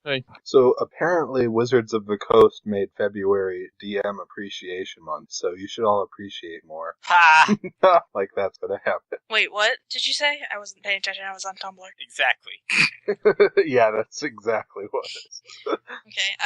Hey. So apparently Wizards of the Coast made February DM Appreciation Month, so you should all appreciate more. Ha! Like that's gonna happen. Wait, what did you say? I wasn't paying attention. I was on Tumblr. Exactly. Yeah, that's exactly what it is.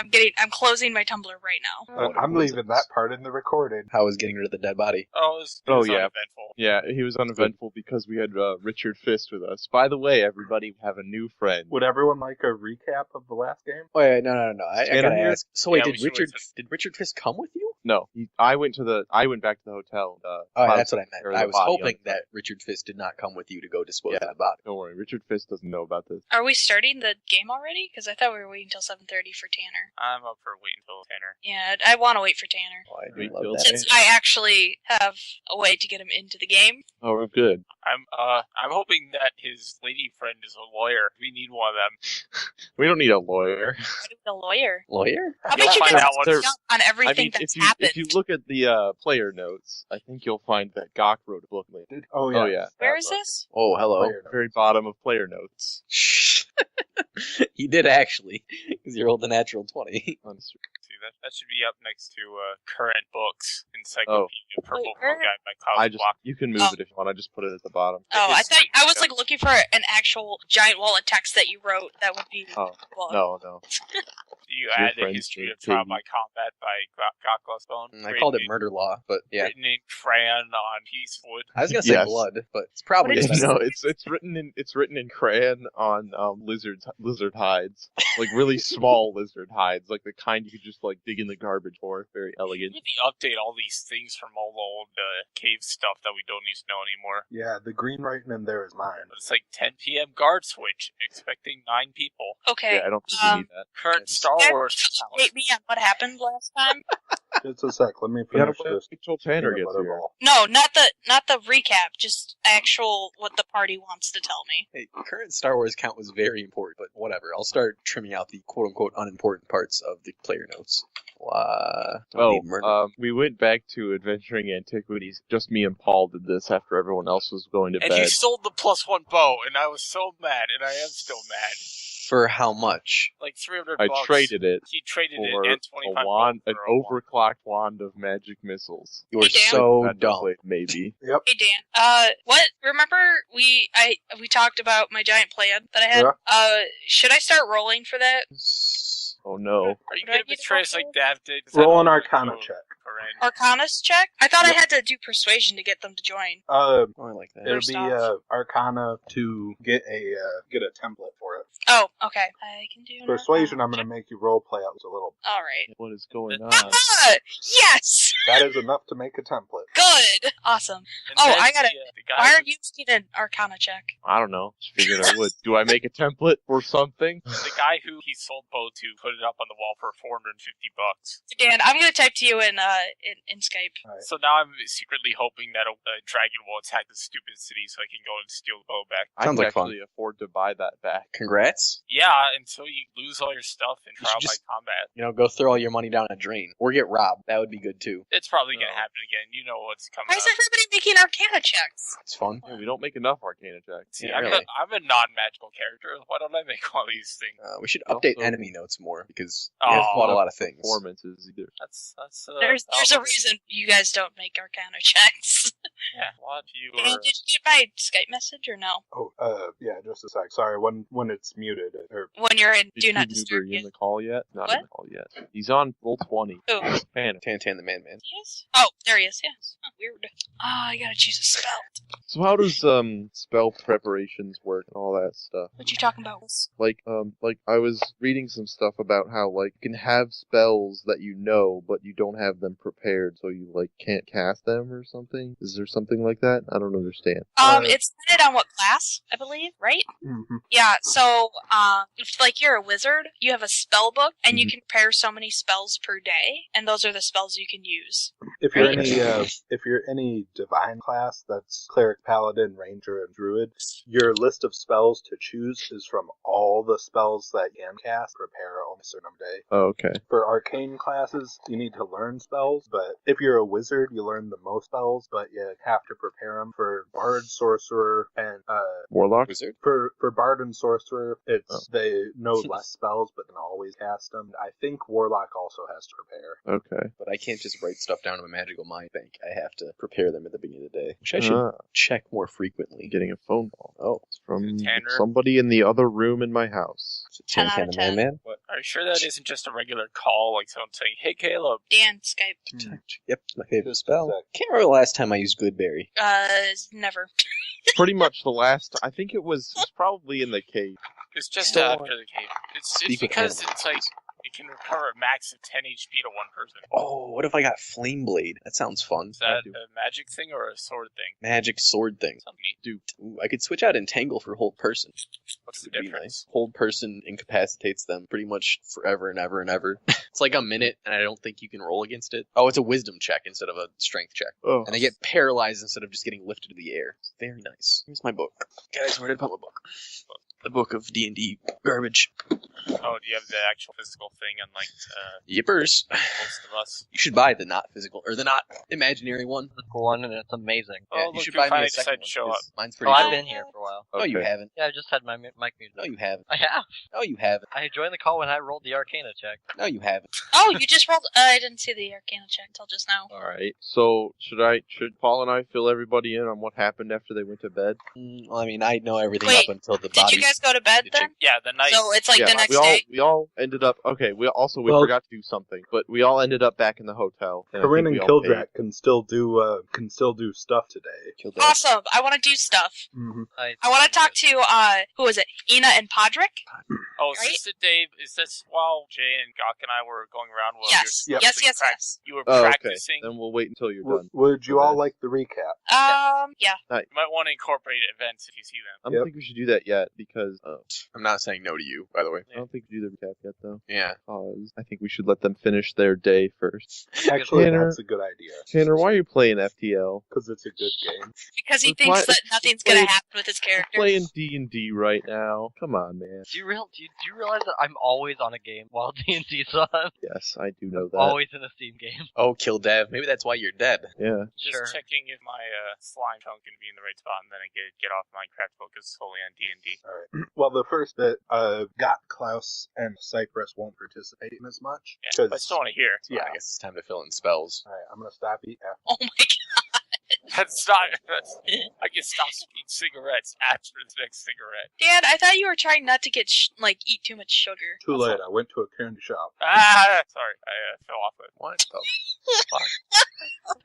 Okay, I'm closing my Tumblr right now. I'm leaving that part in the recording. How was getting rid of the dead body? Oh, it was yeah. uneventful. Yeah, he was uneventful because we had Richard Fist with us. By the way, everybody, we have a new friend. Would everyone like a recap of the last game? Oh, yeah, no. I gotta here? ask. So wait, Yeah, did Richard Fist come with you? No, I went back to the hotel. Oh, that's what I meant. or I the was body hoping on the- that Richard Fist did not come with you to go dispose of the body. Don't worry, Richard Fist doesn't know about this. Are we starting the game already? Because I thought we were waiting until 7:30 for Tanner. I'm up for waiting until Tanner. Yeah, I want to wait for Tanner. Oh, I do Wait love till that. Since I actually have a way to get him into the game. Oh, good. I'm hoping that his lady friend is a lawyer. We need one of them. We don't need a lawyer. I need a lawyer. Lawyer? How You'll about you find get out up once- on everything I mean, that's if happened? you look at the player notes, I think you'll find that Gok wrote a book. Oh yeah. Oh, yeah. Where is this? Oh, hello. Player notes. Very bottom of player notes. Shh. He did actually, because you rolled a natural 20. Honestly. See, that should be up next to current books, Encyclopedia Purple Wait, where? Guide by Klaus Block. You can move Oh. it if you want. I just put it at the bottom. Oh, I It's- thought I was like looking for an actual giant wall of text that you wrote that would be. Oh, Well, no. You Your add a friend's history of big trial baby. by combat by Gok Bone. I called it murder law, but yeah. Written in crayon on piece of wood. I was gonna say Yes. blood, but it's probably What did you best- No, it's written in crayon on lizard hides, like really small lizard hides, like the kind you could just like dig in the garbage for. Very elegant. Maybe update all these things from all the old cave stuff that we don't need to know anymore. Yeah, the green writing in there is mine. But it's like 10 p.m. guard switch, expecting 9 people. Okay. Yeah, I don't think we need that. Current Star Can Wars. you update me on what happened last time? Just a sec, let me We gotta finish wait this. until Tanner peanut gets butter here. ball. No, not the recap. Just actual what the party wants to tell me. Hey, current Star Wars count was very important, but whatever. I'll start trimming out the quote-unquote unimportant parts of the player notes. Don't need murder. We went back to Adventuring Antiquities. Just me and Paul did this after everyone else was going to And bed. you sold the +1 bow, and I was so mad, and I am still mad. For how much? Like 300 I bucks. traded it He traded for it and a 25 wand, an bucks for a wand. overclocked wand of magic missiles. You are Hey, Dan. so That dumb. way, maybe. Yep. Hey Dan, what? Remember we talked about my giant plan that I had. Yeah. Should I start rolling for that? Oh no. Are you Do I gonna need to betray us roll like that? Did? Roll an Arcana check. Arcanus check. I thought Yep. I had to do persuasion to get them to join. Oh, I like that. It'll First be off. Arcana to get a template for it. Oh, okay. I can do an Persuasion, Arcana I'm going to check. make you role play out a little. All right. What is going on? Ah, yes. That is enough to make a template. Good. Awesome. Oh, I got it. Why are you making an Arcana check? I don't know. Just figured I would. Do I make a template for something? The guy who he sold bow to put it up on the wall for 450 bucks. Dan, I'm gonna type to you in Skype. Alright. So now I'm secretly hoping that a dragon will attack the stupid city so I can go and steal the bow back. I Sounds can like fun. actually afford to buy that back. Congrats. Yeah, until you lose all your stuff in You trial should by just- combat. Go throw all your money down a drain. Or get robbed. That would be good too. It's probably gonna No. happen again. You know what's coming Why up. is everybody making Arcana checks? It's fun. Yeah, we don't make enough Arcana checks. See, Yeah, I'm, really. I'm a non-magical character. Why don't I make all these things? We should update Also- enemy notes more because Oh, we have fought a lot of things. Performances either. That's There's a I'll- reason you guys don't make Arcana checks. Yeah, what you Dan, are. did you get my Skype message or no? Oh, yeah, just a sec. Sorry, when it's muted. Or When you're in Is Do Not Newberry Disturb in you. the call yet? Not What? in the call yet. He's on roll 20. Who? Man. Tantan the Man. Yes? Oh, there he is, yes. Oh, weird. I gotta choose a spell. So how does spell preparations work and all that stuff? What you talking about? Like I was reading some stuff about how like you can have spells that you know but you don't have them prepared, so you like can't cast them or something. Is there something like that? I don't understand. It's dependent on what class, I believe, right? Mhm. Yeah, so, if, like, you're a wizard, you have a spell book, and you Mhm. can prepare so many spells per day, and those are the spells you can use. If you're Right. any divine class, that's cleric, paladin, ranger, and druid, your list of spells to choose is from all the spells that you can cast, prepare, on a certain day. Oh, okay. For arcane classes, you need to learn spells, but if you're a wizard, you learn the most spells, but you have to prepare them. For bard, sorcerer, and Warlock? Wizard? for bard and sorcerer, it's Oh. they know less spells, but can always cast them. I think warlock also has to prepare. Okay. But I can't just write stuff down in a magical mind bank. I have to prepare them at the beginning of the day, which I should check more frequently. Getting a phone call. Oh, It's from Tanner? somebody in the other room in my house. is it 10 Tin out Can of and 10. Man? What? Are you sure that isn't just a regular call, like someone saying, "Hey, Caleb"? Dan, Skype. Detect. Yep, it's my favorite spell. Exactly. Can't remember the last time I used Goodberry. Never. Pretty much the last. I think it was probably in the cave. It's just Still after on. the cave. It's Speak with because animals. it's like it can recover a max of 10 HP to one person. Oh, what if I got Flame Blade? That sounds fun. Is that do. a magic thing or a sword thing? Magic sword thing. Sounds neat. Ooh, I could switch out Entangle for Hold Person. What's the Would be difference? nice. Hold Person incapacitates them pretty much forever and ever and ever. It's like a minute, and I don't think you can roll against it. Oh, it's a Wisdom check instead of a Strength check. Oh. And they get paralyzed instead of just getting lifted to the air. It's very nice. Here's my book. Guys, where did I put my book? The book of D&D garbage. Oh, do you have the actual physical thing, unlike Yippers. most of us? You should buy the not physical, or the not imaginary one. The cool one, and it's amazing. Oh, Yeah, look, you should you buy me finally a second decided one, to show 'cause up. Mine's Oh, pretty I've good. been here for a while. No, you Okay. haven't. Yeah, I just had my mic muted. No, you haven't. I have. No, you haven't. I joined the call when I rolled the Arcana check. No, you haven't. Oh, you just rolled. I didn't see the Arcana check until just now. All right. So should Paul and I fill everybody in on what happened after they went to bed? Well, I mean, I know everything Wait, up until the Did body. you guys go to bed Did you- then? Yeah, the night. So it's like the next we all day. we all ended up. Okay. We Well- forgot to do something, but we all ended up back in the hotel. I Corinne think and we all Kildrak can still do stuff today. Killed that. Awesome. I want to do stuff. Mm-hmm. I want to talk to who is it? Ina and Podrick. Oh, is Right? this the day? Is this while Jay and Gawk and I were going around? While Yes. you were Yes. Yes. prac- Yes. You were Oh, okay. practicing. Then we'll wait until you're done. Would you for all that. like the recap? Yeah. You might want to incorporate events if you see them. I don't Yep. think we should do that yet because I'm not saying no to you, by the way. I don't think we do the recap yet though. Yeah. Because I think we should let them finish their day first. Actually, Tanner. that's a good idea Tanner, why are you playing FTL? because it's a good game. Because he Let's thinks play- that nothing's let's gonna play- happen with his character. Playing D&D right now. Come on, man. Do you realize that I'm always on a game while D&D's on? Yes, I do know that. Always in a Steam game. Oh, kill Dev. Maybe that's why you're dead. Yeah. Just Sure. checking if my slime chunk can be in the right spot, and then I get off Minecraft focus solely on D&D. All right. Well, the first bit, Got Klaus and Cypress won't participate in as much. Yeah, 'cause- but I still want to hear. Yeah, I guess it's time to fill in spells. All right, I'm gonna stop you after. Oh my god. That's not. I can stop smoking cigarettes after the next cigarette. Dan, I thought you were trying not to get eat too much sugar. Too late. I went to a candy shop. Ah, sorry, I fell off it. What? Oh.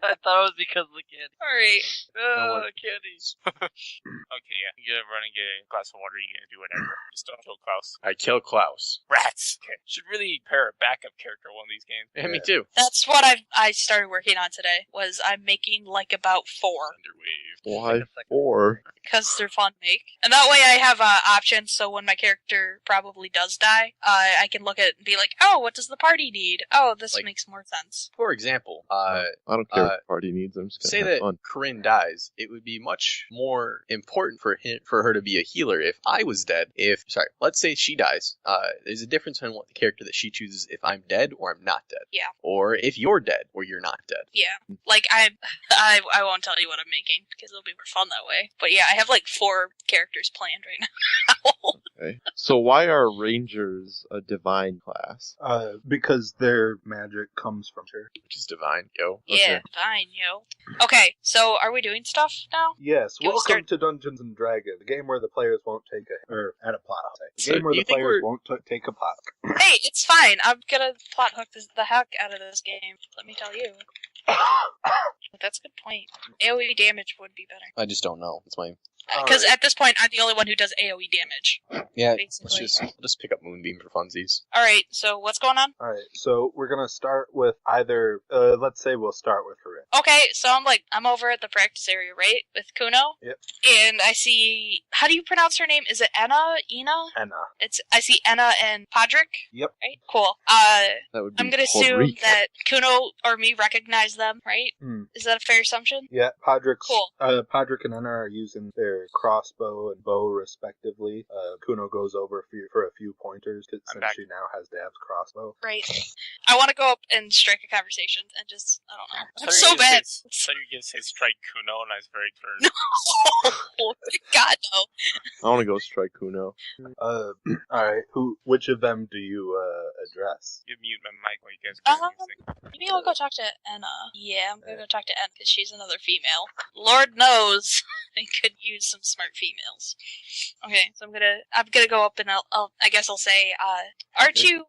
I thought it was because of the candy. Alright. wonder. Candies. Okay, yeah. You gotta run and get a glass of water. You gonna do whatever. Just don't kill Klaus. I kill Klaus. Rats. Okay. Should really pair a backup character one of these games. Yeah, me too. That's what I started working on today. Was I'm making like about 4 Underwave. Why Second. 4? because they're fun to make, and that way I have options. So when my character probably does die, I can look at it and be like, oh, what does the party need? Oh, this Like- makes more sense. For example, I don't care what the party needs. I'm just gonna say have that fun. Corinne dies, it would be much more important for her to be a healer if I was dead. Let's say she dies. There's a difference in what the character that she chooses if I'm dead or I'm not dead. Yeah. Or if you're dead or you're not dead. Yeah, like I won't tell you what I'm making because it'll be more fun that way. But yeah, I have like 4 characters planned right now. Okay. So why are rangers a divine class? Because their magic comes from her. Which is divine, yo. Yeah, fine, yo. Okay, so are we doing stuff now? Yes, Can we welcome start- to Dungeons and Dragons, the game where the players won't take at a plot hook. The So game where do you the think players we're- won't take a plot hook. Hey, it's fine. I'm gonna plot hook the heck out of this game. Let me tell you. That's a good point. AoE damage would be better. I just don't know. It's my Because Alright. at this point, I'm the only one who does AoE damage. yeah. Basically. Let's just pick up Moonbeam for funsies. Alright, so what's going on? Alright, so we're gonna start with either, let's say we'll start with Corinne. Okay, so I'm over at the practice area, right? With Kuno? Yep. And I see, how do you pronounce her name? Is it Ina? Anna. I see Enna and Podrick? Yep. Right? Cool. That would be I'm gonna assume Ulrike. that Kuno or me recognize them, right? Hmm. Is that a fair assumption? Yeah, Podrick Cool. and Anna are using their her crossbow and bow respectively. Kuno goes over for a few pointers since back. she now has Dab's crossbow. Right. I want to go up and strike a conversation and just, I don't know. I'm So so bad. So you're gonna say strike Kuno, and I was very turned. No. God, no. I want to go strike Kuno. Alright, which of them do you address? You mute my mic while you guys are music. Maybe I'll go talk to Anna. Yeah, I'm gonna go talk to Anna because she's another female. Lord knows I could use some smart females. Okay, so I'm gonna go up and I guess I'll say, aren't you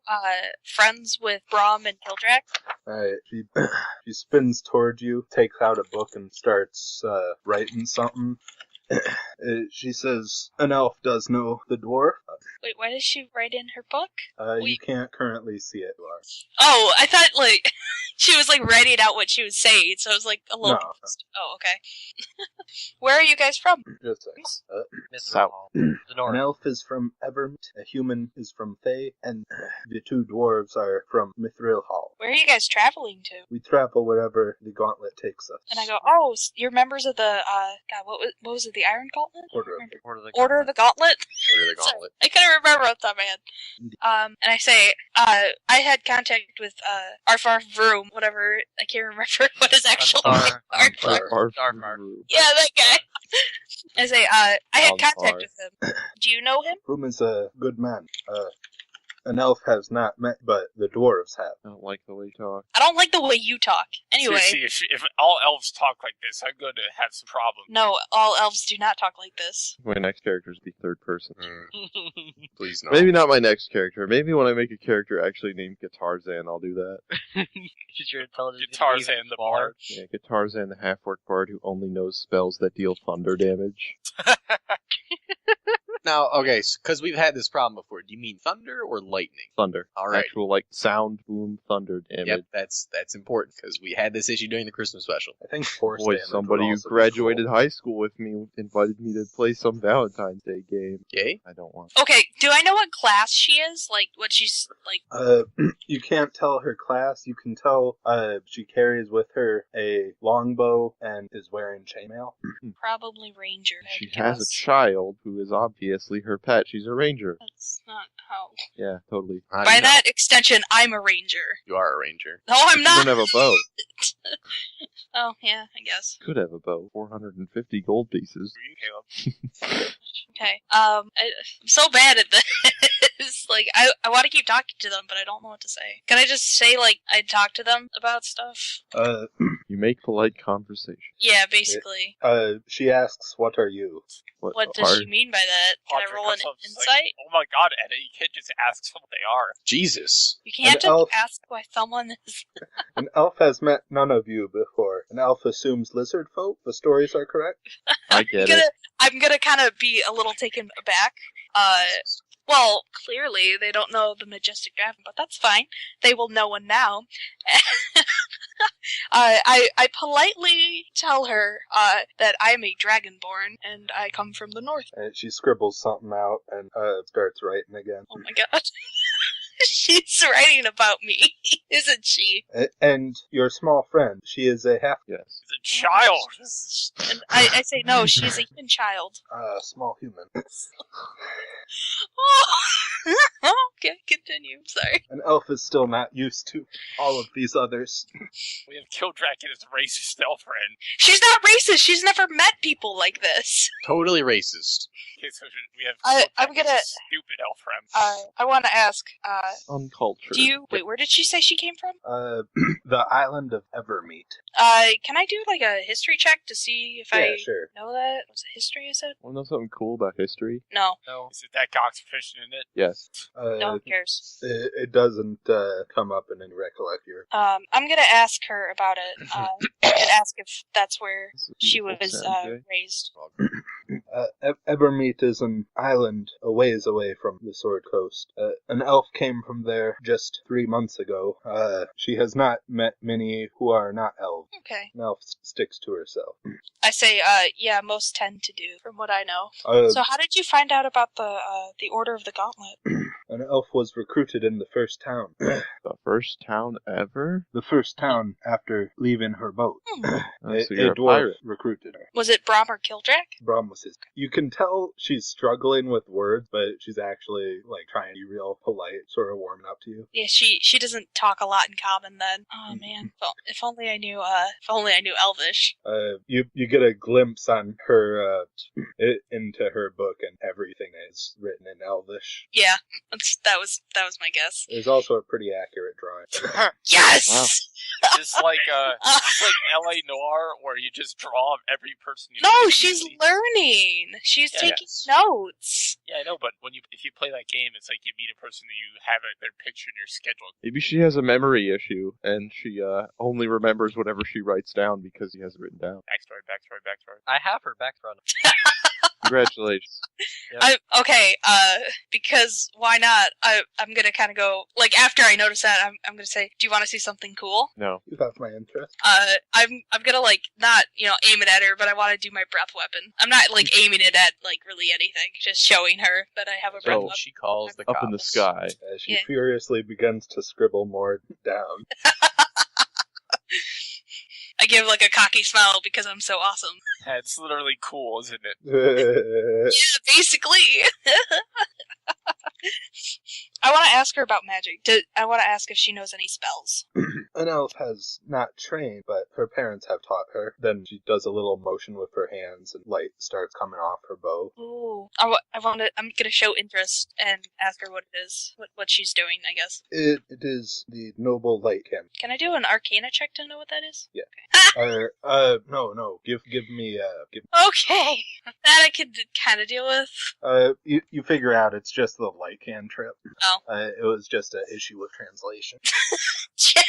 friends with Braum and Kildrak? Alright, she spins towards you, takes out a book and starts writing something. She says, an elf does know the dwarf. Wait, why does she write in her book? You can't currently see it, Laura. Oh, I thought, like, she was, like, writing out what she was saying, so I was, like, a little No. confused. Oh, okay. Where are you guys from? Just a second. Mithril Hall. The An north. elf is from Evermit, a human is from Thay, and the two dwarves are from Mithril Hall. Where are you guys traveling to? We travel wherever the gauntlet takes us. And I go, oh, you're members of the, God, what was it, the Iron Gauntlet? Order of Remember? Order of the Order of the Gauntlet? Order the Sorry, gauntlet. I couldn't remember off the top of my head. And I say, I had contact with, Arfar Vroom, whatever, I can't remember what his actual name Arfar. Arfar. Arfar. Yeah, that guy. I say, I had Arfar. contact with him. Do you know him? Room is a good man. An elf has not met, but the dwarves have. I don't like the way you talk. I don't like the way you talk. Anyway. See, if all elves talk like this, I'm going to have some problems. No, all elves do not talk like this. My next character is the third person. Please no. Maybe not my next character. Maybe when I make a character actually named Guitarzan, I'll do that. Is your intelligence Tarzan the Bard. Yeah, Guitarzan, the half-orc bard who only knows spells that deal thunder damage. Now, okay, because we've had this problem before. Do you mean thunder or lightning? Thunder. All right. Actual, like, sound, boom, thunder damage. Yep, that's important because we had this issue during the Christmas special. I think force Boy, damage somebody would who also be graduated cool. high school with me invited me to play some Valentine's Day game. Yay? I don't want. Okay, do I know what class she is? Like, what she's, like... You can't tell her class. You can tell she carries with her a longbow and is wearing chainmail. Probably Ranger. She I'd has a guess. child who is obviously her pet. She's a ranger. That's not how... Yeah, totally. How do By you know? that extension, I'm a ranger. You are a ranger. No, I'm You not! don't have a bow. Oh, yeah, I guess. Could have a bow. 450 gold pieces. For you, Caleb. Okay. I'm so bad at this. Like, I want to keep talking to them, but I don't know what to say. Can I just say, like, I talk to them about stuff? You make polite conversation. Yeah, basically. She asks, "What are you?" What does she mean by that? Can I roll an insight? Like, oh my god, Edda, you can't just ask them what they are. Jesus. You can't An elf- just ask why someone is... An elf has met none of you before. An elf assumes lizard folk. The stories are correct. I get it. I'm gonna kind of be a little taken aback. Well, clearly they don't know the Majestic Dragon, but that's fine. They will know one now. I politely tell her that I'm a dragonborn and I come from the north. And she scribbles something out and starts writing again. Oh my god. She's writing about me, isn't she? And your small friend, she is a half Yes. It's a child. And I say, no, she's a human child. small human. Okay, continue. Sorry. An elf is still not used to all of these others. We have Kildrak and his racist elf friend. She's not racist. She's never met people like this. Totally racist. Okay, so we have I'm Kildrak gonna- and his stupid elf friend. I want to ask, Uncultured. wait, where did she say she came from? The island of Evermeet. Can I do, like, a history check to see if Yeah, I sure. know that? Was it history, I said? Want to know something cool about history? No. No. Is it that Cox fishing in it? Yes. No one cares. It doesn't come up in any recollection here. I'm gonna ask her about it, and ask if that's where It's a she beautiful was, sound, Jay. raised. Evermeet is an island a ways away from the Sword Coast. An elf came from there just 3 months ago. She has not met many who are not elves. Okay. An elf sticks to herself. I say, yeah, most tend to do, from what I know. So how did you find out about the Order of the Gauntlet? An elf was recruited in the first town. The first town ever? The first town after leaving her boat. Oh, A so you're a dwarf pirate. recruited her. Was it Brom or Kildrak? Brom was his. You can tell she's struggling with words, but she's actually like trying to be real polite, sort of warming up to you. Yeah, she doesn't talk a lot in common then. Oh man, well, if only I knew Elvish. You get a glimpse on her into her book, and everything is written in Elvish. Yeah, that was my guess. There's also a pretty accurate drawing. Yes. Wow. Just like LA Noir, where you just draw every person you No, meet she's immediately. learning. She's Yeah, taking yes. notes. Yeah, I know, but if you play that game, it's like you meet a person that you have their picture in your schedule. Maybe she has a memory issue, and she only remembers whatever she writes down because he has it written down. Backstory. I have her back front. Congratulations. Because why not? I'm gonna kind of go, like, after I notice that, I'm gonna say, do you want to see something cool? No. You have my interest. I'm gonna, like, not, aim it at her, but I want to do my breath weapon. I'm not, like, aiming it at, like, really anything, just showing her that I have a breath So weapon. she calls the Up cops. in the sky. As she Yeah. furiously begins to scribble more down. I give, like, a cocky smile because I'm so awesome. Yeah, it's literally cool, isn't it? Yeah, basically. I want to ask her about magic. I want to ask if she knows any spells. An elf has not trained, but her parents have taught her. Then she does a little motion with her hands, and light starts coming off her bow. Ooh. I'm gonna show interest and ask her what it is, what she's doing, I guess. It is the noble light camp. Can I do an Arcana check to know what that is? Yeah. No. Give me. Okay, that I could kind of deal with. You figure out it's just the light cantrip. Oh. It was just an issue with translation. Jay!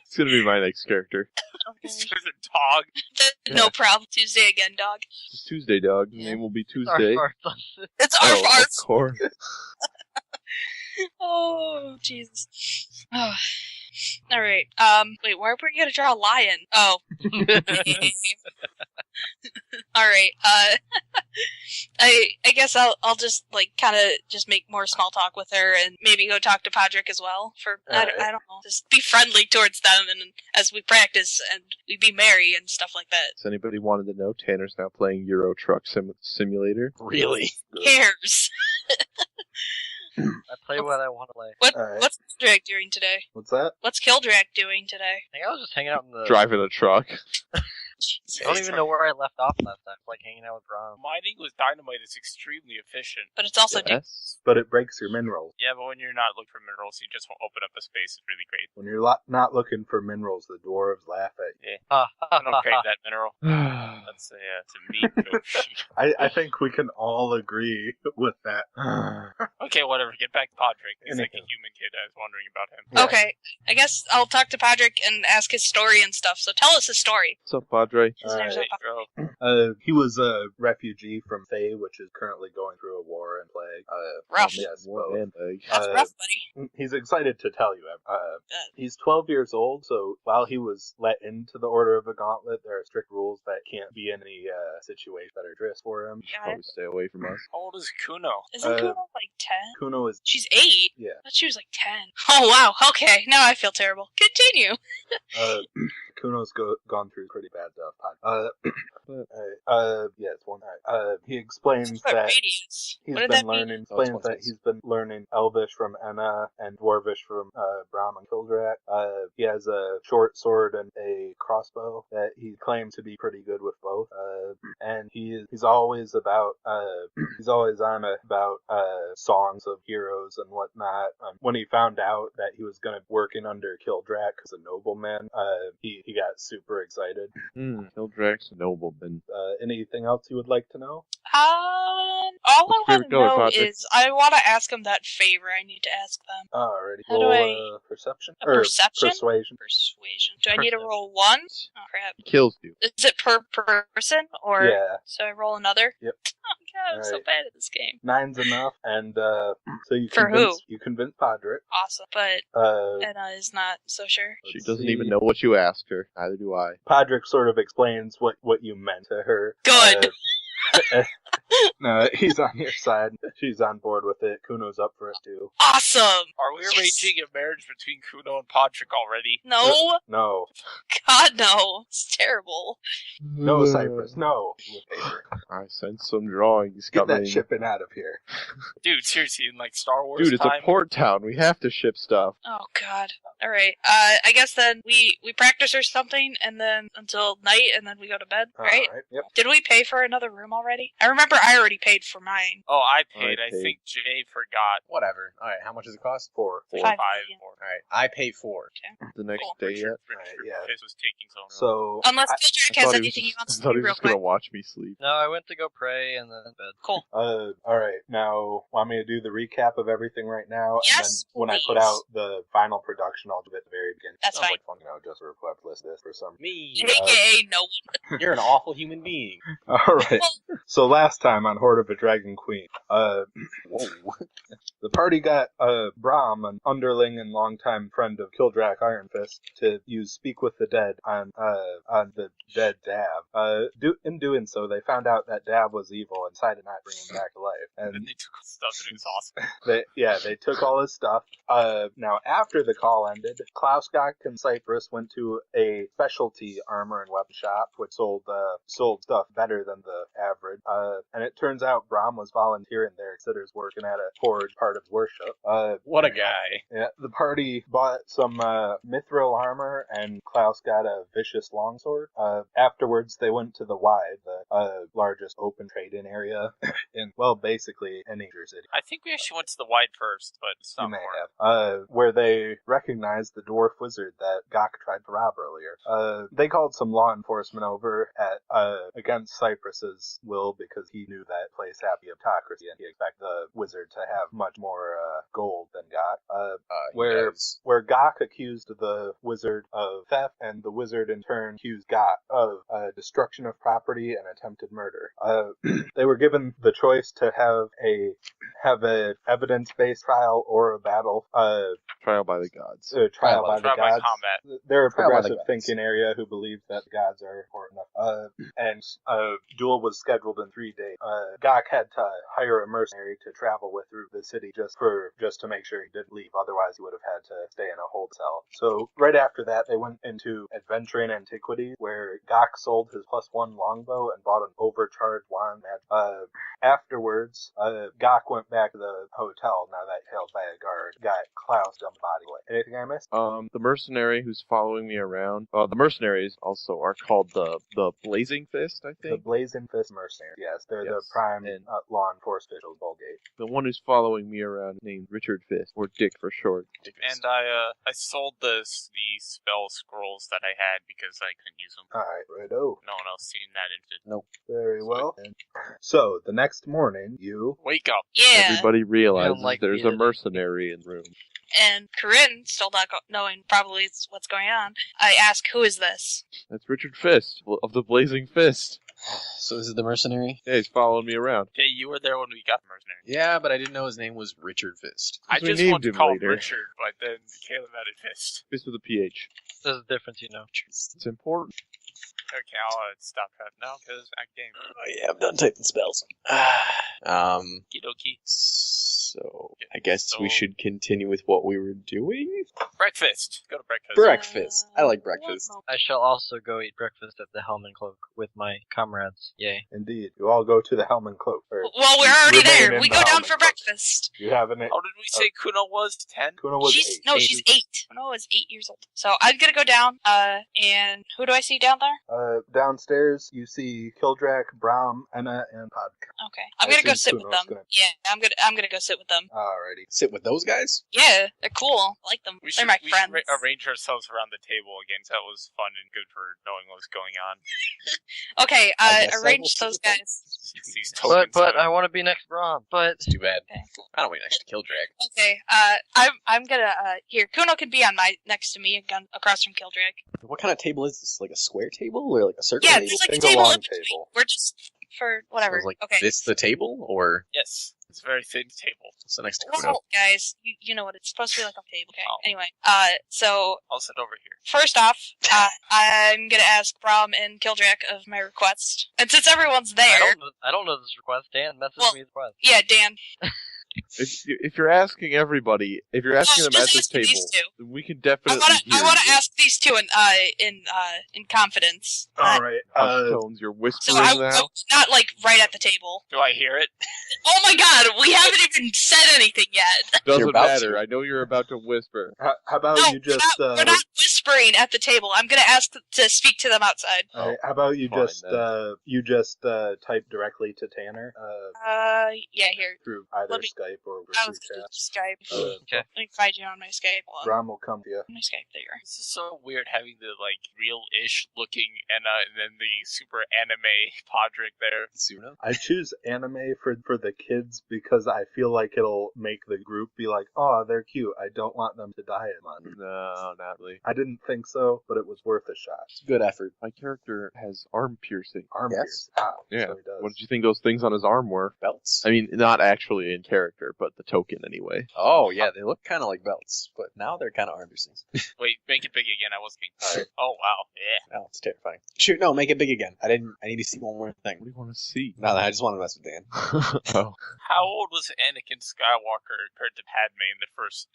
It's gonna be my next character. It's just a dog. No problem. Tuesday again, dog. It's Tuesday, dog. The Yeah. name will be Arf, Tuesday. arf. It's Oh, arf arf. of course. Oh, Jesus. Oh. All right. Wait, where were we gonna draw a lion? Oh. All right. I guess I'll just like kind of just make more small talk with her and maybe go talk to Podrick as well. I don't know. Just be friendly towards them and as we practice and we be merry and stuff like that. Does anybody wanted to know? Tanner's now playing Euro Truck Simulator. Really? Cares. I play what I want to play. Alright. What's Kildrak doing today? What's that? What's Kildrak doing today? I think I was just hanging out in the. Driving a truck. I don't even know where I left off last time. Like hanging out with Brom. Mining with dynamite is extremely efficient. But it's also Yes. But it breaks your minerals. Yeah, but when you're not looking for minerals, you just open up a space. It's really great. When you're not looking for minerals, the dwarves laugh at you. I don't crave that mineral. That's a meat goshi. I think we can all agree with that. Okay, whatever. Get back to Podrick. He's like a Anything. human kid. I was wondering about him. Yeah. Okay, I guess I'll talk to Podrick and ask his story and stuff. So tell us his story. What's up, Padre? His name's Hey, not bro. He was a refugee from Fae, which is currently going through a war and plague. Rough. Yes, War both. and egg. That's rough, buddy. He's excited to tell you. He's 12 years old, so while he was let into the Order of the Gauntlet, there are strict rules that can't be in any situation that are drifts for him. Got it. Probably stay away from us. How old is Kuno? Isn't Kuno like 10? Kuno is, She's 8. yeah. I thought she was like 10. Oh, wow. Okay, now I feel terrible. Continue. Kuno's gone through pretty bad stuff. Yeah, it's one. He explains What's that that radius? he's What did been that mean? learning. Oh, it's Explains one that sentence. he's been learning Elvish from Enna and Dwarvish from Brom and Kildrak. He has a short sword and a crossbow that he claims to be pretty good with both. And he's always about he's always on about songs of heroes and whatnot. When he found out that he was going to working under Kildrak as a nobleman, he got super excited. Kildrak's a nobleman. Anything else you would like to know? all What's I your want to favorite color, know Patrick? is I want to ask them that favor. I need to ask them. Alrighty. How do Roll I- perception? A Or perception? Persuasion. Persuasion. Do I need to Perception. roll one? Oh crap! It kills you. Is it per person or? Yeah. So I roll another. Yep. Oh god, I'm so Alright. bad at this game. 9's enough, and so you For convince who? you convince Podrick. Awesome, but Uh, Anna is not so sure. She let's doesn't see. even know what you asked her. Neither do I. Podrick sort of explains what you meant to her. Good. No, he's on your side. She's on board with it. Kuno's up for it too. Awesome. Are we Yes. arranging a marriage between Kuno and Podrick already? No, No, God no, it's terrible. no, Cypress, no. With paper. I sense some drawings Get coming. that shipping out of here. Dude, seriously, in like Star Wars Dude, it's time? a port town. We have to ship stuff. Oh God. All right. I guess then we practice or something, and then until night, and then we go to bed. Right? Alright, yep. Did we pay for another room already? I remember I already paid for mine. Oh, I paid. I paid. think Jay forgot. Whatever. All right, how much does it cost? 4. Four. Five. Four. All right, I pay 4. The next Cool. day yet? Richard yeah. Fizz was taking so long. So Unless I- Kildrak I has thought anything he wants I to thought do he was real just gonna quick. watch me sleep. No, I went to go pray and then bed. Cool. Alright, now, want me to do the recap of everything right now? Yes, and then when I put please. out the final production, I'll do it at the very beginning. That's Sounds fine. like fun, just for whoever list this for some. Me. AKA no one. You're an awful human being. Alright, so last time on Hoard of a Dragon Queen, Whoa. the party got Brahm, an underling and longtime friend of Kildrak Ironfist, to use Speak with the Dead on the dead Dab. In doing so, they found out that Dab was evil and decided not to bring him back to life. And And they took stuff and it was awesome. they took all his stuff. Now after the call ended, Klausgok and Cypress went to a specialty armor and weapon shop, which sold stuff better than the average. And it turns out Brahm was volunteering there, considers working at a forge part of worship. What a guy. Yeah, the party bought some mithril armor, and Klaus got a vicious longsword. Afterwards, they went to the Wide, the largest open trade-in area in, well, basically any major city. I think we actually went to the Wide first, but it's You not may more. have. Where they recognized the dwarf wizard that Gok tried to rob earlier. They called some law enforcement over at against Cypress's will because he knew that place had the autocracy and he expected the wizard to have much more gold than Gok. He Where does. Gok accused the wizard of theft, and the wizard in turn accused Gok of destruction of property and attempted murder. They were given the choice to have a evidence-based trial or a battle. Trial by the gods. Trial by the Trial by gods. combat. They're a Trial by the progressive gods. thinking area who believes that the gods are important enough. And a duel was scheduled in 3 days. Gok had to hire a mercenary to travel with through the city just to make sure he didn't leave. Otherwise, he would have had to stay in a hold cell. So right after that, they went into adventuring antiquities, where Gok sold his +1 longbow and bought an overcharged wand. Afterwards, Gok went back to the hotel. Now that held by a guard, got Klaus dumped body away. Anything I missed? The mercenary who's following me around. The mercenaries also are called the Blazing Fist, I The think. Blazing Fist mercenaries. Yes, they're the Yes. prime And- law enforcement officials of Bulgate. The one who's following me around is named Richard Fist, or Dick for short. And I sold the spell scrolls that I had because I couldn't use them. Alright, righto. No one else seen that into. Very well. So, the next morning, you... Wake up. Yeah. Everybody realizes like there's me a to- mercenary in the room. And Corinne, still not knowing probably what's going on, I ask, who is this? That's Richard Fist of the Blazing Fist. So this is the mercenary? Yeah, he's following me around. Hey, you were there when we got the mercenary. Yeah, but I didn't know his name was Richard Fist. I We just named wanted to him call later. him Richard, but then Caleb added Fist. Fist with a PH. There's a difference, you know. It's important. Okay, I'll stop that now because I game. Oh yeah, I'm done typing spells. Kidoki. So I guess we So- should continue with what we were doing. Breakfast. Go to breakfast. Breakfast. I like breakfast. One I shall also go eat breakfast at the Helm and Cloak with my comrades. Yay. Indeed. You all go to the Helm and Cloak. Or Well, we're you already remain there. in We the go Helm down and for Cloak. breakfast. You have an... How did we say Kuno was 10? Kuno was She's 8. no, she's 8. Kuno is 8 years old. So I'm gonna go down. And who do I see down there? Downstairs, you see Kildrak, Brahm, Enna, and Podka. Okay, I'm I gonna go assume sit with Kuno's them. gonna- Yeah, I'm gonna go sit with with them. Alrighty. Sit with those guys? Yeah, they're cool. I like them. We They're should, my we friends. should arrange ourselves around the table again. So that was fun and good for knowing what was going on. Okay, I guess I will arrange sit those with them. guys. These But tokens. I want to be next to Braum. But Too bad. Okay. I don't wait next to Killdrag. Okay, I'm gonna, here, Kuno can be on next to me, across from Kildrak. What kind of table is this? Like a square table or like a circle Yeah, table? there's like a Think a table long in between. table. We're just, for whatever. Sounds like Okay. this the table or Yes, it's a very thin table. what's the next to Kuno? Well, guys, you know what, it's supposed to be like a table. Okay, Oh. anyway, so, I'll sit over here. first off, I'm gonna ask Braum and Kildrak of my request. And since everyone's there, I don't know this request. Dan messaged Well, me the request. yeah, Dan. If you're asking everybody, if you're asking them at just this asking these table, two. then we can I definitely wanna, hear I wanna you. ask these two in confidence. Alright. Hush tones, you're whispering So I now. not like right at the table. Do I hear it? Oh my god, we haven't even said anything yet. You're Doesn't about matter. to. I know you're about to whisper. How about No, you just we're not whispering at the table. I'm gonna ask to speak to them outside. Alright, how about you Fine, just type directly to Tanner Yeah, here. through either Let me- Skype or I through was gonna chat. do Skype. Okay. Let me find you on my Skype. Hold on. Ram will come to you. My Skype, there you are. This is so weird having the like real-ish looking Enna and then the super anime Podrick there. Suno? I choose anime for the kids because I feel like it'll make the group be like, oh, they're cute. I don't want them to die at month. No, not really. I didn't think so, but it was worth a shot. Good effort. My character has arm piercing. Arm Yes. pierce. Ah, Yeah. so he does. What did you think those things on his arm were? Belts. I mean, not actually in character, but the token anyway. Oh yeah, they look kind of like belts, but now they're kind of arm piercings. Wait, make it big again. I wasn't being. Alright. Oh wow, yeah. Oh, it's terrifying. Shoot, no, make it big again. I need to see one more What thing. do you want to see? No, I just want to mess with Dan. Oh. How old was Anakin Skywalker compared to Padme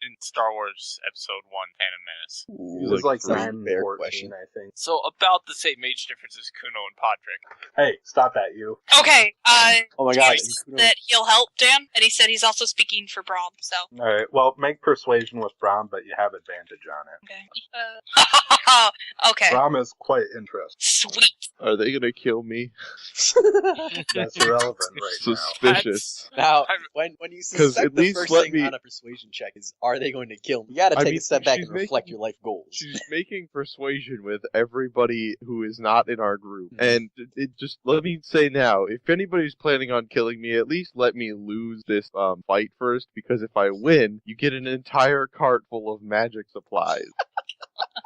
in Star Wars Episode 1, Phantom Menace? He was like three. 9, Fair 14, question. I think. So about the same age difference as Kuno and Podrick. Hey, stop that, you. Okay, Oh my god. James said that he'll help Dan, and he said he's also speaking for Braum, so. Alright, well, make persuasion with Braum, but you have advantage on it. Okay. Okay. Braum is quite interested. Sweet. Are they gonna kill me? That's irrelevant right now. Suspicious. Now, I'm- when you 'Cause suspect at the least first let thing me- on a persuasion check is, are they going to kill me? You gotta I take mean, a step back she's and reflect making- your life goals. She's making persuasion with everybody who is not in our group. And it just, let me say now, if anybody's planning on killing me, at least let me lose this fight first, because if I win, you get an entire cart full of magic supplies.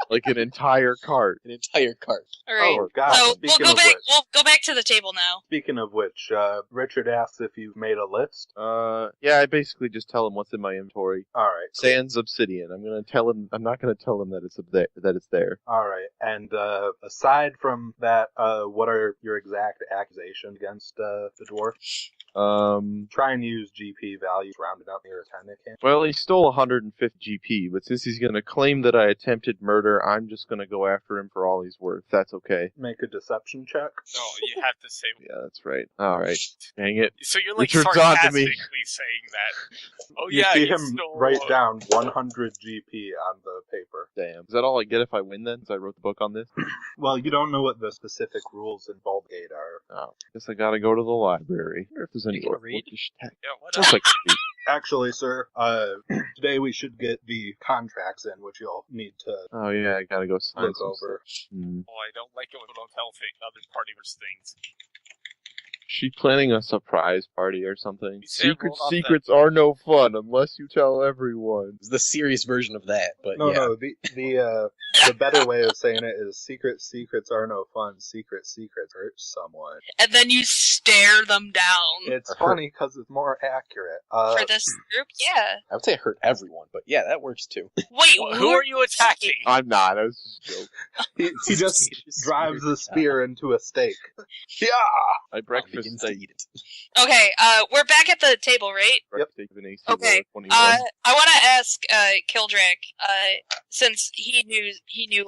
Like an entire cart. An entire cart. Alright. Oh, God, So speaking we'll of go back. which. We'll go back to the table now. Speaking of which, Richard asks if you've made a list. Yeah, I basically just tell him what's in my inventory. Alright. Sans obsidian. I'm not gonna tell him that it's there. Alright, and aside from that, what are your exact accusations against the dwarf? Try and use GP values rounded up near a 10 if you can. Well, he stole 150 GP, but since he's gonna claim that I attempted murder, I'm just gonna go after him for all he's worth. That's okay. Make a deception check. No, you have to say. Yeah, that's right. Alright. Dang it. So you're like Richard's on to me. sarcastically saying that. Oh You yeah, see you him stole. write down 100 GP on the paper. Damn. Is that all I get if I win then? Because I wrote the book on this? Well, you don't know what the specific rules in Baldgate are. Oh. Guess I gotta go to the library. I wonder if there's any You wanna more read? bookish text. Yeah, what Sounds else? like Actually, sir, today we should get the contracts in, which you'll need to oh yeah, I gotta go sign look some over. stuff. Hmm. Oh, I don't like it when people don't tell other partyers things. She planning a surprise party or something? You said Secret roll off secrets are no fun unless you tell everyone. It's the serious version of that, but No, yeah. no, the better way of saying it is secrets are no fun. Secrets hurt someone. And then you stare them down. It's funny because it's more accurate. For this group, yeah. I would say it hurt everyone, but yeah, that works too. Wait, Who are you attacking? I'm not. That was just a joke. He just drives the spear into a stake. Yeah. I breakfast Begins to steak. eat it. Okay, we're back at the table, right? Breakfast steak with an AC Okay, roll of 21. I want to ask Kildrak, since he knew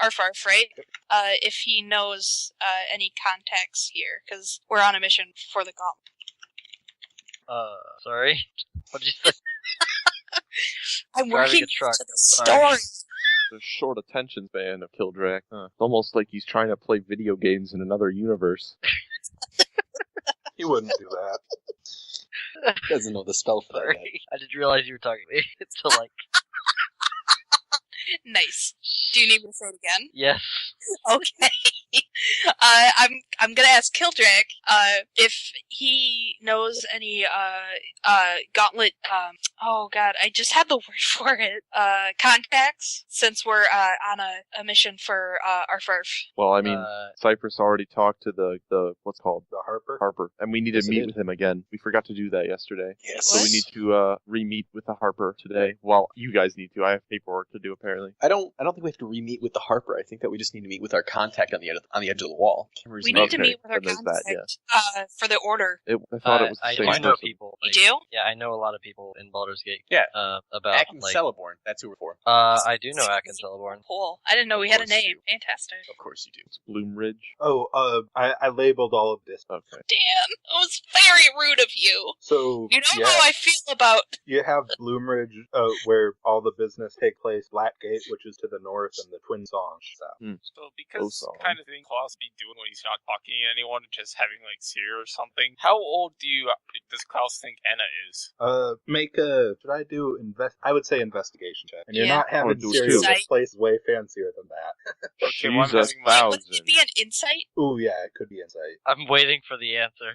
Arfarf, right? If he knows any contacts here, because we're on a mission for the Gauntlet. Sorry. What did you say? I'm Driving working a truck, to the I'm sorry. story. The short attention span of Kildrak. Huh. It's almost like he's trying to play video games in another universe. He wouldn't do that. Doesn't know the spell for that yet. Sorry. I didn't realize you were talking to me. So, like, Nice. Do you need me to say it again? yes. Okay. I'm gonna ask Kildrak if he knows any gauntlet. Oh god, I just had the word for it. Contacts, since we're on a mission for our FERF. Well, I mean, Cypress already talked to the what's called The Harper? Harper, and we need Yes, to it meet did. with him again. We forgot to do that yesterday, Yes. so we need to re-meet with the Harper today. Well, you guys need to. I have paperwork to do apparently. I don't think we have to re-meet with the Harper. I think that we just need to meet with our contact on the edge of the wall. Can't remember his We name. need to Okay, meet with our then there's contact that, for the order. I thought it was the I same know person. people. You like- do? Yeah, I know a lot of people in Baldur's Gate. Yeah. About Akin like. Celeborn. That's who we're for. I do know Akin Celeborn. Cool. I didn't know we Of had a course you name. Fantastic. Of course you do. It's Bloomridge. Oh, I labeled all of this. Okay. Dan, it was very rude of you. So, You know yeah, how I feel about. you have Bloomridge, where all the business take place, Blackgate, which is to the north, and the Twin Songs south. So because Awesome. kind of thing Klaus be doing when he's not talking to anyone, just having like Seer or something. How old does Klaus think Anna is? Should I do I would say investigation check. And you're Yeah. not having do serious. two. This place is way fancier than that. Okay, well, I'm She's having my. Wouldn't it be an insight? Ooh, yeah, it could be insight. I'm waiting for the answer.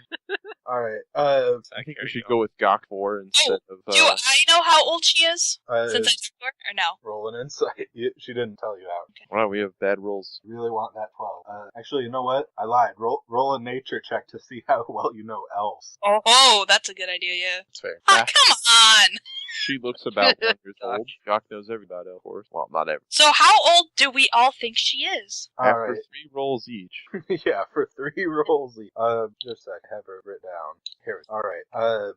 Alright, I think we should go with Gok 4 instead of. Do I know how old she is? Since I uh, score or no? roll an insight. She didn't tell you out. Wow, we have bad rolls. Really want that 12. Actually, you know what? I lied. Roll a nature check to see how well you know elves. Oh, that's a good idea. Yeah. That's fair. Ah, come on. She looks about 1 years old. Gok knows everybody, of course. Well, not every. So how old do we all think she is? After Alright. 3 rolls each. Yeah, for 3 rolls. Just a sec. I have her written down. Here. Alright.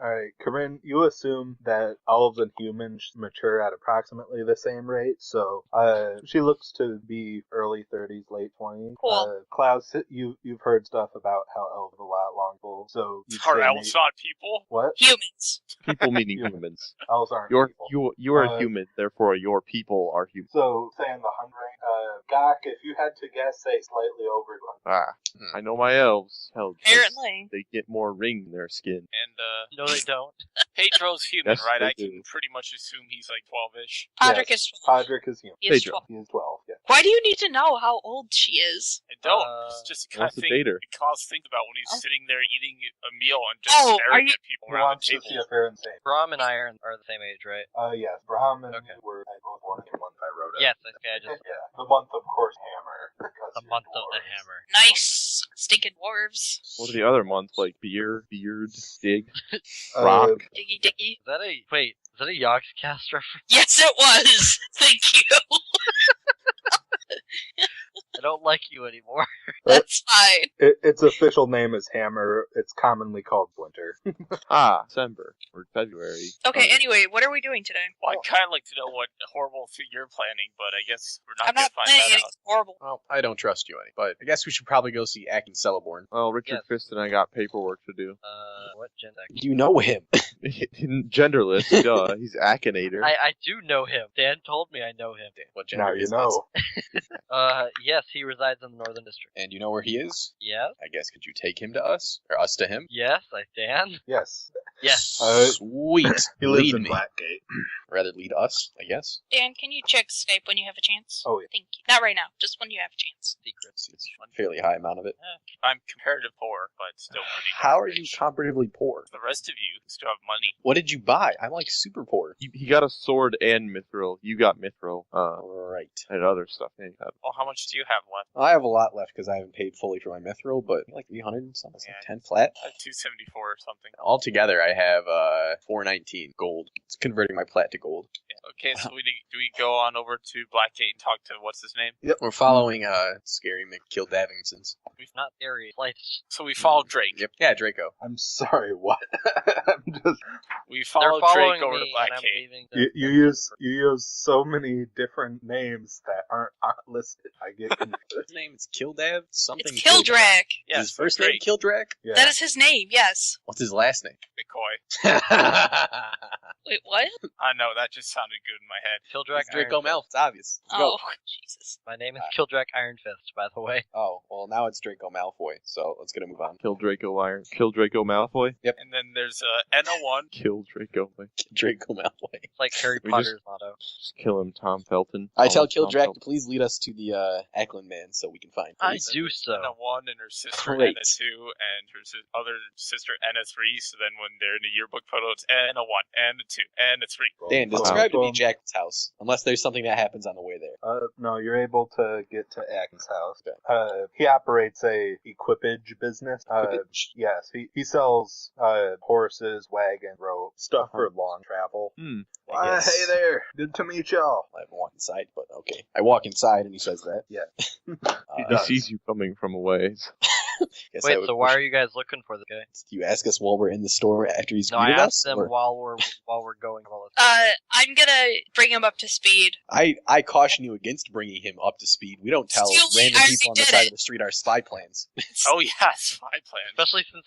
Alright, Corinne, you assume that elves and humans mature at approximately the same rate, so she looks to be early 30s, late 20s. Cool. Klaus, you've heard stuff about how elves are a lot longer, so you'd Are say elves not people? What? Humans. People meaning humans. Elves aren't people. You are a human, therefore your people are human. So, saying the 100, Gok, if you had to guess, say slightly over 100. Ah, I know my elves. Hell, Apparently. they get more ring in their skin. And No, they don't. Pedro's human, Yes, right? they I can do. pretty much assume he's like 12-ish. Podrick Yes, is 12. Podrick is human. He is Pedro. 12. He is 12, yeah. Why do you need to know how old she is? I don't. Uh, It's just the kind wants of to thing date her. Klaus thinks about when he's Oh. sitting there eating a meal and just Oh, are staring you- at people He around wants the to table. see if they're insane. Brahm and I are the same age, right? Yes, Brahman Okay. were both born in the month I wrote it. Yes, okay, I just. Yeah, the month, of course, Hammer. because The you're month of the dwarves. hammer. Nice. Stinking dwarves. What are the other months like? Beard, dig, Uh, rock. Diggy diggy. Is that a Yogscast reference? Yes, it was. Thank you. I don't like you anymore. That's fine. Its official name is Hammer. It's commonly called Winter. December or February. Okay, anyway, what are we doing today? Well, I'd kind of like to know what horrible thing you're planning, but I guess we're not I'm going not to find playing that out. anything horrible. Well, I don't trust you any, but I guess we should probably go see Akin Celeborn. Well, Richard Yes. Fist and I got paperwork to do. What gen deck? You know him. Genderless, duh. He's Akinator. I do know him. Dan told me I know him. What gender Now you is know. Yes, he resides in the Northern District. this? And you know where he is? Yes, I guess could you take him to us? Or us to him? yes, I can. Yes. Yes. Sweet. He lives Lead in me. Blackgate. Rather lead us, I guess. Dan, can you check Skype when you have a chance? Oh, yeah. Thank you. Not right now, just when you have a chance. Secrets. It's a fairly high amount of it. I'm comparative poor, but still pretty How darn are you rich. comparatively poor? The rest of you still have money. What did you buy? I'm like super poor. He got a sword and mithril. You got mithril. Right. And other stuff. Yeah, you got- Well, how much do you have left? I have a lot left because I haven't paid fully for my mithril, but like 300 and something, Yeah. like 10 flat. I have 274 or something. Altogether, I have 419 gold. It's converting my plat to gold. Okay, so do we go on over to Blackgate and talk to what's his name? We're following Scary McKildavingsons. Not scary. Lights. So we follow Drake. Yep. Yeah, Draco. I'm sorry, what? I'm just... We They're follow following Drake over to me, and I'm Blackgate. leaving. You use so many different names that aren't listed. I get confused. His name is Kildav? Something It's Kildrak. Yes, His first Drake. name Kildrak? Yeah. That is his name, yes. What's his last name? McCoy. Wait, what? I know, that just sounded good in my head. Kildrak It's Draco Iron Fist. Malfoy. It's obvious. Let's go. Oh, Jesus. My name is Kildrak Iron Fist, by the way. Oh, well, now it's Draco Malfoy, so let's get to move on. Kill Draco Malfoy. And then there's NO1. Kill Draco. Like, Draco Malfoy. It's like Harry We Potter's motto. just kill him, Tom Felton. I Call tell him Tom Kildrak to Felton. please lead us to the Ackland man so we can find I please. do so. NO1 and her sister Great. NO2 and her other sister NO3. So then when they're in the yearbook photo, it's NO1, NO2, NO3. Dan, Wow. describe to me Jack's house, unless there's something that happens on the way there. No, you're able to get to Ackens' house. He operates a equipage business. Equipage? Yes, he sells horses, wagon, rope, stuff for long travel. I guess. Hey there, good to meet y'all. I haven't walked inside, but okay. I walk inside and he says that. Yeah. He does. sees you coming from a ways. Guess I Wait, would so why push- are you guys looking for this guy? Do you ask us while we're in the store after he's No, I greeted asked us? them or- while we're going. While it's I'm gonna bring him up to speed. I caution you against bringing him up to speed. We don't tell Excuse me, random I people on the already side did of the street our spy plans. Oh, yeah, spy plan. Especially since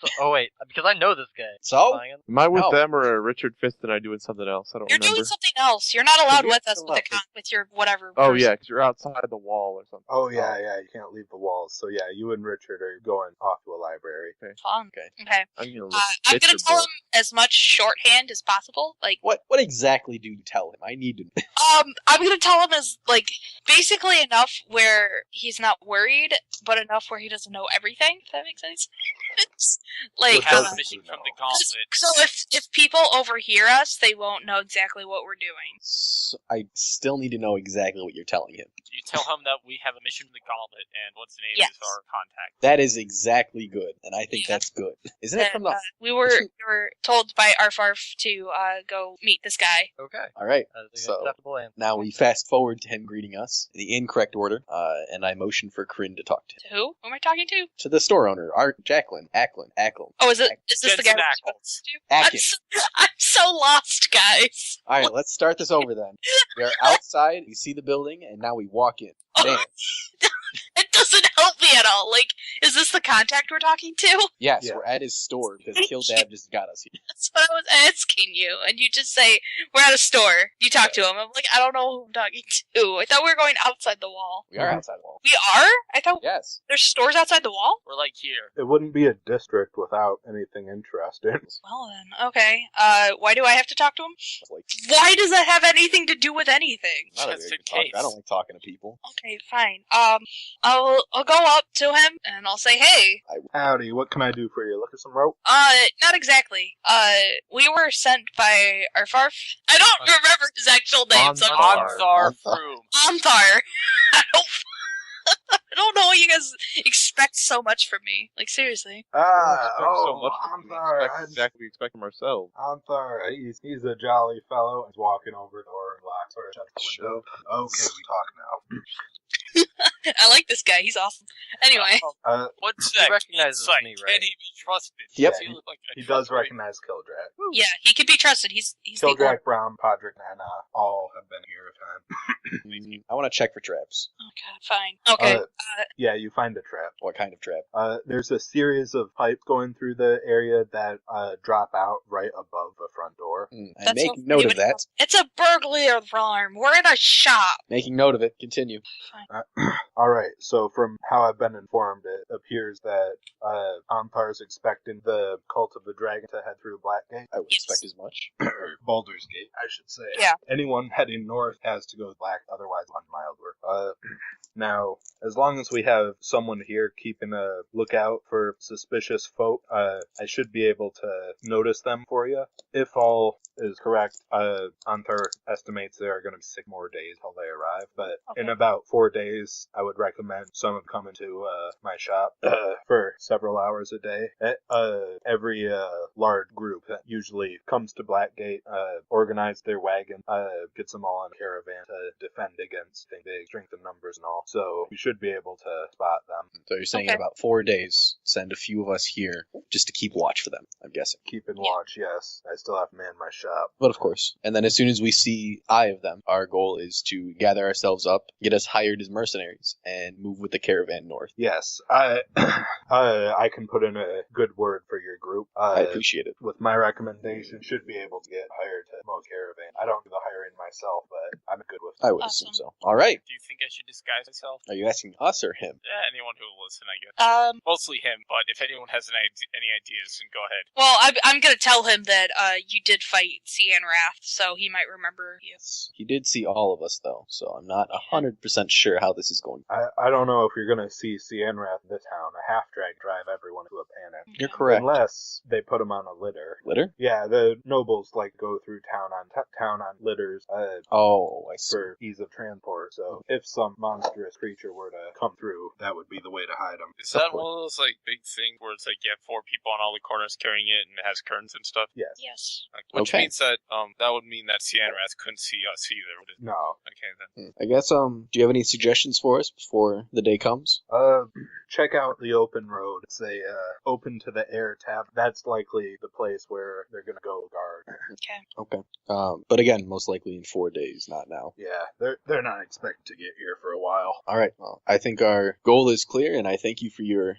because I know this guy. So? Spying. Am I with No. them or Richard Fist and I doing something else? I don't You're remember. doing something else. You're not allowed you with us still with, up? with your whatever. Oh person. yeah, because you're outside the wall or something. Oh yeah, you can't leave the walls. So yeah, you and Richard are going off to a library. Fun. Okay. Okay. I'm gonna look I'm at gonna picture tell book. him as much shorthand as possible. Like, What exactly do you tell him? I need to. I'm gonna tell him as like basically enough where he's not worried, but enough where he doesn't know everything. If that makes any sense. Like, We have doesn't a mission he from know? the gauntlet. so if people overhear us, they won't know exactly what we're doing. So I still need to know exactly what you're telling him. You tell him that we have a mission from the gauntlet, and what's the name Yes. is our contact. That is exactly good, and I think Yeah. that's good. Isn't it from the? We were told by Arfarf to go meet this guy. Okay. All right. That is an So acceptable answer. now we fast forward to him greeting us in the incorrect order, and I motion for Kryn to talk to him. To who? Who am I talking to? To the store owner, Jacqueline, Ackland. Oh, is this the guy? Jensen we're Ackles. supposed to? I'm so lost, guys. All right, let's start this over then. We are outside, we see the building, and now we walk in. Damn. It doesn't help me at all. Like, is this the contact we're talking to? Yes, Yeah. we're at his store because Kildab just got us here. That's what I was asking you, and you just say we're at a store. You talk to him. I'm like, I don't know who I'm talking to. I thought we were going outside the wall. We are outside the wall. We are? I thought Yes. there's stores outside the wall. We're like here. It wouldn't be a district without anything interesting. Well then, okay. Why do I have to talk to him? It's like, Why does that have anything to do with anything? not a Just very in good talker. case. I don't like talking to people. Okay, fine. I'll go up to him and I'll say, hey. Howdy, what can I do for you? Look at some rope? Not exactly. We were sent by Arfarf. I don't remember his actual name. So Anthar. Anthar Froom. Anthar. I don't know what you guys expect so much from me. Like, seriously. So much from him. Anthar. Expect exactly we expect from ourselves. Anthar, he's a jolly fellow. He's walking over the door and locks or shuts the window. Okay, we talk now. I like this guy. He's awesome. Anyway. What's He that? recognizes Insight. me, Can right? he be trusted? Yep. Does he look like a He does trustworthy- recognize Kildrak. Yeah, he can be trusted. He's the one. Kildrak, Brown, Podrick, and all have been here a time. I want to check for traps. Oh god, fine. Okay. Yeah, you find a trap. What kind of trap? There's a series of pipes going through the area that drop out right above the front door. I That's make what- note of that. It's a burglar alarm. We're in a shop. Making note of it. Continue. Alright, so from how I've been informed, it appears that Anthar's expecting the Cult of the Dragon to head through Blackgate. I would Yes. expect as much. Baldur's Gate, I should say. Yeah. Anyone heading north has to go black, otherwise 1 mile work. Now, as long as we have someone here keeping a lookout for suspicious folk, I should be able to notice them for you. If all is correct, Antar estimates there are going to be 6 more days till they arrive, but in Okay. about 4 days, I would recommend someone coming to my shop for several hours a day. Every large group that usually comes to Blackgate, organize their wagon, gets them all in a caravan to defend against big strength in numbers and all. So we should be able to spot them. So you're saying in Okay. about 4 days, send a few of us here just to keep watch for them, I'm guessing. Keep in watch, yes. I still have to man my shop. But of course. And then as soon as we see eye of them, our goal is to gather ourselves up, get us hired as mercenaries, and move with the caravan north. Yes, I can put in a good word for your group. I appreciate it. With my recommendation, should be able to get hired to most caravan. I don't do the hiring myself, but I'm good with it. I would Awesome. assume so. All right. Do you think I should disguise myself? Are you asking us or him? Yeah, anyone who will listen, I guess. Mostly him, but if anyone has any ideas, then go ahead. Well, I'm gonna tell him that you did fight Cian Wrath, so he might remember you. He did see all of us, though, so I'm not 100% sure how this is going. I don't know if you're going to see Cianrath in the town. A half-drag drive everyone to a panic. You're correct. Unless they put him on a litter. Litter? Yeah, the nobles go through town on litters Oh, I see. for ease of transport. So if some monstrous creature were to come through, that would be the way to hide him. Is that one of those big things where it's you have 4 people on all the corners carrying it and it has curtains and stuff? Yes. Yes. Which Okay. means that that would mean that Cianrath couldn't see us either. Would it? No. Okay then. I guess, do you have any suggestions for us before the day comes? Check out the open road. It's a open to the air tap. That's likely the place where they're gonna go guard. Okay. Okay. But again, most likely in 4 days, not now. Yeah, they're not expected to get here for a while. All right. Well, I think our goal is clear, and I thank you for your,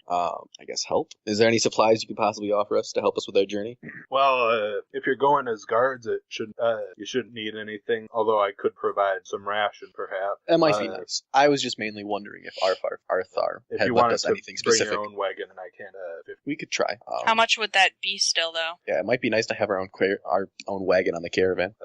help. Is there any supplies you could possibly offer us to help us with our journey? Well, if you're going as guards, you shouldn't need anything. Although I could provide some ration, perhaps. That might be nice. I was just mainly wondering if Arthar If had you left wanted us to anything bring specific. your own wagon, and I can't. We could try. How much would that be still, though? Yeah, it might be nice to have our own wagon on the caravan.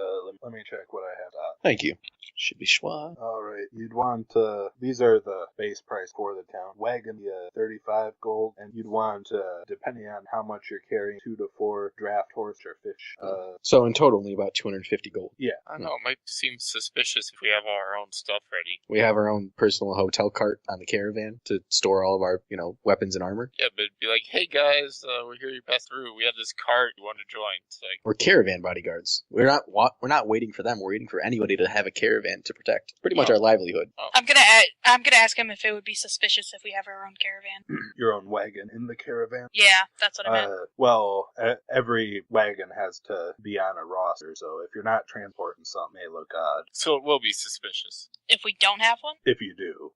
Let me check what I have. Thank you. Should be schwa. All right, you'd want these are the base price for the town. Wagon, 35 gold, and you'd want depending on how much you're carrying, 2 to 4 draft horse or fish. So in total, only about 250 gold. I don't know. It might seem suspicious if we have our own stuff ready. We have our own personal hotel cart on the caravan to store all of our, weapons and armor. Yeah, but it'd be like, hey guys, we're here to pass through. We have this cart. You want to join? It's like, We're caravan bodyguards. We're not waiting for them. We're waiting for anybody to have a caravan to protect. Pretty much our livelihood. I'm gonna ask him if it would be suspicious if we have our own caravan. Your own wagon in the caravan. Yeah, that's what I meant. Well, every wagon has to be on a roster, so if you're not transporting something, may look odd. so it will be suspicious. If we don't have one? If you do,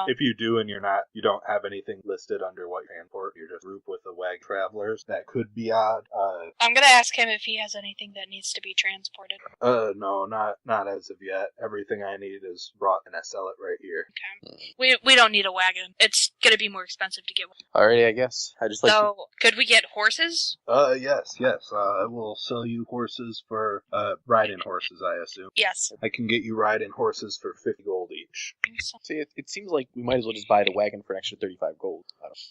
if you do, and you don't have anything listed under what transport, you're just group with the wagon travelers. That could be odd. I'm gonna ask him if he has anything that needs to be transported. No, not as of yet. Everything I need is brought, and I sell it right here. Okay. We don't need a wagon. It's gonna be more expensive to get one. Alrighty, I guess. I just So, could we get horses? Yes. I will sell you horses for riding horses. I assume. Yes. I can get you riding horses for 50 gold each. See, it seems like we might as well just buy the wagon for an extra 35 gold.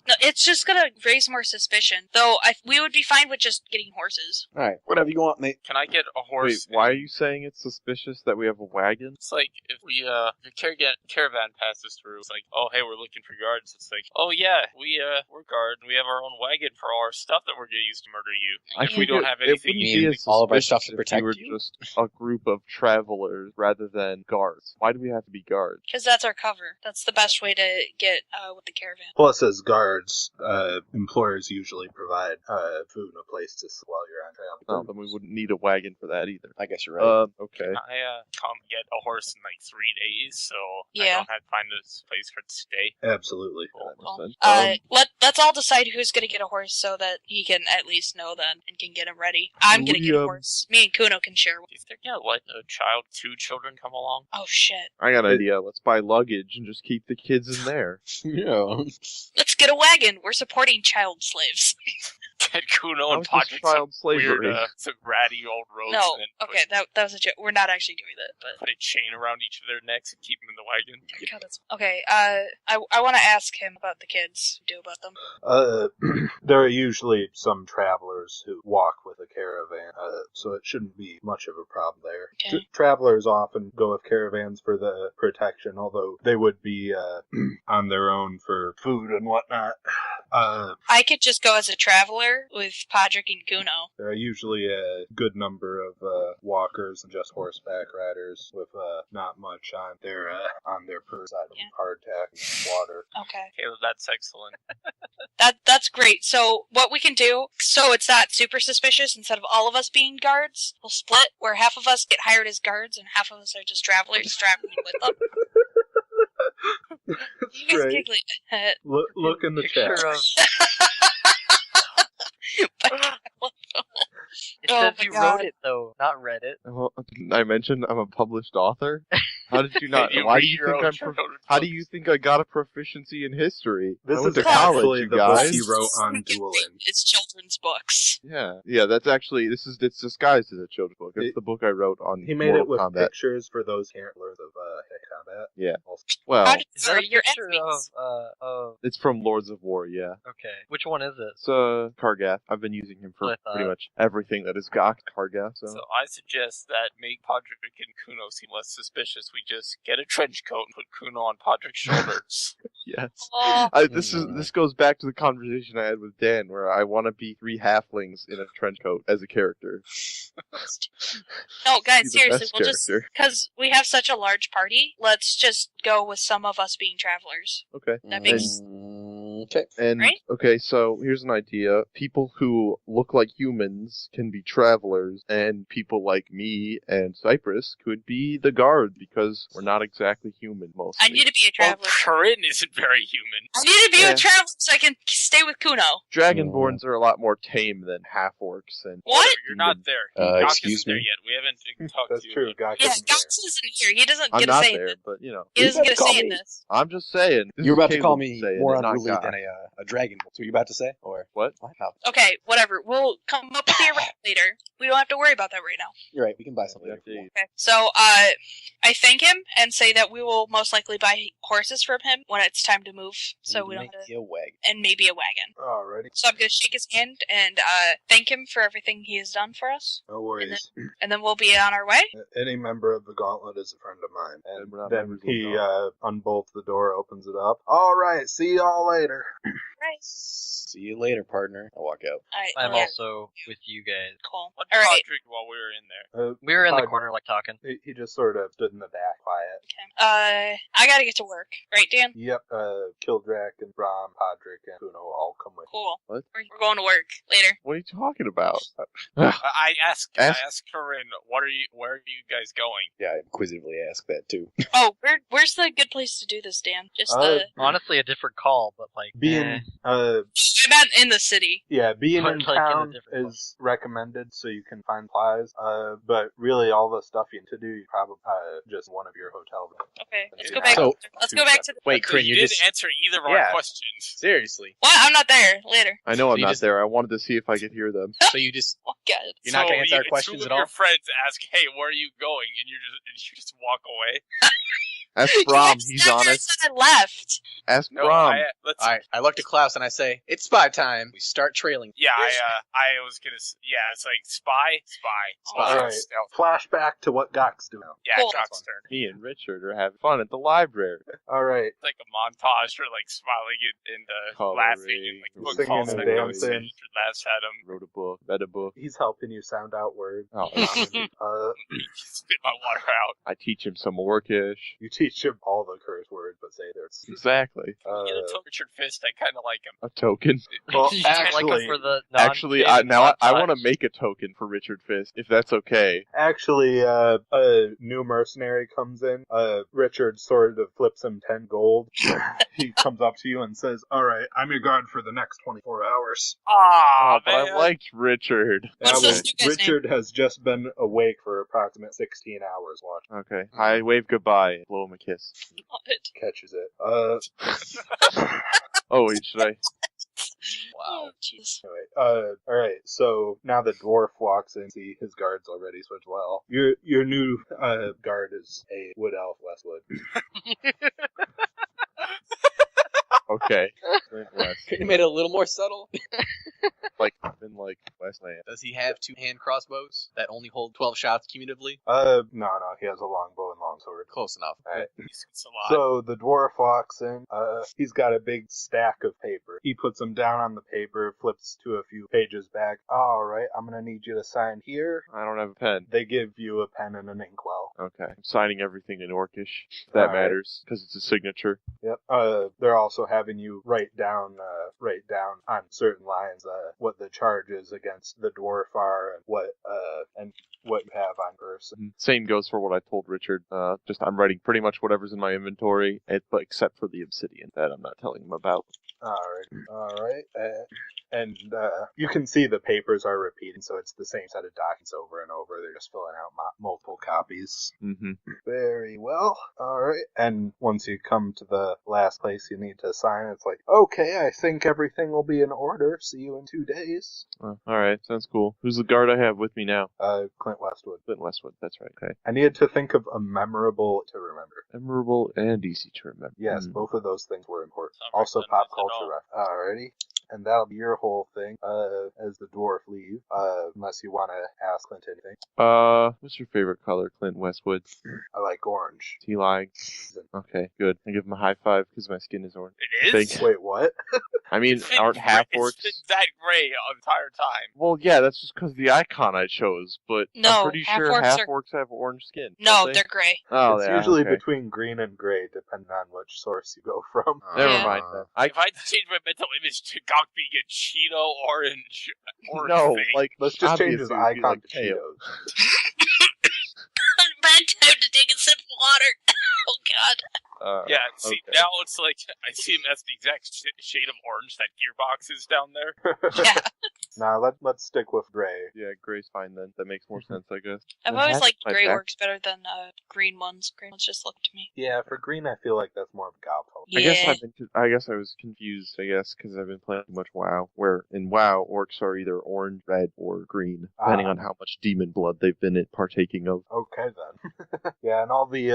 No, it's just gonna raise more suspicion. Though we would be fine with just getting horses. Alright, whatever you want, mate. Can I get a Wait, horse? why are you saying it's suspicious that we have a wagon? It's like if we if a caravan passes through, it's like, oh hey, we're looking for guards. It's like, oh yeah, we're guard and we have our own wagon for all our stuff that we're gonna use to murder you. I If we don't have it anything, wouldn't you be mean as all of our stuff to suspicious if protect we were you? just a group of travelers rather than guards. Why do we have to be guards? Because that's our cover. That's the best way to get with the caravan. Plus, as guards, employers usually provide food and a place to while you're on travel. Oh, then we wouldn't need a wagon for that either. I guess you're right. Okay. I come get a horse in like 3 days, so I Yeah. don't have to find a place for it to stay. Absolutely. That makes sense. Let's all decide who's gonna get a horse so that he can at least know then and can get him ready. I'm gonna get a horse. Me and Kuno can share one. Do you think they're gonna let two children come along? Oh shit. I got an idea. Let's buy luggage and just keep the kids in there. Yeah. Let's get a wagon. We're supporting child slaves. Get Kuno How and is this Podrick child some weird, slavery? some ratty old roads. No, and then okay, that was a joke. We're not actually doing that, but put a chain around each of their necks and keep them in the wagon. God, that's okay. I want to ask him about the kids. Do about them. There are usually some travelers who walk with a caravan, so it shouldn't be much of a problem there. Okay. Travelers often go with caravans for the protection, although they would be on their own for food and whatnot. I could just go as a traveler with Podrick and Kuno. There are usually a good number of walkers and just horseback riders with not much on their per side of hardtack and water. Okay. Caleb, that's excellent. That's great. So what we can do, so it's not super suspicious, instead of all of us being guards, we'll split where half of us get hired as guards and half of us are just travelers traveling with them. You guys Right. giggling. Look in the chat. Picture of it Oh says my you God. wrote it though, not read it. Well, I mentioned I'm a published author. How did you not? You Why read do you your think own I'm? children's How do books. you think I got a proficiency in history? This I went is to college, actually you the book guys. he wrote on dueling. It's children's books. Yeah. That's actually it's disguised as a children's book. It's the book I wrote on He made Mortal it with Kombat. pictures for those who can't learn of combat. Yeah. Also, Well, How did Is that a your picture enemies? of it's from Lords of War. Yeah. okay. Which one is it? It's Kargath. I've been using him for What I pretty thought. much everything that is got Kargath. So So I suggest that make Podrick and Kuno seem less suspicious. We just get a trench coat and put Kuno on Podrick's shoulders. yes. Oh, This goes back to the conversation I had with Dan, where I want to be 3 halflings in a trench coat as a character. no, guys, Be the seriously, best we'll just character. because we have such a large party. Let's just go with some of us being travelers. Okay. That makes Okay. And Right? okay, so here's an idea. People who look like humans can be travelers, and people like me and Cypress could be the guard because we're not exactly human mostly. I need to be a Well, traveler. Corinne isn't very human. I need to be Yeah. a traveler so I can stay with Kuno. Dragonborns are a lot more tame than half orcs and What? Whatever, you're not there. Gok excuse isn't there me? yet. We haven't talked that's to you. true. yet. Gok Yeah, isn't there. Gox isn't here. He doesn't I'm get a not say in there, this. but you know. He doesn't You get a better say in call me. this. I'm just saying. This You're is about to call Caleb me saying more it, not unruly God. than a dragon. So you about to say, or What? Wow. Okay, whatever. We'll come up with the arrangement later. We don't have to worry about that right now. You're right. We can buy something. Yeah, later if we want. Okay. So, I thank him and say that we will most likely buy horses from him when it's time to move, so we don't have to, Maybe a wagon. and maybe a wagon. Alrighty. So I'm gonna shake his hand and thank him for everything he has done for us, No worries. and then we'll be on our way. Any member of the Gauntlet is a friend of mine. And we're not then members of the he Gauntlet. unbolts the door, opens it up. Alright, see y'all later. Right. See you later, partner. I'll walk out. Alright. I'm yeah, also with you guys. cool. What did All right. Podrick while we were in there? We were in the Pod- corner, like talking. He just sort of stood in the back, quiet. Okay. I gotta get to work. Right, Dan? Yep, Kildrak and Brom, Podrick, and Kuno all come with. Cool. What? We're going to work later. What are you talking about? I asked Ask- Corinne, where are you guys going? Yeah, I inquisitively ask that too. Oh, where's the good place to do this, Dan? Just Honestly, a different call, but like Being, I meant in the city. yeah, being But in like in a town different is recommended so you can find supplies. But really, all the stuff you need to do, you probably just one of your hotel rooms. Okay, let's Yeah. go back. So- Let's go back to the. Wait, So Corinne, you you didn't just answer either of Yeah. our questions. seriously. What? I'm not there. Later. I know I'm you not just- there. I wanted to see if I could hear them. So you just Oh God. You're not gonna answer our two questions of at all? Your friends ask, "Hey, where are you going?" and you just walk away. Ask You Brom. guys He's never honest. said I left. Ask No, Brom. let's. all right. I look to Klaus and I say, "It's spy time." We start trailing. Yeah, I was gonna. Yeah, it's like spy. Alright. Stealth. Flashback to what Gok's doing. Yeah, Cool. Gok's turn. Me and Richard are having fun at the library. Alright, Like a montage or like smiling and laughing and like book Singing calls and that goes dancing. in. Laughs at him. Wrote a book, read a book. he's helping you sound out words. Oh, Spit my water out. I teach him some Orcish. You teach him all the curse words, but say there's. Exactly. You know, Richard Fist, I kind of like him. A token. Well, You just like actually- him for the Actually, I want to make a token for Richard Fist, if that's okay. Actually, a new mercenary comes in. Richard sort of flips him 10 gold. He comes up to you and says, "Alright, I'm your guard for the next 24 hours. Ah, But man. I liked Richard. What's That this was- new guy's name? Richard has just been awake for approximately 16 hours watching. Okay. I wave goodbye. Blow him a kiss. Catches it. Oh, wait, should I? Oh, jeez. Anyway, alright, so now the dwarf walks in, see his guard's already switched well. Your new guard is a wood elf, Westwood. Okay. West. You made it a little more subtle. Like, in, like, Westland. Does he have 2-hand crossbows that only hold 12 shots cumulatively? No, he has a longbow and longsword. Close enough. Alright. It's a lot. So the dwarf walks in. He's got a big stack of paper. He puts them down on the paper, flips to a few pages back. All right, I'm gonna need you to sign here. I don't have a pen. They give you a pen and an inkwell. Okay. I'm signing everything in Orcish. If that Alright. matters, because it's a signature. Yep. They're also having you write down on certain lines what the charges against the dwarf are and what you have on person. Same goes for what I told Richard. Just I'm writing pretty much whatever's in my inventory, but except for the obsidian that I'm not telling him about. All right. And you can see the papers are repeating, so it's the same set of documents over and over. They're just filling out multiple copies. Mm-hmm. Very well. All right. And once you come to the last place you need to sign, it's like, okay, I think everything will be in order. See you in 2 days. All right, sounds cool. Who's the guard I have with me now? Clint Westwood. Clint Westwood. That's right. Okay. I needed to think of a memorable to remember. Memorable and easy to remember. Yes, both of those things were important. Sounds Also, like pop that at culture ref. Alrighty. And that'll be your whole thing, as the dwarf leave, unless you want to ask Clint anything. What's your favorite color, Clint Westwood? I like orange. He like? Okay, good. I give him a high five because my skin is orange. It is? Thank- Wait, what? I mean, It's been aren't half gray- orcs? It's been that gray the entire time. Well, yeah, that's just because the icon I chose, but No, I'm pretty half sure orcs half are- orcs have orange skin. No, don't they? they're gray. Oh, It's yeah, usually okay. between green and gray, depending on which source you go from. Never Yeah. mind that. If I had to change my mental image to Gok being a Cheeto orange No, thing, like Let's just change his obviously it would be icon like to pale. Cheetos. Bad time to take a sip of water. Oh God. yeah, see, okay. now it's like, I see him as the exact shade of orange that Gearbox is down there. Yeah. Nah, let's stick with gray. Yeah, gray's fine then. That makes more sense, I guess. I've The always hat liked on my gray back- orcs better than green ones. Green ones just look to me. Yeah, for green, I feel like that's more of a gob color. Yeah. I guess I was confused. I guess because I've been playing too much WoW. Where in WoW, orcs are either orange, red, or green, depending on how much demon blood they've been partaking of. Okay then. Yeah, and all the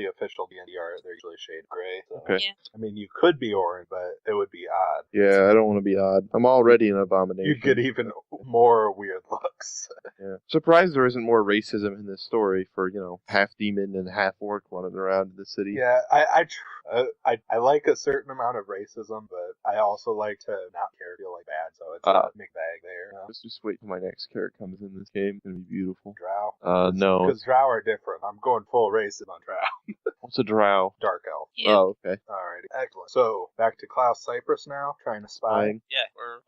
official D&D art, they're usually shade gray. So. Okay. Yeah. I mean, you could be orange, but it would be odd. Yeah, I don't want to be odd. I'm already an abomination. You'd get even more weird looks. Yeah. Surprised there isn't more racism in this story for, half demon and half orc running around the city. Yeah, I like a certain amount of racism, but I also like to not feel like bad, so it's a mixed bag there. Just wait till my next character comes in this game. It's gonna be beautiful. Drow? No. Because Drow are different. I'm going full racism on Drow. What's a drow? Dark Elf. Yeah. Oh, okay. Alrighty, excellent. So, back to Klaus Cypress now, trying to spy. Fine. Yeah, we're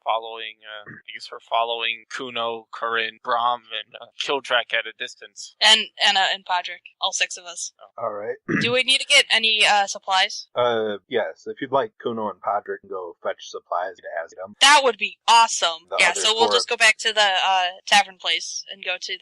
following, I guess we're following Kuno, Corinne, Brom, and Kildrak at a distance. And Anna and Podrick, all 6 of us. Alright. Do we need to get any supplies? Yes, if you'd like Kuno and Podrick to go fetch supplies to ask them. That would be awesome. The Yeah, other so we'll 4. just go back to the tavern place and go to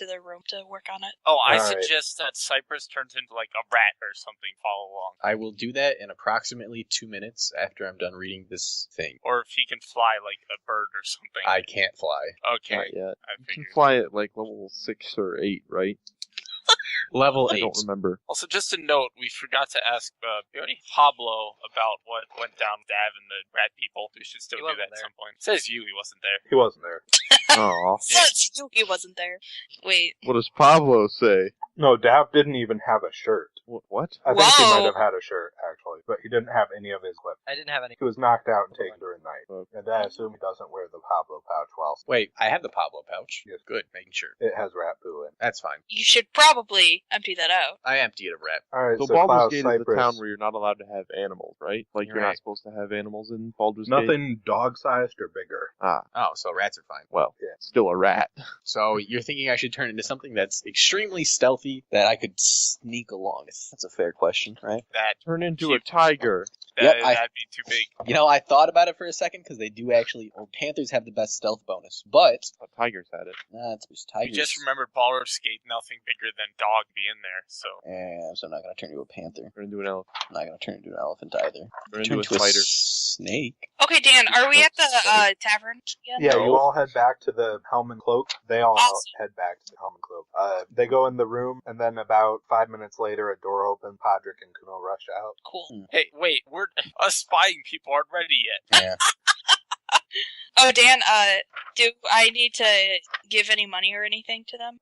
their room to work on it. Oh, I Alright. suggest that Cypress turns into like a rat or something, follow along. I will do that in approximately 2 minutes after I'm done reading this thing. Or if he can fly like a bird or something. I can't fly. Okay, Not yet. I You can figured. fly at like level 6 or 8, right? Level I 8. don't remember. Also, just a note, we forgot to ask Pablo about what went down with Dav and the rat people. We should still He do wasn't that at there. some point. It says you, he wasn't there. He wasn't there. Aw. Says you he wasn't there. Wait. What does Pablo say? No, Dav didn't even have a shirt. What? I think he Whoa. might have had a shirt, actually, but he didn't have any of his equipment. I didn't have any. He was knocked out and taken during the night. Okay. And I assume he doesn't wear the Pablo pouch while Wait, I have the Pablo pouch. Yes. Good, making sure. it has rat poo in. That's fine. You should probably empty that out. I emptied a rat. Alright, So so Baldur's Klaus Gate is the Cypress. town where you're not allowed to have animals, right? Like you're not Right. supposed to have animals in Baldur's Gate. Nothing dog-sized or bigger. Ah, Oh, so rats are fine. well, Yeah. still a rat. So you're thinking I should turn into something that's extremely stealthy that I could sneak along? That's a fair question, right? That, Turn into a tiger. Yep, that'd be too big. You know, I thought about it for a second because they do actually. Well, panthers have the best stealth bonus, but Tigers had it. it's just We tigers. just remembered Baldur's Gate, nothing bigger than dog being there, so. Yeah, so I'm not gonna turn into a panther. Turn into an elephant. I'm not gonna turn into an elephant either. Turn Turn into a into a spider. snake. Okay, Dan, are we at the tavern yet? Yeah, No. you all head back to the Helm and Cloak. They all Awesome. head back to the Helm and Cloak. They go in the room, and then about 5 minutes later, a door opens. Podrick and Kuno rush out. Cool. Hey, wait, us spying people aren't ready yet. Yeah. Oh, Dan, Do I need to give any money or anything to them?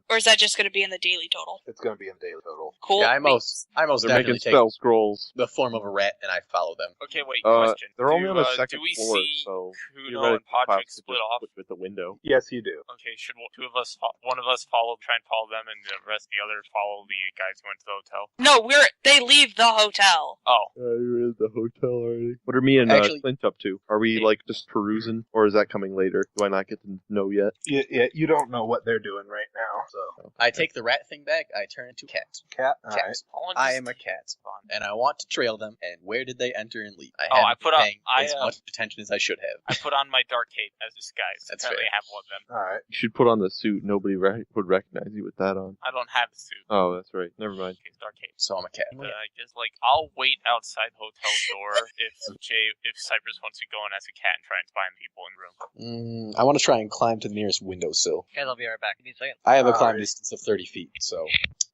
Or is that just going to be in the daily total? It's going to be in daily total. Cool. Yeah, I most They're definitely making take spell scrolls. the form of a rat and I follow them. Okay, wait, question. They're only on the Do second we floor, see so Kuno and Podrick split off? with the window. Yes, you do. Okay, should one of us try and follow them, and the rest of the others follow the guys who went to the hotel? No, they leave the hotel. Oh, You're in the hotel already. What are me and Actually- Clint up to? Are we like just perusing, or is that coming later? Do I not get to know yet? Yeah, you don't know what they're doing right now, so. I take the rat thing back, I turn into a cat. Cat? Cat. Alright. I am a cat, and I want to trail them. And where did they enter and leave? Oh, I put on- paying as much attention as I should have. I put on my dark cape as disguise. That's Apparently fair. I have one of them. Alright. You should put on the suit. Nobody would recognize you with that on. I don't have a suit. Oh, that's right. Never mind. Okay, dark cape. So I'm a cat. I guess I'll wait outside the hotel door if Cypress wants to go in as a cat and try and find people in the room. I want to try and climb to the nearest windowsill. Guys, I'll be right back. Give me a second. I have a climb Alright. distance of 30 feet, so.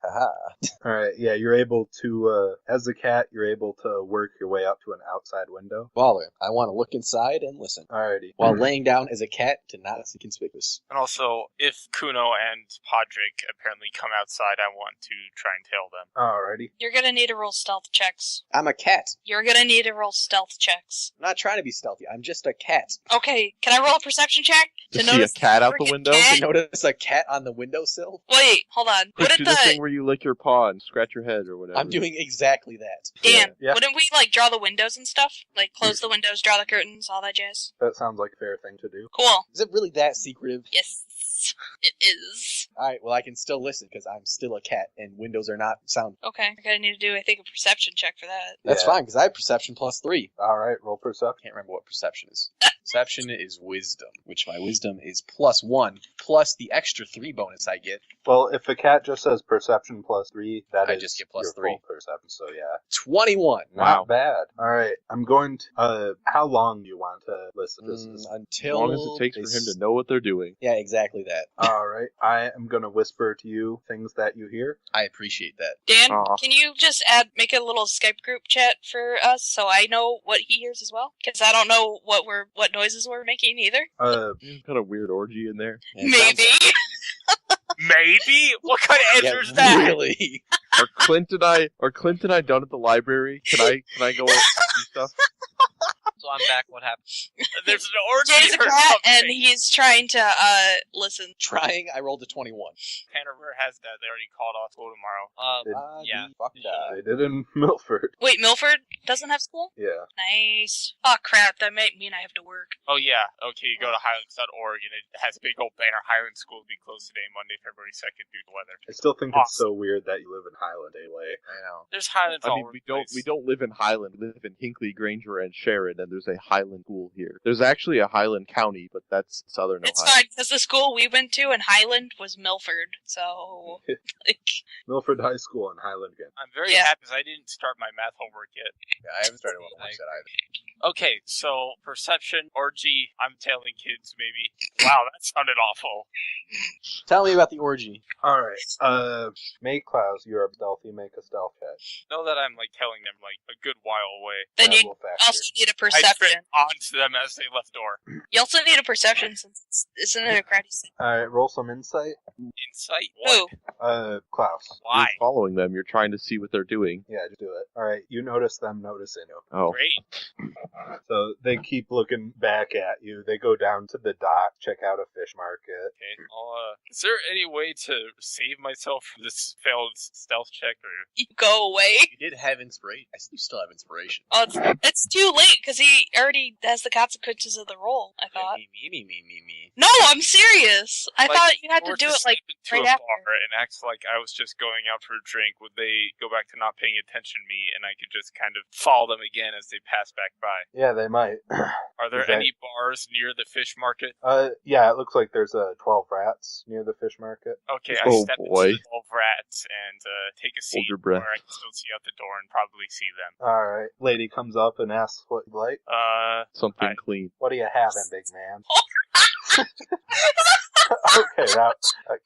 Haha. Alright, yeah, you're able to, as a cat, you're able to work your way up to an outside window. Baller. I want to look inside and listen. Alrighty. While laying down as a cat to not be conspicuous. And also, if Kuno and Podrick apparently come outside, I want to try and tail them. Alrighty. You're going to need to roll stealth checks. I'm a cat. You're going to need to roll stealth checks. I'm not trying to be stealthy. I'm just a cat. Okay, can I roll a perception check? To see a cat out the freaking window? cat? Notice a cat on the windowsill? Wait, hold on. Just Wouldn't do the thing the... where you lick your paw and scratch your head or whatever. I'm doing exactly that. Dan, Yeah. wouldn't we, draw the windows and stuff? Close the windows, draw the curtains, all that jazz? That sounds like a fair thing to do. Cool. Is it really that secretive? Yes, it is. Alright, well I can still listen because I'm still a cat and windows are not sound. Okay, I'm gonna need to do, I think, a perception check for that. That's Yeah. fine because I have perception plus 3. Alright, roll perception. Can't remember what perception is. Perception is wisdom, which my wisdom is plus 1, plus the extra 3 bonus I get. Well, if a cat just says perception plus 3, that I is just get plus your 3. full perception, so yeah. 21. Wow. Not bad. Alright, I'm going to, how long do you want to listen? This is... As Until long as it takes for him to know what they're doing. Yeah, exactly that. Alright, I am going to whisper to you things that you hear. I appreciate that. Dan, Aw. can you just make a little Skype group chat for us so I know what he hears as well? Because I don't know what noises we're making either. There's kind of weird orgy in there. And it sounds Maybe. Maybe? What kind of like- answer is yeah, that? really? Are Clint and I done at the library? Can I go and do stuff? So I'm back. What happened? There's an orgy Jay's a or cat, something. and he's trying to, listen. Trying, I rolled a 21. Hanover has that. They already called off school tomorrow. Yeah. Fuck that. They did in Milford. Wait, Milford doesn't have school? Yeah. Nice. Oh, crap, that might mean I have to work. Oh, yeah. Okay, you go to Highlands.org, and it has a big old banner. Highland School will be closed today, Monday, February 2nd, due to weather. I still think it's so weird that you live in Highland anyway. I know. There's Highlands I all mean, over we the don't place. live in Highland. We live in Hinkley, Granger, and Sharon, and there's a Highland school here. There's actually a Highland County, but that's Southern It's Ohio. fine, because the school we went to in Highland was Milford, so... Milford High School in Highland again. I'm very Yeah. happy because I didn't start my math homework yet. Yeah, I haven't started one like that either. Okay, so perception, orgy, I'm tailing kids, maybe. Wow, that sounded awful. Tell me about the orgy. Alright, make Klaus, you're stealthy, make a stealth check. Know that I'm tailing them a good while away. Then That you will factor. also need a I perception. trip onto them as they left the door. You also need a perception since isn't it a karate thing? Alright, roll some insight. Insight? Who? What? Klaus. Why? You're following them. You're trying to see what they're doing. Yeah, just do it. Alright, you notice them noticing you. Oh, Great. So they keep looking back at you. They go down to the dock, check out a fish market. Okay. Is there any way to save myself from this failed stealth check? Or You go away. You did have inspiration. I you still have inspiration. Oh, it's too late because he already has the consequences of the roll. I thought. Me. No, I'm serious. I thought you had to or do it step into right a after. bar and act like I was just going out for a drink. Would they go back to not paying attention to me, and I could just kind of follow them again as they pass back by? Yeah, they might. Are there Is that- any bars near the fish market? Yeah, it looks like there's 12 rats near the fish market. Okay, I Oh, step boy. into the 12 rats and take a seat your breath. where I can still see out the door and probably see them. Alright, lady comes up and asks what you'd like. something I- clean. What are you having, big man? Okay, that.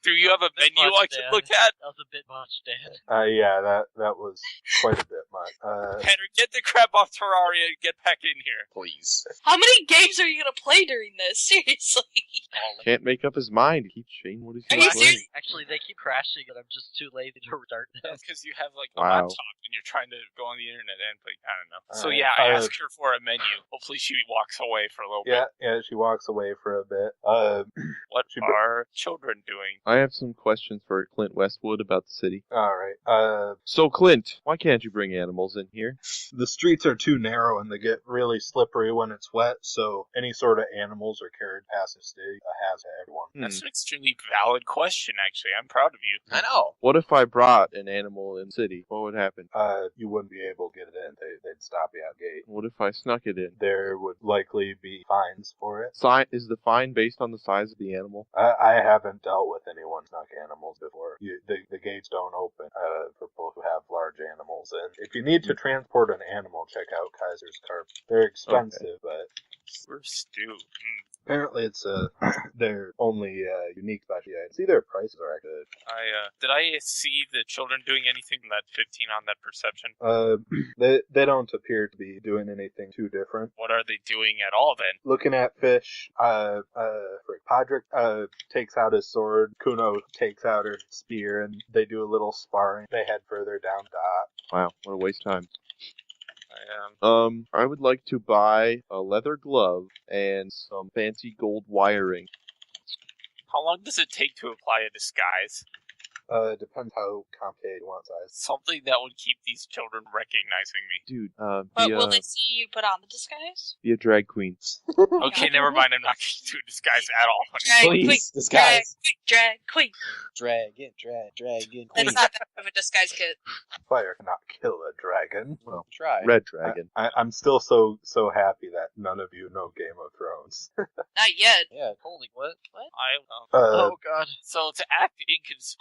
Do you have a Bit menu much, I can Dad. look at? That was a bit much, Dad. Yeah, that was quite a bit much. Henry, get the crap off Terraria and get back in here. Please. How many games are you gonna play during this? Seriously. Can't make up his mind. He keeps saying what he's Are going you to play. serious? Actually, they keep crashing, and I'm just too lazy to restart them. That's because you have like a Wow. laptop and you're trying to go on the internet and play. I don't know. All So right. yeah, I asked her for a menu. Hopefully she walks away for a little bit. Yeah, she walks away for a bit. What She- are children doing? I have some questions for Clint Westwood about the city. All right. So, Clint, why can't you bring animals in here? The streets are too narrow and they get really slippery when it's wet, so any sort of animals are carried past the city has to everyone. That's an extremely valid question, actually. I'm proud of you. I know. What if I brought an animal in the city? What would happen? You wouldn't be able to get it in. They'd stop you at the gate. What if I snuck it in? There would likely be fines for it. Is the fine based on the size of the animal? I haven't dealt with anyone snuck animals before. The gates don't open for people who have large animals. And if you need to transport an animal, check out Kaiser's Carp. They're expensive, but We're stew. apparently it's their only unique specialty item. See, their prices are good. Did I see the children doing anything from that 15 on that perception? They don't appear to be doing anything too different. What are they doing at all then? Looking at fish, Podrick takes out his sword, Kuno takes out her spear, and they do a little sparring. They head further down dot. Wow, what a waste of time. I would like to buy a leather glove and some fancy gold wiring. How long does it take to apply a disguise? Depends how complicated you want size. Something that would keep these children recognizing me. Dude, But will they see you put on the disguise? be a drag queen. Okay, never mind. I'm not getting to a disguise at all. Drag Please, queen, disguise. drag queen. Dragon. That's not that much of a disguise kit. Fire cannot kill a dragon. Well, Try. red dragon. I'm still so happy that none of you know Game of Thrones. Not yet. Yeah. Holy what? What? I don't know. Oh god. So to act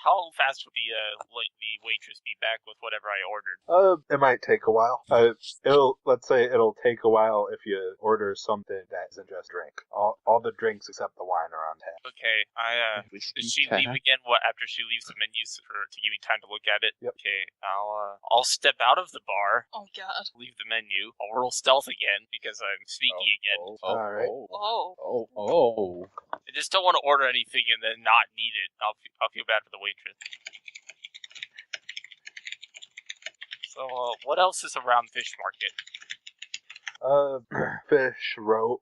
how fast would the waitress be back with whatever I ordered? It might take a while. Let's say it'll take a while if you order something that isn't just drink. All the drinks except the wine are on tap. Okay, Whiskey does she tat. leave again? After she leaves the menus to give me time to look at it? Yep. Okay, I'll step out of the bar, Oh god. leave the menu. I'll roll stealth again because I'm sneaky again. All right. Whoa. I just don't want to order anything and then not need it. I'll feel bad for the waitress. So, what else is around Fish Market? Fish, rope,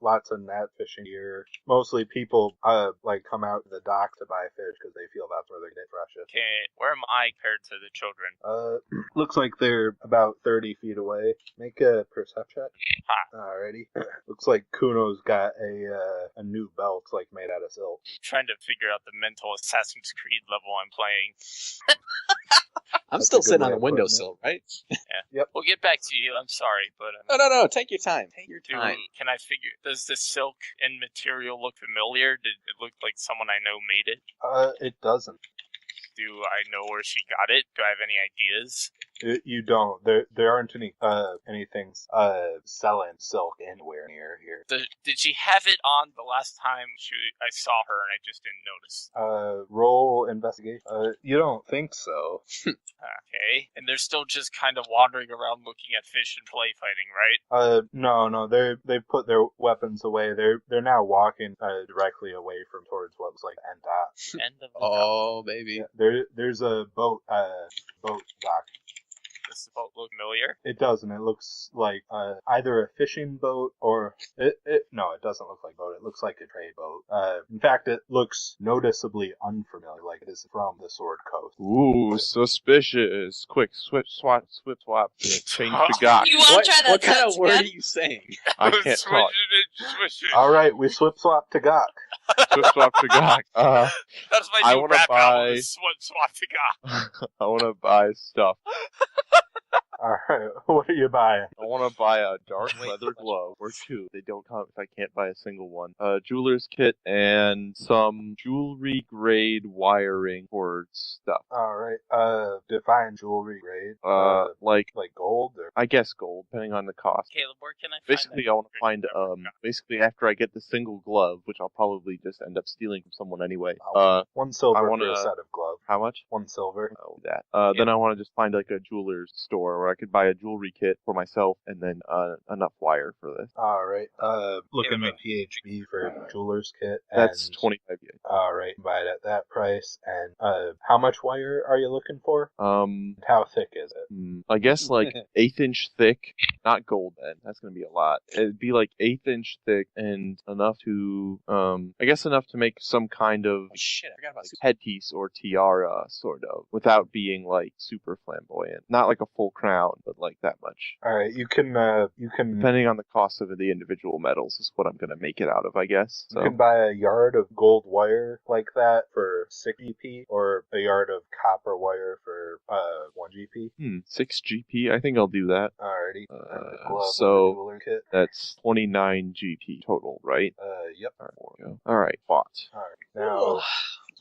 lots of net fishing gear. Mostly people come out to the dock to buy fish because they feel that's where they get freshest. Okay, where am I compared to the children? Looks like they're about 30 feet away. Make a perception check. Ha. Alrighty. Looks like Kuno's got a new belt made out of silk. Trying to figure out the mental Assassin's Creed level I'm playing. I'm That's still a good sitting way on a of putting windowsill, right? We'll get back to you. I'm sorry, but No. Take your time. Take your time. can I figure? Does the silk and material look familiar? Did it look like someone I know made it? It doesn't. Do I know where she got it? Do I have any ideas? You don't. There aren't anything selling silk anywhere near here. Did she have it on the last time I saw her and I just didn't notice? Roll investigation. You don't think so. Okay, and they're still just kind of wandering around looking at fish and play fighting, right? No. They put their weapons away. They're now walking directly away from towards what looks like the end dock. End of the Oh, baby. Yeah, there's a boat dock. Does the boat look familiar? It doesn't. It looks like either a fishing boat or no, it doesn't look like a boat. It looks like a trade boat. In fact, it looks noticeably unfamiliar, like it is from the Sword Coast. Ooh, suspicious. Quick, swap. Change to God. You want to try that What kind of sentence word are again? you saying? I can't talk. Swish it. All right, we swap to Gok. Swap to God. That's my I new wanna rap album. buy- Is swap to God. I want to buy stuff. Alright, what are you buying? I want to buy a dark Wait, leather what? glove or two. They don't come if I can't buy a single one. A jeweler's kit and some jewelry grade wiring for stuff. Alright, define jewelry grade. Like Gold or? I guess gold, depending on the cost. Caleb, where can I find Basically, that? I want to find basically after I get the single glove, which I'll probably just end up stealing from someone anyway. 1 silver I wanna- for a set of gloves. How much? 1 silver. Oh, that. Then I want to just find like a jeweler's store where I could buy a jewelry kit for myself and then enough wire for this. Alright, looking at PHB for jeweler's kit. That's and 25 yen. Alright, buy it at that price. And how much wire are you looking for? How thick is it? I guess like 1/8 inch thick, not gold then. That's gonna be a lot. It'd be like 1/8 inch thick and enough to, I guess enough to make some kind of Oh, shit, I forgot about headpiece or tiara, sort of, without being like super flamboyant. Not like a full crown, but like that much. Alright, you can Depending on the cost of the individual metals is what I'm gonna make it out of, I guess. You So can buy a yard of gold wire like that for 6 GP, or a yard of copper wire for 1 GP. 6 GP. I think I'll do that. Alrighty. And the glove with so- the jeweler kit. That's 29 GP total, right? Yep. Alright, bought. Alright. Now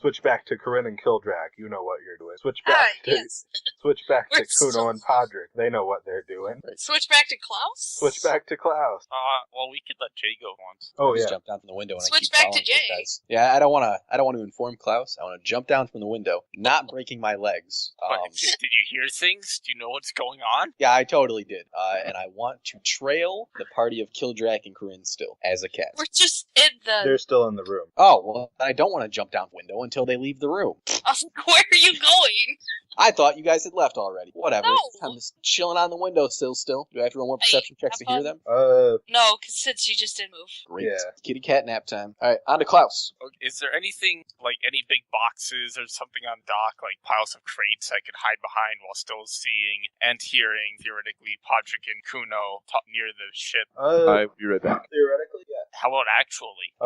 switch back to Corinne and Kildrak. You know what you're doing. Switch back to Yes. switch back to We're Kuno so- and Podrick. They know what they're doing. Switch back to Klaus? Switch back to Klaus. Well, we could let Jay go once. Oh Just yeah. jump down from the window and I Switch keep back to following those Jay. guys. Yeah, I don't want to inform Klaus. I want to jump down from the window, not breaking my legs. But did you hear things? Do you know what's going on? Yeah, I totally did. And I want to trail the party of Kildrak and Corinne still as a cat. We're just in the. They're still in the room. Oh, well, I don't want to jump down the window until they leave the room. Where are you going? I thought you guys had left already. Whatever. No. I'm just chilling on the windowsill still. Do I have to run more perception checks to hear them? No, because since you just did move. Great. Yeah. Kitty cat nap time. All right, on to Klaus. Okay, is there anything, like any big boxes or something on dock, like piles of crates I could hide behind while still seeing and hearing, theoretically, Podrick and Kuno near the ship? I'll be right back. Theoretically, yeah. How about actually?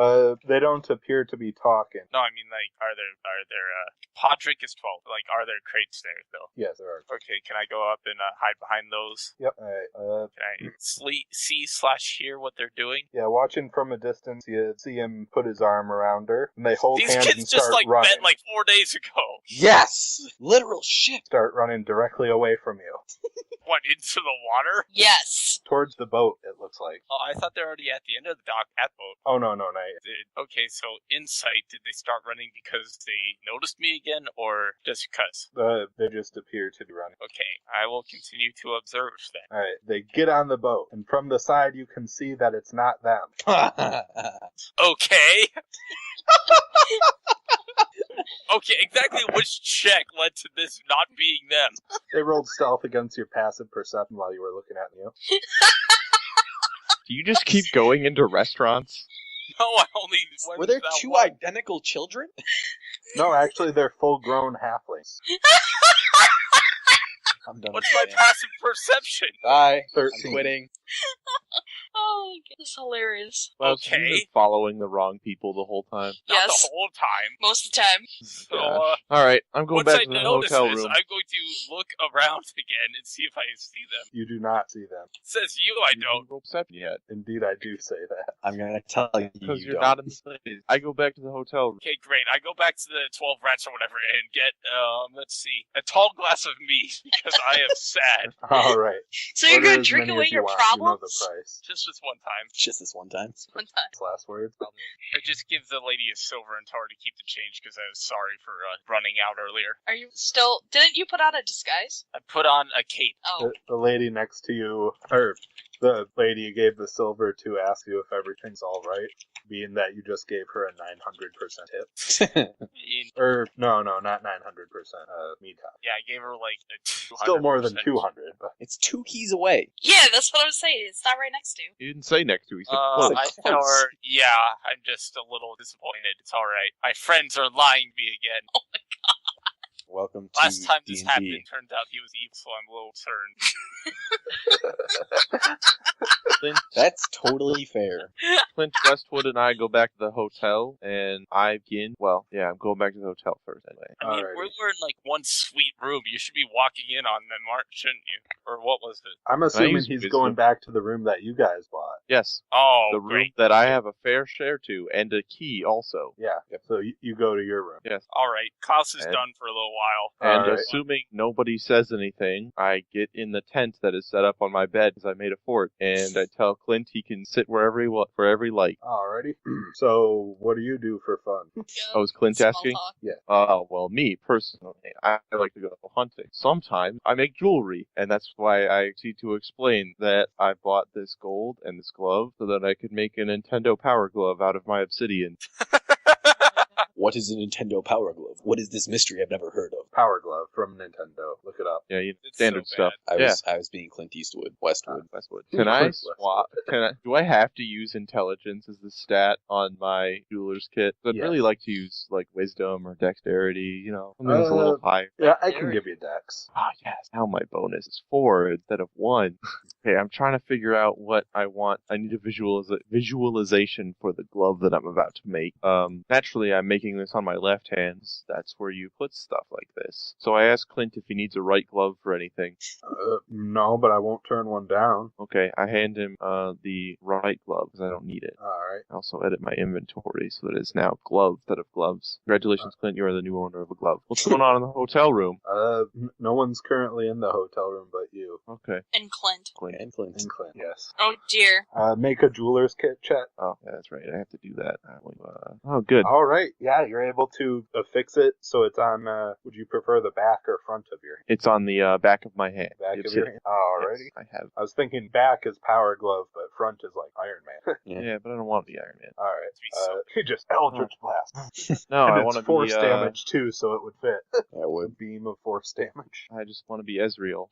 They don't appear to be talking. No, I mean, like, are there, Podrick is 12. Like, are there crates there, though? Yes, there are. Okay, can I go up and hide behind those? Yep. Alright. Can I see/hear what they're doing? Yeah, watching from a distance, you see him put his arm around her, and they hold These hands kids and just, start like, running. met, like, 4 days ago. Yes! Literal shit. Start running directly away from you. What, into the water? Yes. Towards the boat, it looks like. Oh, I thought they're already at the end of the dock at the boat. Oh, no. Okay, so insight, did they start running because they noticed me again, or just because? They just appear to be running. Okay, I will continue to observe then. Alright, they get on the boat, and from the side you can see that it's not them. Okay. Okay, exactly which check led to this not being them? They rolled stealth against your passive perception while you were looking at you. Do you just keep going into restaurants? No, I only went Were there with that two one. identical children? No, actually, they're full-grown halflings. I'm done What's with my it. passive perception? Bye. 13. I'm quitting. Oh, this is hilarious. Well, so you've Okay. been following the wrong people the whole time. Not Yes. the whole time. Most of the time. So, Alright, I'm going once back I to the notice hotel this, room. I'm going to look around again and see if I see them. You do not see them. It says you, I You don't. haven't rolled perception yet. Indeed, I do say that. I'm gonna tell you. Because you you're don't. not in the place. I go back to the hotel room. Okay, great. I go back to the 12 rats or whatever and get, let's see, a tall glass of meat because I am sad. Alright. So you're Order gonna as drink many away as you your want. problems? You know the price. Just this one time. Just this one time. One time. Last words. I just give the lady a silver and tell her to keep the change because I was sorry for running out earlier. Are you still? Didn't you put on a disguise? I put on a cape. Oh, The lady next to you, or the lady you gave the silver to, asks you if everything's alright, being that you just gave her a 900% tip. Or, no, not 900%, meat top. Yeah, I gave her like a 200%. Still more than 200, but It's 2 keys away. yeah. That's what I was saying. It's not right next to. He didn't say next to. He said I close. tell her, yeah, I'm just a little disappointed. It's alright. My friends are lying to me again. Welcome to Last time this D&D. happened, turned out he was evil, so I'm a little concerned. Clint, That's totally fair. Clint Westwood and I go back to the hotel, and I'm going back to the hotel first anyway. I mean, Alrighty. we're in like one sweet room. You should be walking in on them, shouldn't you? Or what was it? I'm assuming use he's wisdom? going back to the room that you guys bought. Yes, Oh, the room great. that I have a fair share to, and a key also. Yeah. So you go to your room. Yes. All right, Klaus is And- done for a little while. And Alright. assuming nobody says anything, I get in the tent that is set up on my bed because I made a fort, and I tell Clint he can sit wherever he like. Alrighty. So what do you do for fun? Oh, is Clint Small asking? talk. Well, me personally, I like to go hunting. Sometimes I make jewelry, and that's why I need to explain that I bought this gold and this glove so that I could make a Nintendo Power Glove out of my obsidian. What is a Nintendo Power Glove? What is this mystery I've never heard of? Power Glove from Nintendo. Look it up. Yeah, It's standard so stuff. I Yeah. was being Clint Eastwood, Westwood. Westwood. Can I swap? Do I have to use intelligence as the stat on my jeweler's kit? I'd Yes. really like to use like wisdom or dexterity. Something that's a little higher. Yeah, I can give you Dex. Ah, yes. Now my bonus is 4 instead of 1. Okay, I'm trying to figure out what I want. I need a visualization for the glove that I'm about to make. Naturally, I'm making this on my left hand. That's where you put stuff like this. So I asked Clint if he needs a right glove for anything. No, but I won't turn one down. Okay, I hand him the right glove because I don't need it. Alright. I also edit my inventory so that it's now glove instead of gloves. Congratulations, Clint, you are the new owner of a glove. What's going on in the hotel room? No one's currently in the hotel room but you. Okay. And Clint. Clint. And Clint. And Clint, yes. Oh dear. Make a jeweler's kit check. Oh, yeah, that's right. I have to do that. Oh, good. Alright, yeah, you're able to affix it so it's on, would you prefer the back or front of your hand? It's on the back of my hand. Back It's of your it. hand? Alrighty. Yes, I have. I was thinking back is Power Glove, but front is like Iron Man. Yeah, but I don't want to be Iron Man. Alright, Be so- you just Eldritch Blast. No, and I it's want to force be. damage too, so it would fit. That would. Beam of force damage. I just want to be Ezreal.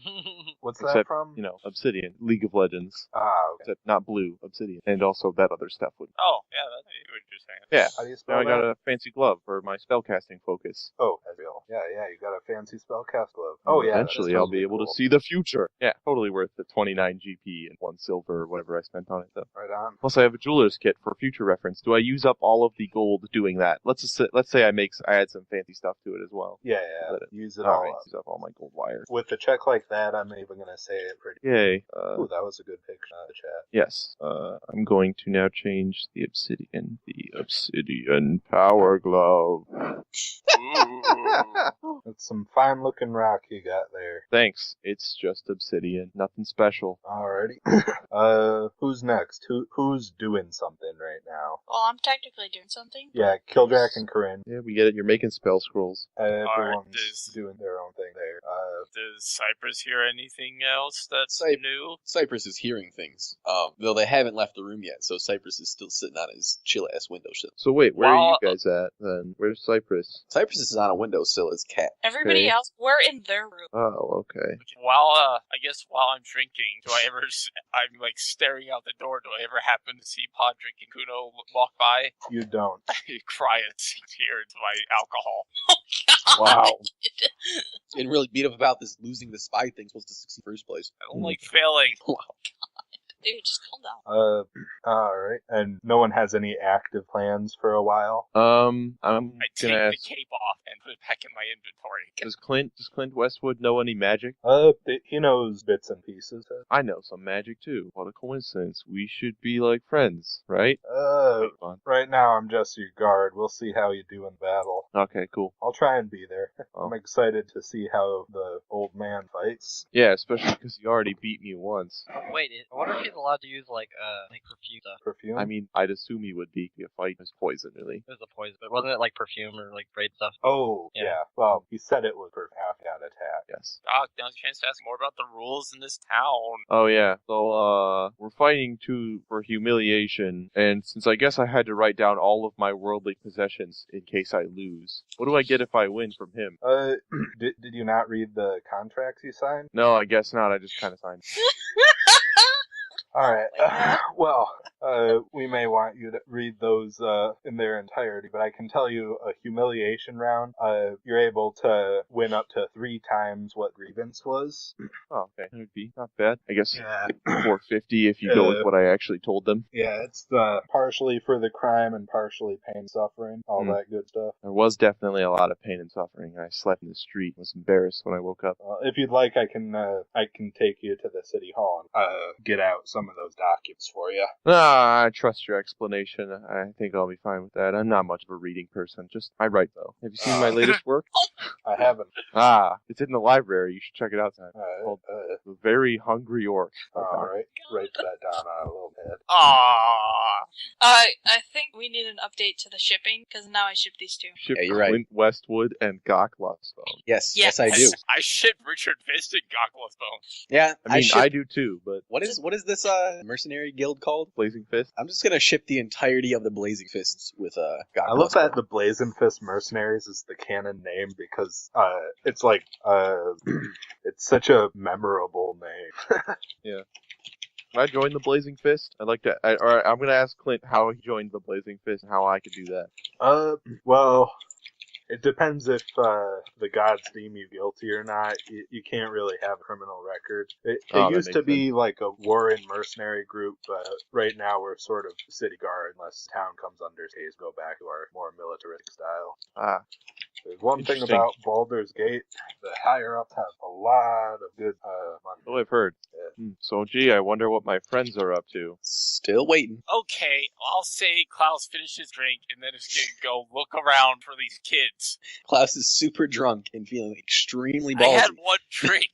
What's that Except, from? Obsidian, League of Legends. Ah, okay. Except not blue, Obsidian, and also that other stuff would. Oh, yeah, that's what you're saying. Yeah. How do you spell Now I that? got a fancy glove for my spellcasting focus. Oh, Ezreal. Yeah, you got a fancy spellcast glove. Oh, yeah. Eventually, I'll be able to see the future. Yeah, totally worth the 29 GP and 1 silver or whatever I spent on it, though. Right on. Plus, I have a jeweler's kit for future reference. Do I use up all of the gold doing that? Let's say I add some fancy stuff to it as well. Yeah. Let it- Use it All all right, up. use up all my gold wire. With a check like that, I'm even going to say it pretty. Yay. Ooh, that was a good picture in the chat. Yes. I'm going to now change the obsidian power glove. Ooh. That's some fine looking rock you got there. Thanks. It's just obsidian. Nothing special. Alrighty. Who's next? Who's doing something right now? Well, I'm technically doing something. Yeah, Kildrak and Corinne. Yeah, we get it. You're making spell scrolls. Everyone's does- doing their own thing there. Does Cypress hear anything else that's Cy- new? Cypress is hearing things. Though they haven't left the room yet, so Cypress is still sitting on his chill-ass windowsill. So wait, where are Well, you guys at then? Where's Cypress? Cypress is on a windowsill as cat. Everybody Okay. else, we're in their room. Oh, okay. I guess while I'm drinking, I'm like staring out the door, do I ever happen to see Podrick and Kuno walk by? You don't. I cry a tear into my alcohol. Wow. And really beat up about this losing the spy thing supposed to succeed first place. I don't like failing. Dude, just calm down. Alright. And no one has any active plans for a while? I'm I gonna take ask. the cape off and put it back in my inventory. Does Clint Westwood know any magic? He knows bits and pieces. I know some magic too. What a coincidence. We should be like friends, right? Fun. Right now I'm just your guard. We'll see how you do in battle. Okay, cool. I'll try and be there. Oh. I'm excited to see how the old man fights. Yeah, especially because you already beat me once. Wait, I wonder if he's allowed to use like perfume stuff. Perfume? I mean, I'd assume he would be. A fight is poison, really. It was a poison, but wasn't it like perfume or like braid stuff? Oh, Yeah. yeah. Well, he said it was for half-down attack. Yes. Doc, now's a chance to ask more about the rules in this town. Oh yeah. So we're fighting for humiliation, and since I guess I had to write down all of my worldly possessions in case I lose, what do I get if I win from him? Did you not read the contracts you signed? No, I guess not. I just kind of signed. Alright, Like that? well, we may want you to read those in their entirety, but I can tell you a humiliation round, you're able to win up to 3 times what grievance was. Oh, okay. That would be not bad. I guess Yeah. 450 if you go with what I actually told them. Yeah, it's partially for the crime and partially pain and suffering, all that good stuff. There was definitely a lot of pain and suffering. I slept in the street. Was embarrassed when I woke up. If you'd like, I can take you to the city hall and get out some of those documents for you. I trust your explanation. I think I'll be fine with that. I'm not much of a reading person. I write, though. Have you seen my latest work? I haven't. It's in the library. You should check it out. It's called The Very Hungry Orc. All right. Write that down on a little bit. Aww. I think we need an update to the shipping, because now I ship these two. Ship Yeah, you're right. Clint Westwood and Gok Lustbone. Yes, Yes. I do. I ship Richard Fist and Gockless Bone. Yeah, I mean, ship- I do too, but What is this mercenary guild called? Blazing Fist? I'm just gonna ship the entirety of the Blazing Fists with I love that the Blazing Fist Mercenaries is the canon name because it's like it's such a memorable name. Can I join the Blazing Fist? I'd like to. I'm going to ask Clint how he joined the Blazing Fist and how I could do that. Well, it depends if the gods deem you guilty or not. You can't really have a criminal record. It That used to makes be like a warring mercenary group, but right now we're sort of city guard unless town comes under case, go back to our more militaristic style. There's one thing Interesting. about Baldur's Gate, the higher ups have a lot of good money. Oh, I've heard. So, gee, I wonder what my friends are up to. Still waiting. Okay, I'll say Klaus finished his drink and then is gonna go look around for these kids. Klaus is super drunk and feeling extremely I ballsy. had one drink.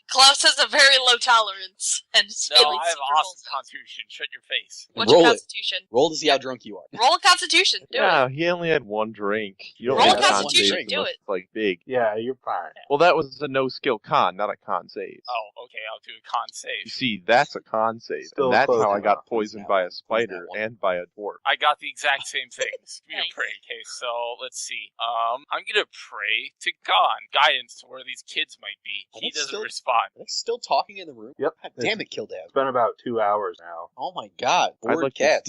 Klaus has a very low tolerance and is No, feeling I have super awesome wholesome. constitution. Shut your face. What's Roll your it. constitution? Roll to see how drunk you are. Roll a constitution. Do Yeah, it. he only had one drink. You don't Roll have a con constitution, saves do unless it. it's, like, big. Yeah, you're fine. Well, that was a no-skill con, not a con save. Oh, okay, I'll do a con You save. see, that's a con save. Still And that's close how I got enough. poisoned Please by that a one. spider Please that one. and by a dwarf. I got the exact same things. Give me Nice. a pray. Okay, so let's see. I'm gonna pray to God, guidance to where these kids might be. Are He they doesn't still- respond. Are they still talking in the room? Yep. God damn it, Kildab. It's been about 2 hours now. Oh my god. I'd Bored like cat.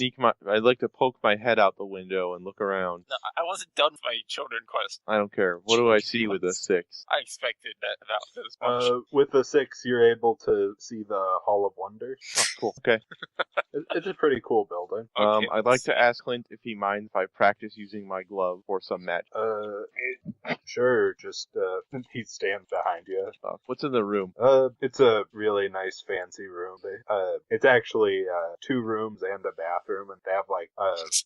I'd like to poke my head out the window and look around. No, I wasn't done with my children quest. I don't care. What do I see with a 6? I expected that this much. With the 6, you're able to see the Hall of Wonders. Oh, cool. Okay. It's a pretty cool building. Okay, I'd like to ask Clint if he minds if I practice using my glove for some magic Sure, just, he stands behind you. stuff. What's in the room? It's a really nice fancy room. It's actually, 2 rooms and a bathroom, and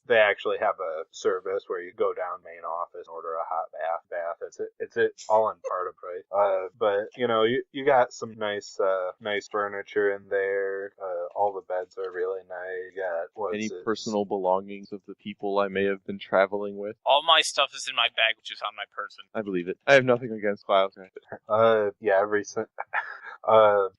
they actually have a service where you go down main office and order a hot bath. It's all in part of price. But, you got some nice furniture in there. All the beds are really nice. You got, Any personal belongings of the people I may have been traveling with? All my stuff is in my bag, which is on my person. I believe it. I have nothing against Klaus. Yeah,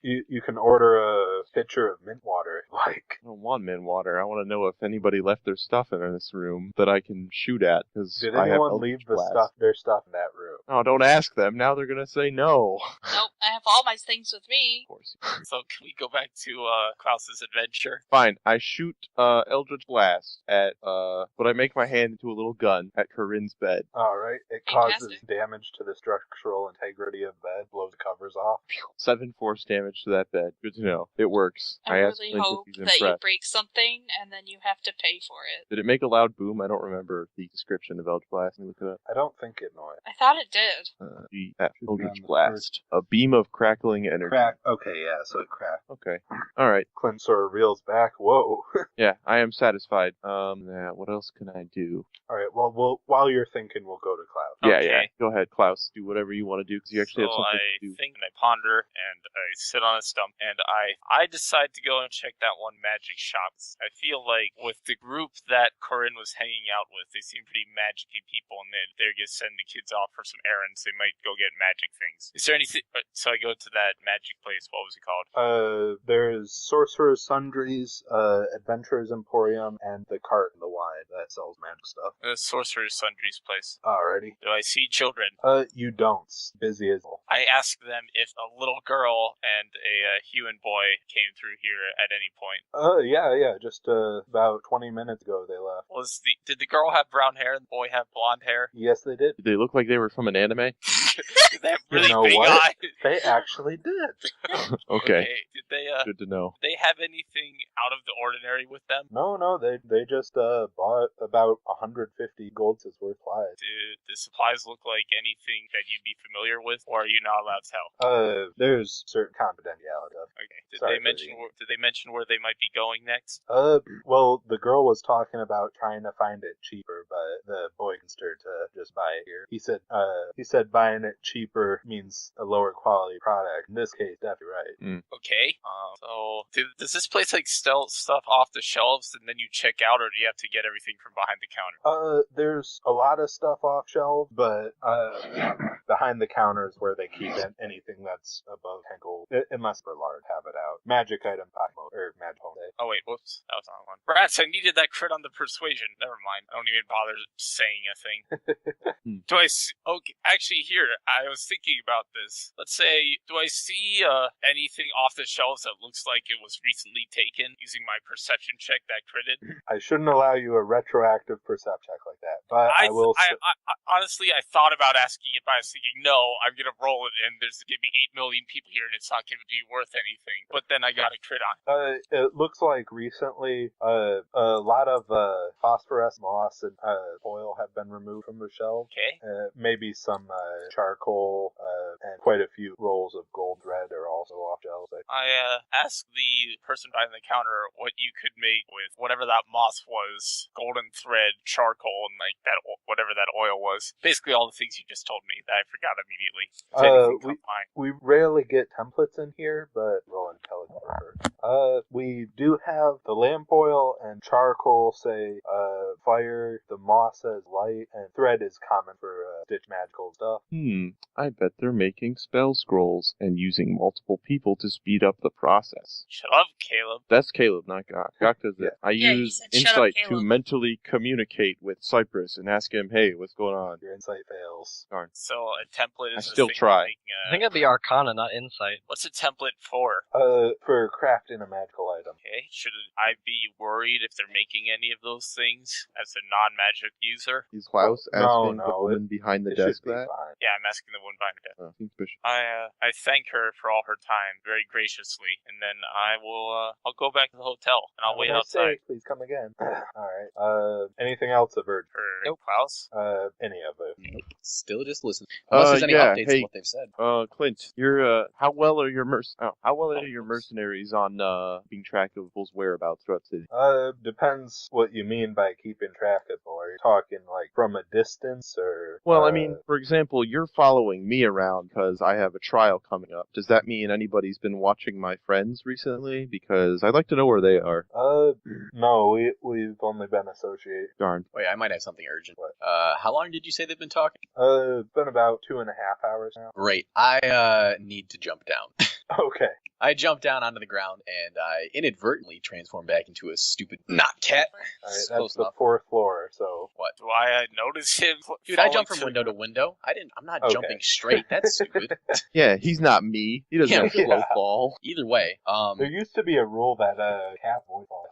you can order a pitcher of mint water if you like. I don't want mint water. I want to know if anybody left their stuff in this room that I can shoot at. Because Did I have anyone Eldritch leave Blast. their stuff in that room? Oh, don't ask them. Now they're gonna say no. Nope, I have all my things with me. Of course. So can we go back to Klaus's adventure? Fine. I shoot Eldritch Blast at but I make my hand into a little gun at Corinne's bed. Alright, it causes Fantastic. damage to the structural integrity of bed, blows the covers off. 7 force damage to that bed. Good to know. It works. I asked really Clint hope if he's that you impressed. break something and then you have to pay for it. Did it make a loud boom? I don't remember the description of Eldritch Blast. Let me look it up. I don't think it noise. I thought it did. Eldritch on the Blast. A beam of crackling energy. Okay, yeah, so it cracked. Okay. Alright. Clint sort of reels back. Whoa. Yeah, I am satisfied. Yeah, what else can I do? Alright, well, while you're thinking, we'll go to Cloud. Yeah, Okay. yeah. Go ahead, Klaus. Do whatever you want to do because you actually So have something I to do. think and I ponder and I sit on a stump and I decide to go and check that one magic shop. I feel like with the group that Corinne was hanging out with, they seem pretty magic-y people and they're gonna send the kids off for some errands. They might go get magic things. Is there anything? So I go to that magic place. What was it called? There's Sorcerer's Sundries, Adventurer's Emporium, and the Cart and the Y. side that sells magic stuff. The Sorcerer's Sundry's place. Alrighty. Do I see children? You don't. Busy as hell. I ask them if a little girl and a human boy came through here at any point. Yeah. Just about 20 minutes ago they left. Did the girl have brown hair and the boy have blonde hair? Yes, they did. Did they look like they were from an anime? Did they have You really know big what? eyes? They actually did. Okay. Did they Good to know. they have anything out of the ordinary with them? No, they just bought about 150 gold worth of supplies. Do the supplies look like anything that you'd be familiar with, or are you not allowed to tell? There's certain confidentiality. Okay. Did Sorry, they mention where they might be going next? Well, the girl was talking about trying to find it cheaper, but the boy convinced her to just buy it here. He said buying it cheaper means a lower quality product. In this case, definitely right. Okay. So does this place like sell stuff off the shelves and then you check out, or do you have to get everything from behind the counter? There's a lot of stuff off shelf, but behind the counter is where they keep anything that's above 10 gold, unless for large, have it out. Magic item, or magic home day. Oh wait, whoops, that was the wrong one. Rats, I needed that crit on the persuasion. Never mind. I don't even bother saying a thing. Do I see? Okay, actually, here I was thinking about this. Let's say, do I see anything off the shelves that looks like it was recently taken using my perception check that critted? I shouldn't allow you a retroactive percept check like that, but I will. Honestly, I thought about asking it, but I was thinking, no, I'm gonna roll it, and there's gonna be 8 million people here, and it's not gonna be worth anything. But then I got a crit on. It looks like recently a lot of phosphorus, moss, and oil have been removed from the shelves. Okay. Maybe some charcoal and quite a few rolls of gold thread are also off shelves. I asked the person behind the counter what you could make with whatever that moss was, golden thread, charcoal, and like that whatever that oil was. Basically all the things you just told me that I forgot immediately. We rarely get templates in here, but roll intelligence first. We do have the lamp oil and charcoal say fire, the moss says light, and thread is common for stitch magical stuff. I bet they're making spell scrolls and using multiple people to speed up the process. Shut up, Caleb. That's Caleb, not Gok. Gok does it. I use he said, "Shut up, insight to Caleb." mentally communicate with Cypress and ask him, hey, what's going on? Your insight fails. Darn. So a template is I still thing try. I think it'd be Arcana, not Insight. What's a template for? For crafting a magical item. Okay. Should I be worried if they're making any of those things as a non-magic user? Is Klaus No, asking the woman behind the It should desk be that? fine. Yeah, I'm asking the one behind the desk. Oh, seems suspicious. I thank her for all her time very graciously, and then I'll go back to the hotel and I'll wait outside Please come again. Alright. Anything else, Avert? for Klaus. Any of it. Still just listen. Unless there's any updates hey. on what they've said. Clint, how well are your mercenaries on keeping track of people's whereabouts throughout the city? Depends what you mean by keeping track of them. Are you talking like from a distance or? Well, I mean, for example, you're following me around because I have a trial coming up. Does that mean anybody's been watching my friends recently? Because I'd like to know where they are. No, we've only been associated. Darn. Wait, I might have something urgent. What? How long did you say they've been talking? It's been about 2.5 hours now. Great. I need to jump down. Okay. I jump down onto the ground and I inadvertently transform back into a stupid knot cat. Alright, Close that's the enough. 4th floor, so. What? Do I notice him? Dude, I falling jump from window to window. I'm not Okay. jumping straight. That's stupid. Yeah, he's not me. He doesn't have Yeah. slow fall. Either way, There used to be a rule that cat boy falls.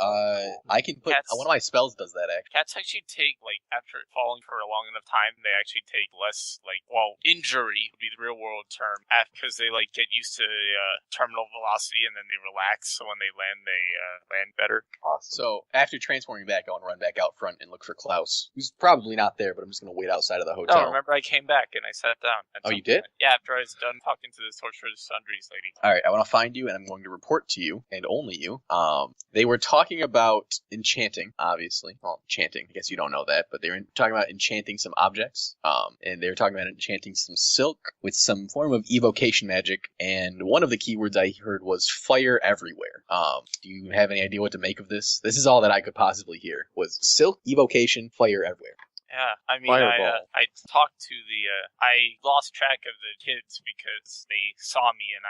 I can put Cats- one of my spells does that actually. Cats actually take, like, after falling for a long enough time, they actually take less, like, well, injury would be the real world term, because they, like, get used to terminal velocity and then they relax, so when they land better. Awesome. So after transforming back, I want to run back out front and look for Klaus, who's probably not there, but I'm just gonna wait outside of the hotel. No, remember I came back and I sat down. at Oh, some you did? point. Yeah, after I was done talking to the Sorcerer's Sundry's lady. All right, I want to find you, and I'm going to report to you, and only you. They were talking about enchanting, obviously. Well, enchanting. I guess you don't know that, but they were talking about enchanting some objects. And they were talking about enchanting some silk with some form of evocation magic. And one of the keywords I heard was fire everywhere. Do you have any idea what to make of this? This is all that I could possibly hear was silk, evocation, fire everywhere. Yeah, I mean, Fireball. I talked to I lost track of the kids because they saw me, and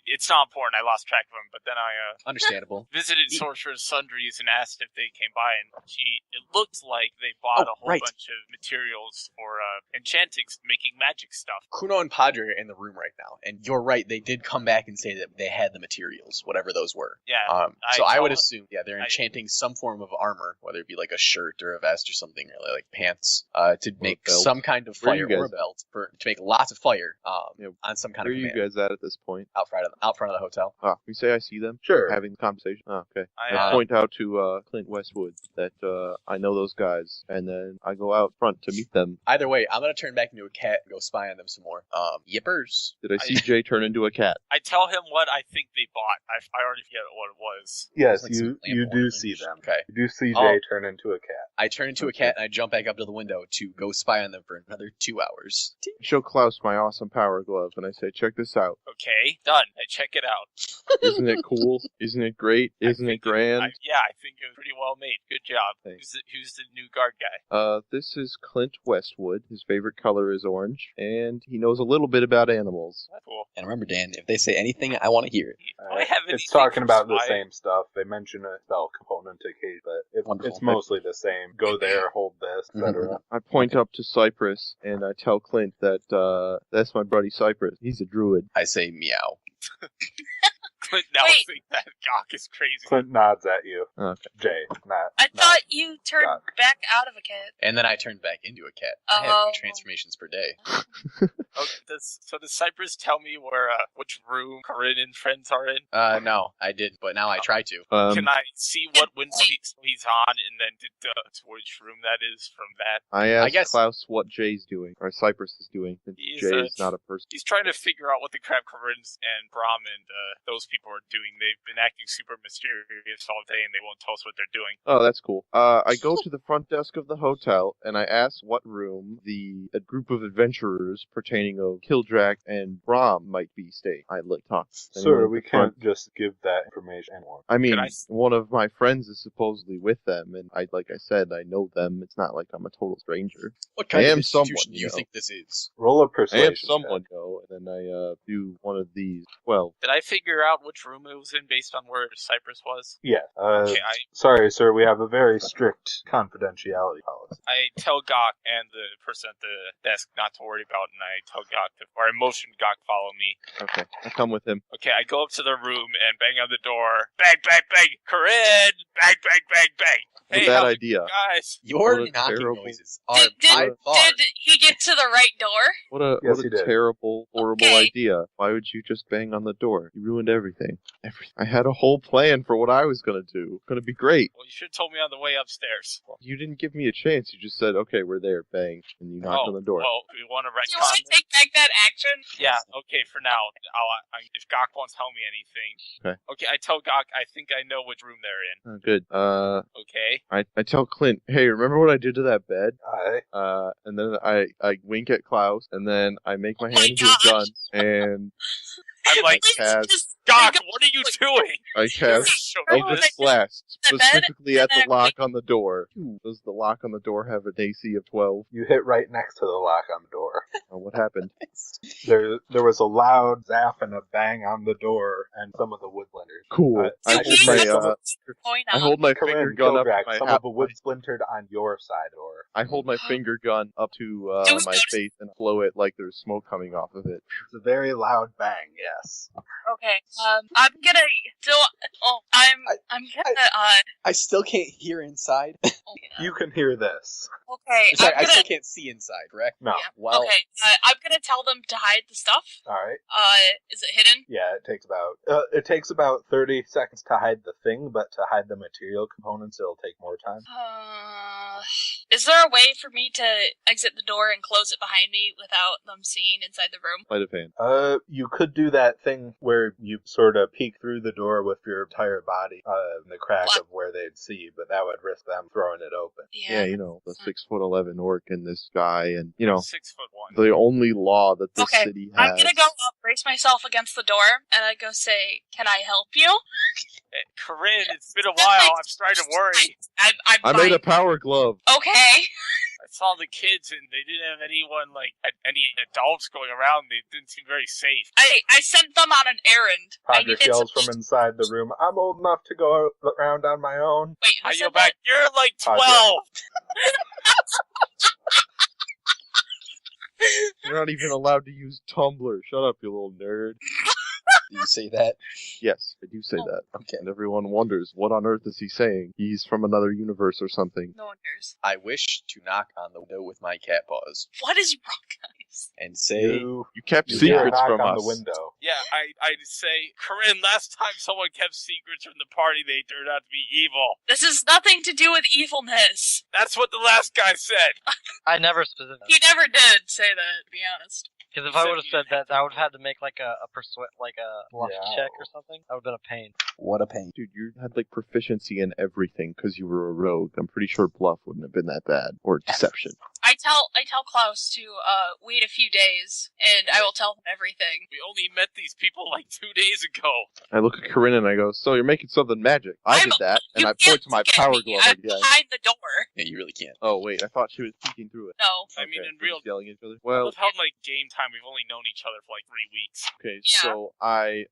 it's not important. I lost track of them, but then I Understandable. visited Sorcerer's Sundries and asked if they came by, and it looked like they bought a whole right. bunch of materials for enchanting, making magic stuff. Kuno and Padre are in the room right now, and you're right. They did come back and say that they had the materials, whatever those were. Yeah. So I would assume, they're enchanting some form of armor, whether it be like a shirt or a vest or something, or like pants, to make some kind of fire or a belt to make lots of fire. On some kind of command. Where are you guys at this point? Out front of the hotel. You say I see them? Sure. Having the conversation? Oh, okay. I I point out to Clint Westwood that I know those guys, and then I go out front to meet them. Either way, I'm gonna turn back into a cat and go spy on them some more. Yippers. Did I see Jay turn into a cat? I tell him what I think they bought. I already forget what it was. Yes, Like some you lamp do orange. see them. Okay. You do see Oh. Jay turn into a cat. I turn into a cat and I jump back up to the window to go spy on them for another 2 hours. I show Klaus my awesome power glove, and I say, check this out. Okay, done. I check it out. Isn't it cool? Isn't it great? Isn't it grand? I think it was pretty well made. Good job. Thanks. Who's the new guard guy? This is Clint Westwood. His favorite color is orange, and he knows a little bit about animals. That's cool. And remember, Dan, if they say anything, I want to hear it. Do I have It's anything talking for about the spy? same stuff. They mention a spell component to Kate, but Wonderful. it's mostly the same. Go there, hold this, etc. I point up to Cypress, and I tell Clint that that's my buddy Cypress. He's a druid. I say meow. Clint now Wait. think that Gawk is crazy. Clint nods at you. Okay. Jay, not. I not- thought you turned Doc. back out of a cat. And then I turned back into a cat. I have Oh. 2 transformations per day. Okay, does Cypress tell me where which room Corinne and friends are in? No, I didn't, but now I try to. Can I see what window he's on, and then to which room that is from that? I asked guess- Klaus what Jay's doing, or Cypress is doing, since He's, Jay's not a person. He's trying to figure out what the crap Corinne and Brahm and those people are doing. They've been acting super mysterious all day, and they won't tell us what they're doing. Oh, that's cool. I go to the front desk of the hotel, and I ask what room a group of adventurers pertaining of Kildrak and Brahm might be staying. I talk. to anyone Sir, at we the front. can't just give that information to anyone. I mean, Could I- one of my friends is supposedly with them, and like I said, I know them. It's not like I'm a total stranger. What kind I of am institution someone, do you you know. think this is? Roll a I persuasion. am someone, though, and then I do one of these. Well, Did I figure out which room it was in based on where Cypress was? Yeah. Okay, Sorry, sir. We have a very strict confidentiality policy. I tell Gawk and the person at the desk not to worry about, and I tell Gawk or I motion Gawk follow me. okay, I come with him. Okay, I go up to the room and bang on the door. Bang, bang, bang! Corinne! Bang, bang, bang, bang! What a Hey, bad how's it, idea. guys? Your What a knocking terrible- noises are Did- by far. Did he get to the right door? What a Yes, what he a did. terrible, horrible Okay. idea. Why would you just bang on the door? You ruined everything. I had a whole plan for what I was gonna do. Gonna be great. Well, you should have told me on the way upstairs. You didn't give me a chance. You just said, "Okay, we're there." Bang, and you knocked on the door. Well, we want to Do you want retcon to this? take back that action? Yeah, okay, for now. If Gawk won't tell me anything. Okay. Okay, I tell Gawk I think I know which room they're in. Oh, good. Okay. I tell Clint, "Hey, remember what I did to that bed?" Aye. And then I wink at Klaus, and then I make my Oh hand my into a gun, gosh. and I'm like, Kaz. Gawk, what are you doing? I cast Show Oh, me Eldritch this. Blast the bed, specifically at the and then lock on the door. Does the lock on the door have an AC of 12? You hit right next to the lock on the door. Oh, what happened? There was a loud zap and a bang on the door, and some of the wood blenders. Cool. I I hold just my say some Point I out. hold my finger Corinne, gun up to Kildrak, my some ha- of the wood splintered on your side door. I hold my finger gun up to Do we my notice- face and blow it like there's smoke coming off of it. It's a very loud bang, yes. Okay. I'm gonna still. Oh, I'm gonna. I still can't hear inside. You can hear this. Okay. Sorry, I'm I gonna. still can't see inside, correct? No. Yeah. Well, Okay. I'm gonna tell them to hide the stuff. Alright. Is it hidden? Yeah, it takes about 30 seconds to hide the thing, but to hide the material components, it'll take more time. Is there a way for me to exit the door and close it behind me without them seeing inside the room? Sleight of hand. You could do that thing where you sort of peek through the door with your entire body in the crack What? of where they'd see, but that would risk them throwing it open. Yeah, you know, the 6'11" orc and this guy, and you know, 6'1". the only law that this Okay, city has. I'm gonna go up, brace myself against the door, and I go say, "Can I help you?" Corinne, it's been a while. I'm starting to worry. I'm I fine. made a power glove. Okay. saw the kids, and they didn't have anyone, like, any adults going around. They didn't seem very safe. I sent them on an errand. I Podrick needed yells some- from inside the room, I'm old enough to go around on my own. Wait, who I said yell that? back, you're like Podrick. 12! You're not even allowed to use Tumblr. Shut up, you little nerd. Do you say that? Yes, I do say that. Okay. And everyone wonders, what on earth is he saying? He's from another universe or something. No one cares. I wish to knock on the window with my cat paws What is wrong, guys? and say, You You kept hear a secrets knock from on us. the window. Yeah, I'd say, Corinne, last time someone kept secrets from the party, they turned out to be evil. This has nothing to do with evilness. That's what the last guy said. I never specifically. He never did say that, to be honest. Because if He I said would have you said didn't that, I would have had to make like a bluff Yeah. check or something. That would have been a pain. what a pain. Dude, you had like proficiency in everything because you were a rogue. I'm pretty sure bluff wouldn't have been that bad. Or deception. I tell Klaus to wait a few days, and I will tell him everything. We only met these people like 2 days ago. I look at Corinne and I go, so you're making something magic. I did that, and You I can't point to my look at power me. glove I'm again. behind the door. Yeah, you really can't. Oh, wait, I thought she was peeking through it. No. I mean, Okay, in we're real, just yelling at each other. I Well, love how in, like, game time, we've only known each other for like 3 weeks. okay, Yeah. so I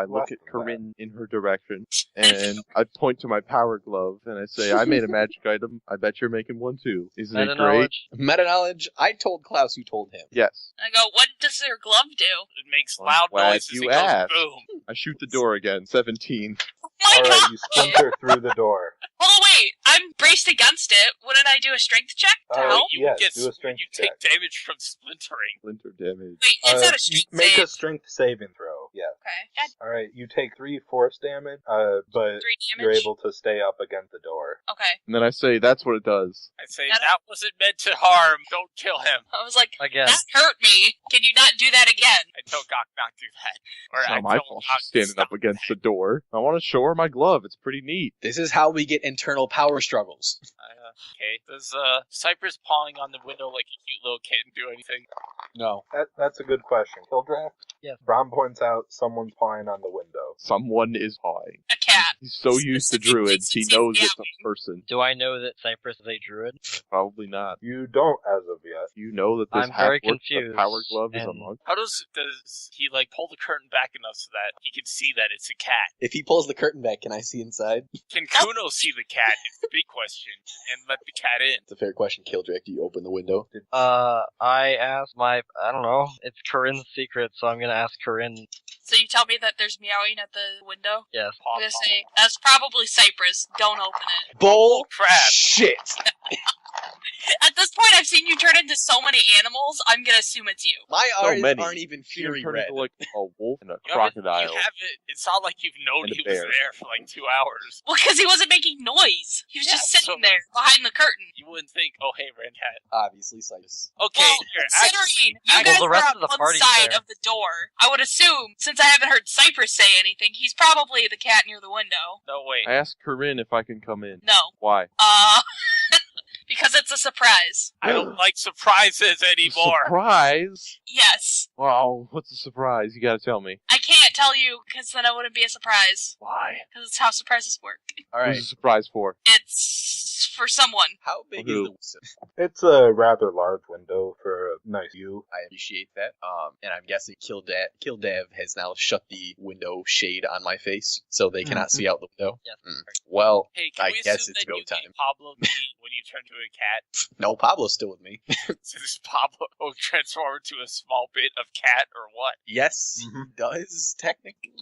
look Less at than Corinne in her direction, and I point to my power glove, and I say, I made a magic item. I bet you're making one too. Isn't it Meta great? knowledge. Meta knowledge, I told Klaus you told him. Yes. I go, what does their glove do? It makes I'm loud glad noises you and goes asked. boom. I shoot the door again. 17. Oh my Alright, god! you splinter through the door. Oh wait, I'm braced against it. Wouldn't I do a strength check to Uh, help? You Yes, get do a strength you check. take damage from splintering. Splinter damage. Wait, it's not a strength Make save. a strength saving throw. Yeah. Okay. God, Alright, you take 3 force damage, but 3 you're damage. able to stay up against the door. Okay. And then I say, that's what it does. I say, That- that wasn't meant to harm. Don't kill him. I was like, Again. that hurt me. Can you not do that again? I tell Gok not to do that. Or It's I not my tell fault Gok she's standing stop up against that. the door. I want to show her my glove. It's pretty neat. This is how we get internal power struggles. Okay. Does Cypress pawing on the window like a cute little kitten do anything? No. That's a good question. Killdraft? Yes. Brom points out someone's pawing on the window. Someone is pawing. A cat. He's so used to Specifically druids, he seems knows it's a meowing. person. Do I know that Cypress is a druid? Probably not. You don't as of yet. You know that this I'm very half-orc, the confused, power glove is a and- monk? How does he like pull the curtain back enough so that he can see that it's a cat? If he pulls the curtain back, can I see inside? Can Kuno see the cat? Is the big question, and let the cat in. It's a fair question, Kildrick. Do you open the window? I asked I don't know. It's Corinne's secret, so I'm gonna ask Corinne. So you tell me that there's meowing at the window? Yes. Paw, I'm gonna paw. say, that's probably Cypress. Don't open it. Bull crap. shit! At this point, I've seen you turn into so many animals, I'm gonna assume it's you. My So eyes many. aren't even You fury turn red. into like a wolf and a You haven't- crocodile. You haven't. It's not like you've known And a he was bear. there for like 2 hours. Well, because he wasn't making noise. He was Yeah, just sitting so- there behind the curtain. You wouldn't think, oh hey, red cat. Obviously, Cypress. Okay, Well, here, considering you Well, guys the were rest on of the one party's side there. of the door, I would assume, since I haven't heard Cypress say anything, he's probably the cat near the window. no wait. I asked Corinne if I can come in. No. Why? Because it's a surprise. I don't like surprises anymore. Surprise? Yes. Wow, what's the surprise? You gotta tell me. I can't tell you, because then it wouldn't be a surprise. Why? Because it's how surprises work. All Who's right. the surprise for? It's for someone. How big Who? is the? It's a rather large window for a nice view. I appreciate that. And I'm guessing Kildav has now shut the window shade on my face, so they cannot see out the window. Yes. Well, Hey, can I we guess assume it's that go you time. gave Pablo me when you turned to a cat? no, Pablo's still with me. So does Pablo transform into a small bit of cat or what? Yes, Mhm. he does technically.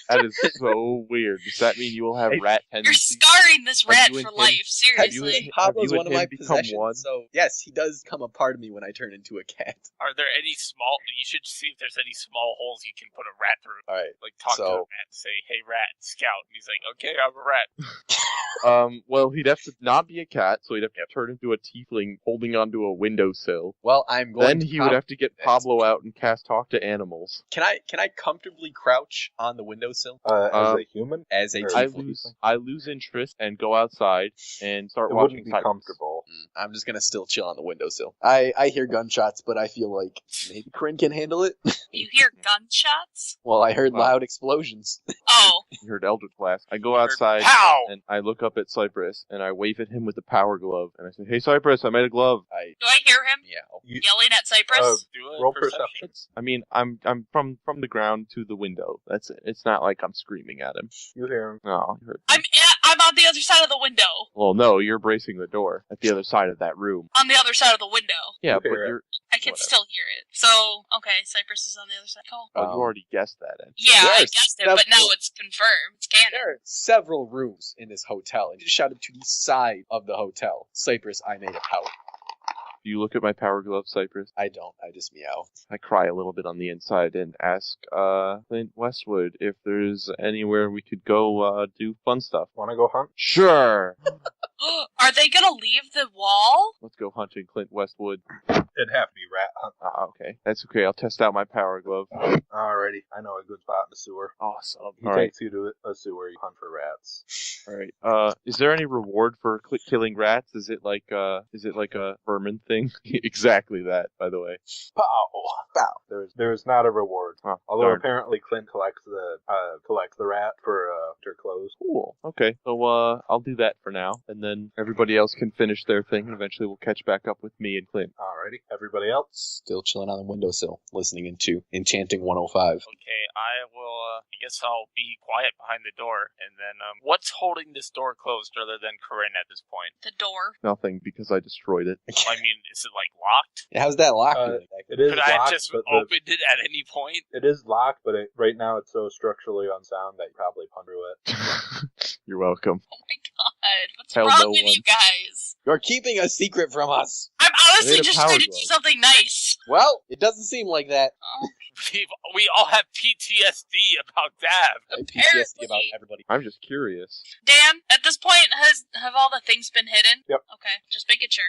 That is so weird. Does that mean you will have Hey, rat You're tendencies? scarring this Have rat you and for him- life, you seriously. and- Pablo's you one of and my him become possessions, one? so yes, he does come a part of me when I turn into a cat. Are there any small? You should see if there's any small holes you can put a rat through. All right. Like talk to a So- rat, and say, "Hey, rat, scout," and he's like, "Okay, I'm a rat." Well, he'd have to not be a cat, so he'd have to turn into a tiefling holding onto a windowsill. Well, I'm going. Then to he would have to get that. Pablo out and cast Talk to Animals. Can I comfortably crouch on the windowsill As a human, as a Or I tiefling? lose interest and go outside and start it watching wouldn't be Cypress. comfortable. I'm just gonna still chill on the windowsill. I hear gunshots, but I feel like maybe Corinne can handle it. You hear gunshots? Well, I heard Wow. loud explosions. Oh, You heard Eldritch Blast. I go outside Pow! and I look up at Cypress and I wave at him with the power glove and I say, "Hey, Cypress, I made a glove." do I hear him Yeah. yelling at Cypress? Do a Roll perception. I mean, I'm from the ground to the window. That's it. It's not like I'm screaming at him. You hear him. No, you heard. I'm on the other side of the window. Well, no, you're bracing the door at the other side of that room. On the other side of the window. Yeah, You but hear it. you're. I can Whatever. still hear it. So, okay, Cypress is on the other side. Cool. Oh, Um, you already guessed that. Ed. Yeah, there I are guessed it, but now several- it's confirmed. It's canon. There are several rooms in this hotel, and you just shouted to the side of the hotel. Cypress, I made a power. Do you look at my power glove, Cypress? I don't. I just meow. I cry a little bit on the inside and ask Clint Westwood if there's anywhere we could go do fun stuff. Want to go hunt? Sure. Are they gonna leave the wall? Let's go hunting, Clint Westwood. It'd have to be rat hunt. Okay. That's okay. I'll test out my power glove. Alrighty, I know a good spot in the sewer. Awesome. He All right. takes you to a sewer. You hunt for rats. All right. Is there any reward for killing rats? Is it like a vermin thing? Exactly that, by the way. Pow! Pow! There's not a reward. Huh, Although darn. apparently Clint collects the rat for their clothes. Cool. Okay. So I'll do that for now, and then everybody else can finish their thing, and eventually we'll catch back up with me and Clint. Alrighty, everybody else. Still chilling on the windowsill, listening into Enchanting 105. Okay, I will. I guess I'll be quiet behind the door, and then what's holding this door closed other than Corinne at this point? The door. Nothing, because I destroyed it. I mean, is it like locked? How's that locked? It is Could I have locked, just but opened it at any point? it is locked, but right now it's so structurally unsound that you probably punch through it. You're welcome. Oh my god, what's Tell wrong no with one. you guys? You're keeping a secret from us. I'm honestly made a just power trying to do glove. something nice. Well, it doesn't seem like that. Oh, We all have PTSD about Dab. I have PTSD about Apparently. everybody. I'm just curious. Dan, at this point, have all the things been hidden? Yep. Okay, just making sure.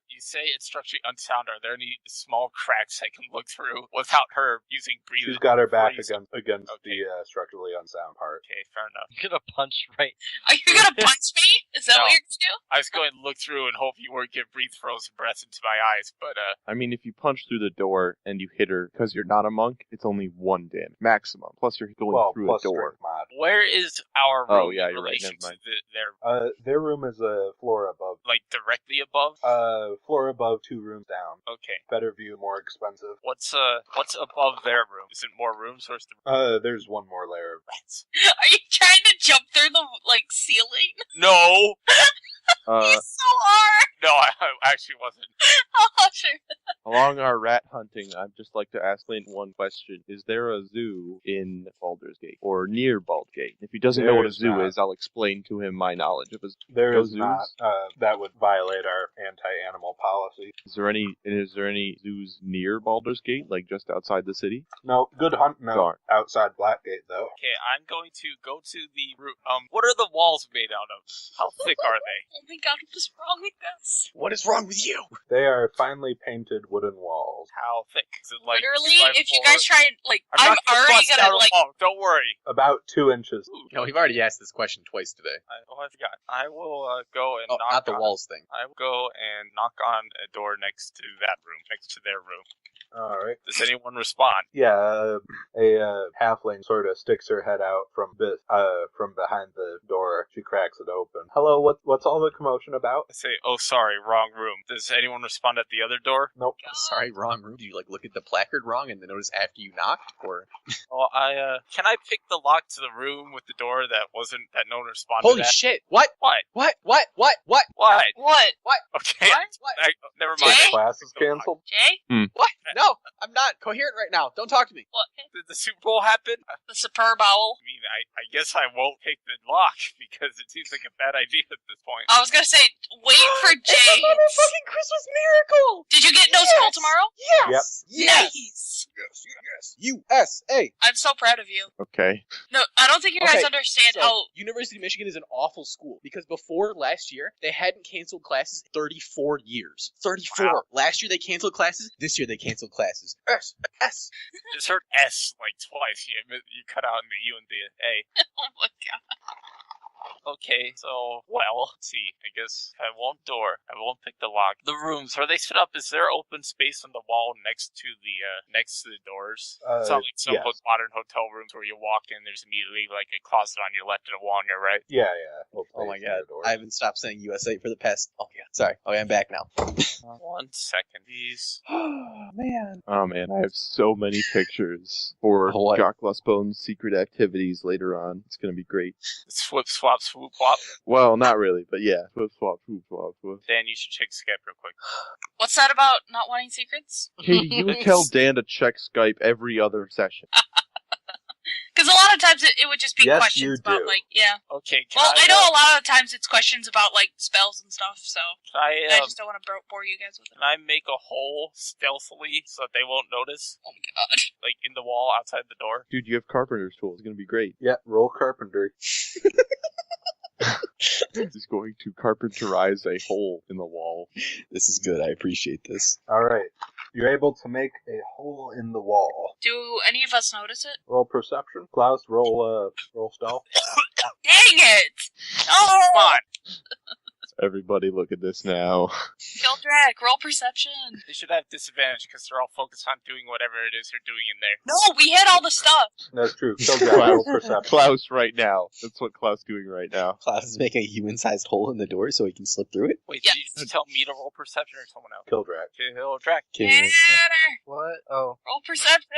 You say it's structurally unsound. Are there any small cracks I can look through without her using breathing? She's got her back freeze? against Okay. the structurally unsound part. Okay, fair enough. I'm gonna punch right. Are you gonna punch me? Is that No. what you're gonna do? I was going to look through and hope you weren't get breathe frozen breath into my eyes, but I mean, if you punch through the door and you hit her because you're not a monk, it's only 1 damage maximum. Plus, you're going Well, through a plus door. strength mod. where is our Oh, room yeah, in you're right, relation never mind. to their Their room is a floor above. like directly above? Floor above, 2 rooms down. Okay. Better view, more expensive. What's above their room? Is it more rooms or is the There's one more layer. rats? Are you trying to jump through the ceiling? No, You so are. no, I actually wasn't. Oh, sure. Along our rat hunting, I'd just like to ask Clint one question. Is there a zoo in Baldur's Gate? Or near Baldur's Gate? If he doesn't know what a There's zoo not. is, I'll explain to him my knowledge of a zoo. There No is not. That would violate our anti-animal policy. Is there any zoos near Baldur's Gate, like just outside the city? No, good hunt. No, Darn. outside Blackgate though. Okay, I'm going to go to the room. What are the walls made out of? How thick are they? Oh my god, what's wrong with us? What is wrong with you? They are finely painted wooden walls, How thick? Is it like Literally, 2 by if you 4? guys try and I'm I'm not gonna already bust gonna out a wall. Don't worry. about 2 inches. Ooh, No, we've already asked this question twice today. I forgot. I will go and Oh, knock not the on. walls thing. I will go and knock on a door next to that room, next to their room. All right. Does anyone respond? Yeah, a halfling sort of sticks her head out from behind the door. She cracks it open. Hello, what's all the commotion about? I say, oh, sorry, wrong room. Does anyone respond at the other door? Nope. Sorry, wrong room. Do you look at the placard wrong and then notice after you knocked, or Well, can I pick the lock to the room with the door that no one responded holy at? shit? What? What? What? What? What? Okay, What? never Jay? mind. Class is canceled. Jay? What? No, I'm not coherent right now. Don't talk to me. What? Did the Super Bowl happen? The superb owl. I mean, I guess I won't pick the lock because it seems like a bad idea at this point. I was gonna say, wait for It's a Jay. motherfucking Christmas miracle. Did you get no school tomorrow? Yes. Yes. Nice. Yes. USA. I'm so proud of you. Okay. No, I don't think you guys Okay, understand So, how. University of Michigan is an awful school because before last year, they hadn't canceled classes in 34 years. 34. Wow. Last year they canceled classes. This year they canceled classes. S. Just heard S like twice. You cut out in the U and the A. Oh my god. Okay, so, well, let's see. I guess I won't pick the lock. The rooms, are they set up? Is there open space on the wall next to the doors? It's not like some yes. modern hotel rooms where you walk in, there's immediately like a closet on your left and a wall on your right. Yeah. Oh my god, I haven't stopped saying USA for the past. Oh yeah, sorry. Okay, I'm back now. 1 second, please. Oh man. Oh man, I have so many pictures for What? Jock Bone's secret activities later on. It's gonna be great. Swip, swap, swoop, wop. Well, not really, but yeah. Flip, swap, swoop, swap, swoop. Dan, you should check Skype real quick. What's that about not wanting secrets? Katie, you would tell Dan to check Skype every other session. Because a lot of times it would just be Yes, questions you about, do. like, yeah. Okay, Well, I know a lot of times it's questions about, like, spells and stuff, so I I just don't want to bore you guys with it. Can I make a hole stealthily so that they won't notice? Oh my god. Like in the wall outside the door? Dude, you have carpenter's tools. It's gonna be great. Yeah, roll carpentry. He's going to carpenterize a hole in the wall. This is good. I appreciate this. All right. You're able to make a hole in the wall. Do any of us notice it? Roll perception. Klaus, roll stealth. Dang it! Come Oh! on! Everybody look at this now. Gildrack, roll perception. They should have disadvantage because they're all focused on doing whatever it is they're doing in there. No, we hit all the stuff. That's true. Kildrak, roll perception. Klaus right now. That's what Klaus doing right now. Klaus is making a human-sized hole in the door so he can slip through it. Wait, Yes. did you just tell me to roll perception or someone else? Kildrak. Kill track. Okay. Tanner, What? Oh. roll perception.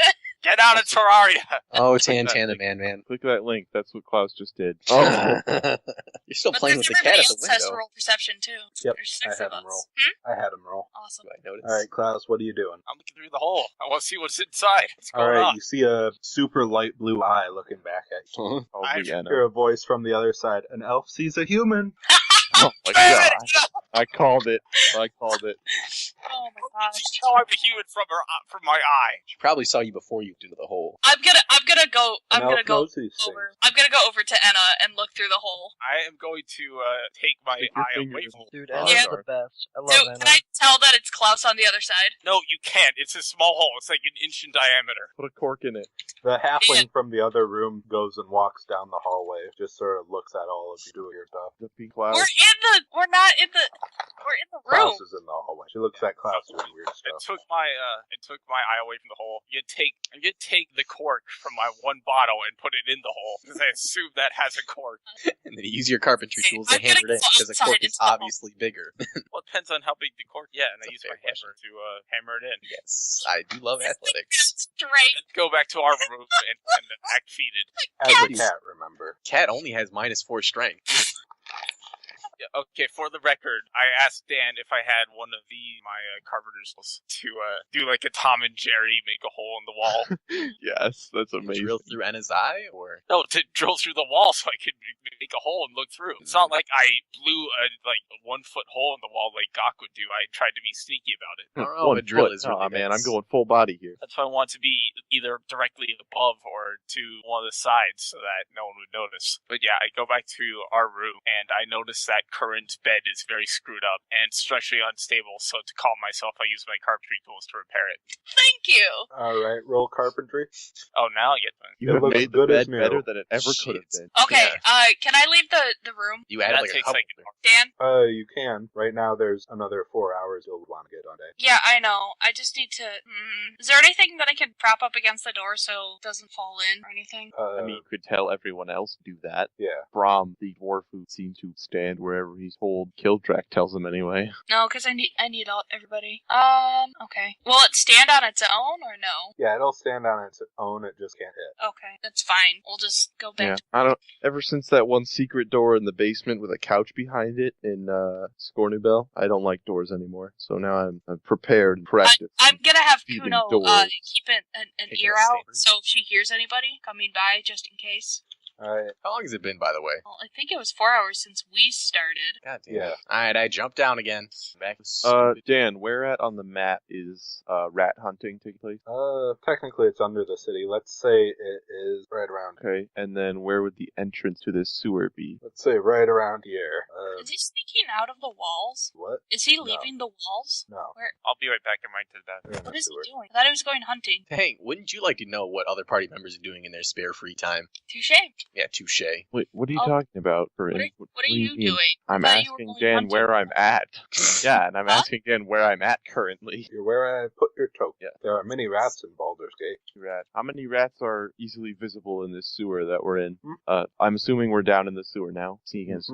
Get out of Terraria! Oh, Tan the man. Click that link. That's what Klaus just did. Oh, You're still But playing since with the cat everybody at the else has to window. roll perception too. Yep, There's I 6 had of him us. roll. Hmm? I had him roll. Awesome. Do I notice? All right, Klaus, what are you doing? I'm looking through the hole. I want to see what's inside. What's All going right, on? you see a super light blue eye looking back at you. oh I the Anna. Hear a voice from the other side. An elf sees a human. Oh my god. I called it. I called it. Oh my gosh. Just tell I'm a human from my eye. She probably saw you before you into the hole. I'm gonna go An elf knows these over. things. I'm gonna go over to Enna and look through the hole. I am going to take my Stick your eye away fingers. from it. Dude, Oh, Anna's yeah. the best. I love So Anna. can I tell that it's Klaus on the other side? No, you can't. It's a small hole. It's like an inch in diameter. Put a cork in it. The halfling from the other room goes and walks down the hallway. Just sort of looks at all of you doing your stuff. The pink Klaus. We're not in the room. Klaus is in the hallway. She looks at Klaus doing weird I stuff. took my eye away from the hole. I'm gonna take the cork from my one bottle and put it in the hole because I assume that has a cork. And then you use your carpentry Okay, tools to I'm hammer it gonna in go because the cork outside is into the hole. obviously bigger. Well, it depends on how big the cork. Yeah, and I That's use a my fair hammer to hammer it in. Yes, I do love athletics. Straight. Go back to our room and act defeated. As a cat, remember. Cat only has -4 strength. Yeah, okay, for the record, I asked Dan if I had one of my carpenter's tools to do like a Tom and Jerry, make a hole in the wall. Yes, that's You amazing. drill through Anna's eye, or No, to drill through the wall so I could make a hole and look through. It's not like I blew a 1 foot hole in the wall like Gok would do. I tried to be sneaky about it. I don't know One if a drill foot. is really Aw, man, I'm dense. going full body here. That's why I want to be either directly above or to one of the sides so that no one would notice. But yeah, I go back to our room and I notice that Corinne's bed is very screwed up and structurally unstable. So to calm myself, I use my carpentry tools to repair it. Thank you. All right, roll carpentry. Oh, now I get one. You It have looks made the good as bed new. better than it ever could have Shit. been. Okay, Yeah. can I leave the room? You added That like a takes couple. like an hour. Dan? You can. Right now, there's another 4 hours you'll want to get on day. Yeah, I know. I just need to... Is there anything that I can prop up against the door so it doesn't fall in or anything? I mean, you could tell everyone else to do that. yeah. Brom, the dwarf who seems to stand wherever he's told. Kildrak tells him anyway. No, because I need everybody. Okay. Will it stand on its own or no? Yeah, it'll stand on its own. It just can't hit. Okay, that's fine. We'll just go back Yeah, to... I don't. Ever since that one secret door in the basement with a couch behind it in Scornubel, I don't like doors anymore. So now I'm prepared and practiced. I'm gonna have Feeding Kuno doors. keep an Taking ear a out, stand. so if she hears anybody coming by, just in case. All right. How long has it been, by the way? Well, I think it was 4 hours since we started. God damn. Yeah. All right, I jumped down again. Back. Stupid. Dan, where at on the map is rat hunting taking place? Technically, it's under the city. Let's say it is right around. Okay, and then where would the entrance to this sewer be? Let's say right around here. Is he sneaking out of the walls? What? Is he No. leaving the walls? No. Where? I'll be right back in my to that. They're in What the is he sewer. doing? I thought he was going hunting. Dang, wouldn't you like to know what other party members are doing in their spare free time? Touche. Yeah, touche. Wait, what are you Oh, talking about, What Corinne? are, what are do you mean? doing? I'm I thought you were asking going Dan hunting. where I'm at. Yeah, and I'm Huh? asking Dan where I'm at currently. You're where I put your token. Yeah. There are many rats in Baldur's Gate. Rat. How many rats are easily visible in this sewer that we're in? Hmm. I'm assuming we're down in the sewer now. Seeing as,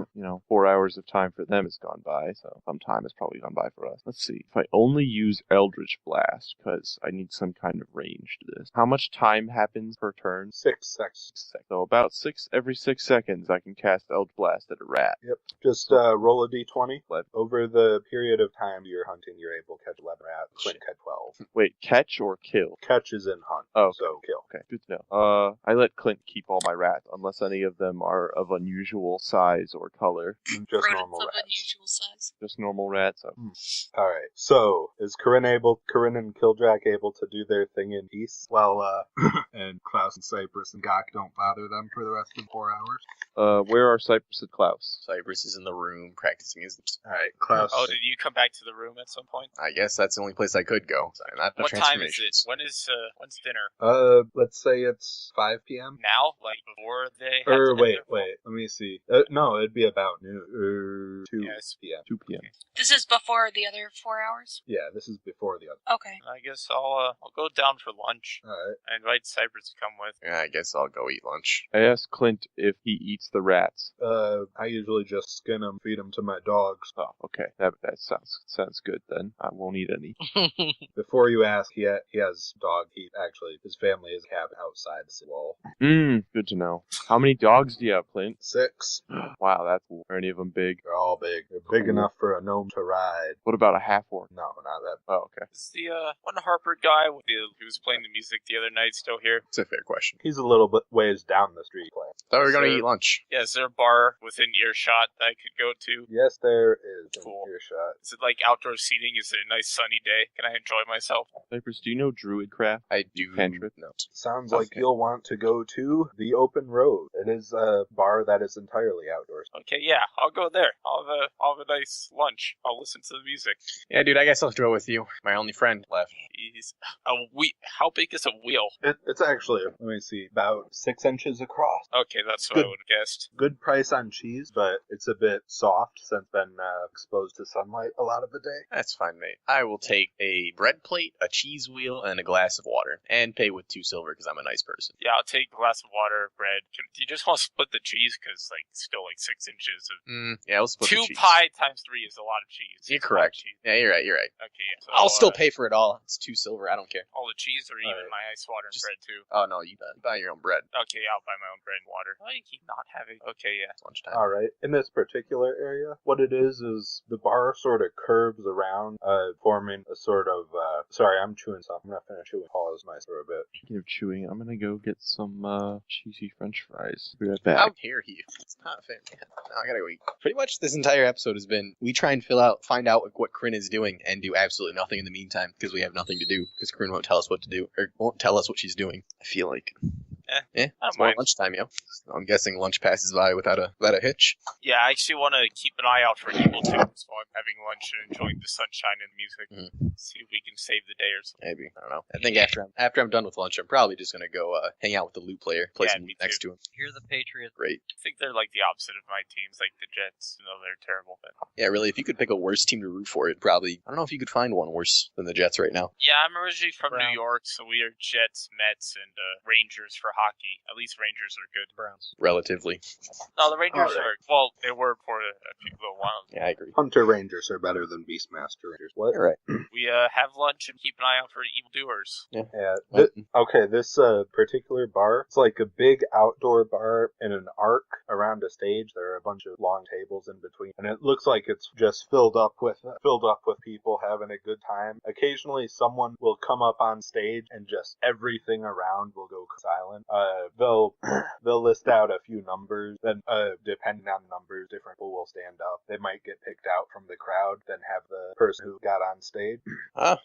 4 hours of time for them has gone by, so some time has probably gone by for us. Let's see. If I only use Eldritch Blast, because I need some kind of range to this. How much time happens per turn? 6 seconds. So about every 6 seconds I can cast Eldritch Blast at a rat. Yep. Just roll a d20. 11. Over the period of time you're hunting, you're able to catch 11 rats. Clint catch 12. Wait, catch or kill? Catch is in hunt. Oh, okay. So kill. Okay, good to know. I let Clint keep all my rats, unless any of them are of unusual size or color. Just Rodents normal of rats. unusual size. Just normal rats. Alright, so is Corinne and Kildrak able to do their thing in peace? Well, and Klaus and Cypress and Gok don't bother them for the rest of 4 hours? Where are Cypress and Klaus? Cypress is in the room practicing his. Alright, Klaus. Oh, did you come back to the room at some point? I guess that's the only place I could go. Sorry, not the What time is it? transformations. When's dinner? Let's say it's 5 p.m. Now? Like before they have to Wait, end their- let me see. No, it'd be about noon. 2 Yes. p.m. 2 p.m. This is before the other 4 hours? Yeah, this is before the other. Okay. I guess I'll go down for lunch. Alright. I invite Cypress to come with. Yeah, I guess I'll go eat lunch. I asked Clint if he eats the rats. I usually just skin them, feed them to my dogs. Oh, okay. That sounds good then. I won't eat any. Before you ask, he has dog. His family is cabin outside the city wall. Good to know. How many dogs do you have, Clint? 6. Wow, that's cool. Are any of them big? They're all big. They're big Cool. enough for a gnome to ride. What about a half-orc? No, not that. Oh, okay. Is the one Harper guy who was playing the music the other night still here? It's a fair question. He's a little bit ways down the street playing. Thought we were going Sir. to eat lunch. Yeah, is there a bar within earshot that I could go to? Yes, there is. Cool. Earshot. Is it like outdoor seating? Is it a nice sunny day? Can I enjoy myself? Cypress, do you know Druidcraft? I do. Cantrip? No. Sounds like Okay. you'll want to go to the open road. It is a bar that is entirely outdoors. Okay, yeah, I'll go there. I'll have a nice lunch. I'll listen to the music. Yeah, dude, I guess I'll throw with you. My only friend left. Jeez. How big is a wheel? It's actually, let me see, about 6 inches across. Okay, that's what I Good. would have guessed. Good price on cheese, but it's a bit soft since been exposed to sunlight a lot of the day. That's fine, mate. I will take a bread plate, a cheese wheel, and a glass of water, and pay with 2 silver because I'm a nice person. Yeah, I'll take a glass of water, bread. Do you just want to split the cheese? Because, still 6 inches of... Yeah, we'll split the 2 cheese. pi times 3 is a lot of cheese. You're It's a lot of correct. cheese. Yeah, you're right. Okay, yeah. So, I'll still pay for it all. It's 2 silver. I don't care. all the cheese or even Alright. my ice water and Just- bread, too? Oh no, you buy your own bread. Okay, I'll buy my own bread and water. Why do you keep not having... Okay, yeah. It's lunchtime. All right. In this particular area, what it is the bar sort of curves around, forming a sort of. Sorry, I'm chewing something. I'm not gonna chew and pause my for a bit. Speaking of chewing, I'm gonna go get some cheesy French fries. Be right How back. dare you? It's not fair, man. No, I gotta go eat. Pretty much this entire episode has been we try and find out what Corinne is doing and do absolutely nothing in the meantime because we have nothing to do because Corinne won't tell us what to do or won't tell us what she's doing. I feel like. I It's don't more mind. lunchtime, yo. I'm guessing lunch passes by without a hitch. Yeah, I actually want to keep an eye out for evil tunes while I'm having lunch and enjoying the sunshine and the music. See if we can save the day or something. Maybe. I don't know. I think after I'm done with lunch, I'm probably just gonna go hang out with the loot player, play Yeah, some me loot next too. to him. Here's the Patriots. Great. I think they're like the opposite of my teams, like the Jets. No, they're terrible. But... Yeah, really. If you could pick a worse team to root for, it probably. I don't know if you could find one worse than the Jets right now. Yeah, I'm originally from Browns. New York, so we are Jets, Mets, and Rangers for hockey. At least Rangers are good. Browns. Relatively. No, the Rangers Alright. they were for a little while. Yeah, I agree. Hunter Rangers are better than Beastmaster Rangers. What? You're right. We have lunch and keep an eye out for evildoers. Yeah. Well, Okay, this particular bar, it's like a big outdoor bar in an arc around a stage. There are a bunch of long tables in between, and it looks like it's just filled up with people having a good time. Occasionally, someone will come up on stage, and just everything around will go silent. They'll list out a few numbers, then depending on the numbers, different people will stand up. They might get picked out from the crowd, then have the person who got on stage.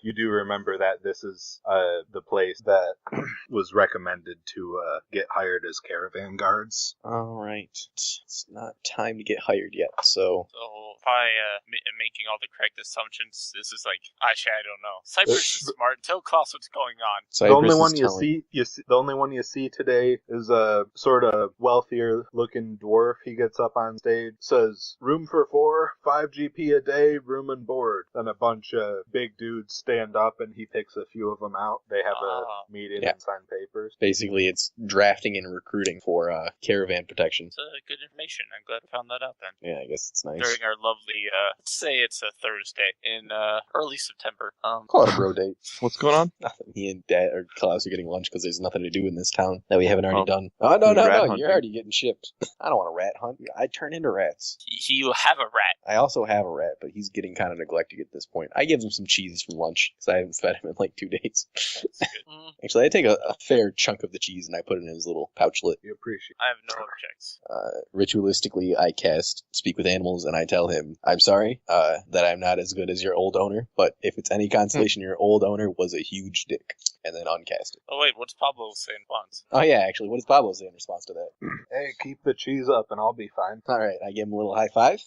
You do remember that this is the place that was recommended to get hired as caravan guards. All right. It's not time to get hired yet, so So by making all the correct assumptions, this is like, actually, I don't know. Cypress is smart until Klaus what's going on. The only one the only one you see today is a sort of wealthier looking dwarf. He gets up on stage, says, "Room for 4, 5 GP a day, room and board." Then a bunch of big dudes stand up and he picks a few of them out. They have a meeting and sign papers. Basically, it's drafting and recruiting for caravan protection. It's good information. I'm glad I found that out then. Yeah, I guess it's nice. During our lovely, let's say it's a Thursday in early September. Call it a bro date. What's going on? Nothing. He and Dad or Klaus are getting lunch because there's nothing to do in this town that we haven't already Oh. done. Oh, no, Rat you're hunting. already getting shipped. I don't want a rat hunt. I turn into rats. You have a rat. I also have a rat, but he's getting kind of neglected at this point. I give him some cheese from lunch because I haven't fed him in like 2 days. Actually, I take a fair chunk of the cheese and I put it in his little pouchlet. You appreciate I have no objects. Ritualistically, I cast Speak with Animals and I tell him, I'm sorry that I'm not as good as your old owner, but if it's any consolation, your old owner was a huge dick. And then uncast it. Oh wait, what's Pablo saying? Bonds. Oh yeah, actually, what does Pablo say in response to that? Hey, keep the cheese up and I'll be fine. All right, I give him a little high five.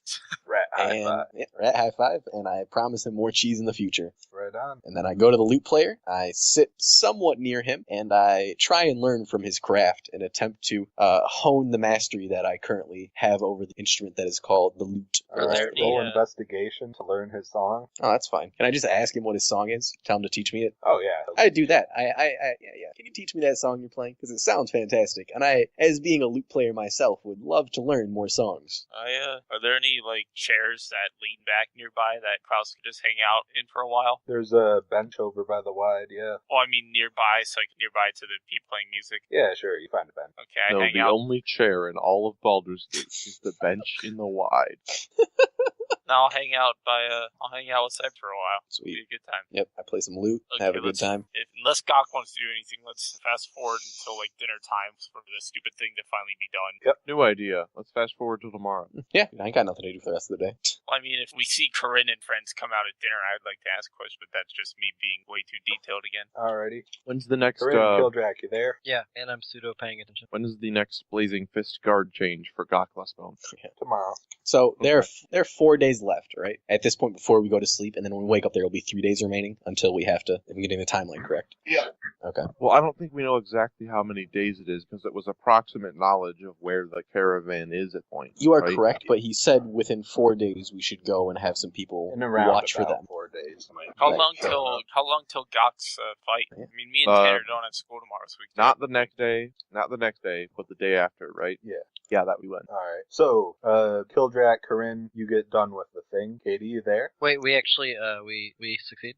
Rat high And five. yeah, rat high five, and I promise him more cheese in the future. Right on. And then I go to the lute player, I sit somewhat near him, and I try and learn from his craft and attempt to hone the mastery that I currently have over the instrument that is called the lute. All right, there roll any, investigation to learn his song. Oh, that's fine. Can I just ask him what his song is? Tell him to teach me it? Oh, yeah. I do that. Yeah. Can you teach me that song you're playing? Because it sounds fantastic. And I, as being a lute player myself, would love to learn more songs. Are there any like chairs that lean back nearby that Klaus could just hang out in for a while? There's a bench over by the wide, yeah. Well, I mean nearby, so like nearby to the people playing music. Yeah, sure, you find a bench. Okay, I No, hang the out. only chair in all of Baldur's Gate is the bench in the wide. Now I'll hang out with Seb for a while. It'll be Sweet. a good time. Yep, I play some lute, Okay, have a good let's- time. Unless Gok wants to do anything, let's fast forward until like dinner time for the stupid thing to finally be done. New idea. Let's fast forward to tomorrow. Yeah, I ain't got nothing to do for the rest of the day. Well, I mean, if we see Corinne and friends come out at dinner, I'd like to ask questions, but that's just me being way too detailed again. Alrighty. When's the next Corinne Kildrak, you there? Yeah, and I'm pseudo paying attention. when is the next Blazing Fist guard change for Goklasbone? Tomorrow. So there are 4 days left, right? At this point, before we go to sleep, and then when we wake up, there will be 3 days remaining until we have to. If I'm getting the timeline correct. Yeah. Okay. Well, I don't think we know exactly how many days it is because it was approximate knowledge of where the caravan is at points. You are right? correct, but he said within 4 days we should go and have some people In around watch for about them. 4 days. How Right. long till Gok's fight? Yeah. I mean, me and Tanner don't have school tomorrow, so we can. Not the next day, but the day after, right? Yeah. Yeah, that we went. Alright. So, Kildrak, Corinne, you get done with the thing. Katie, you there? Wait, we actually, we succeed?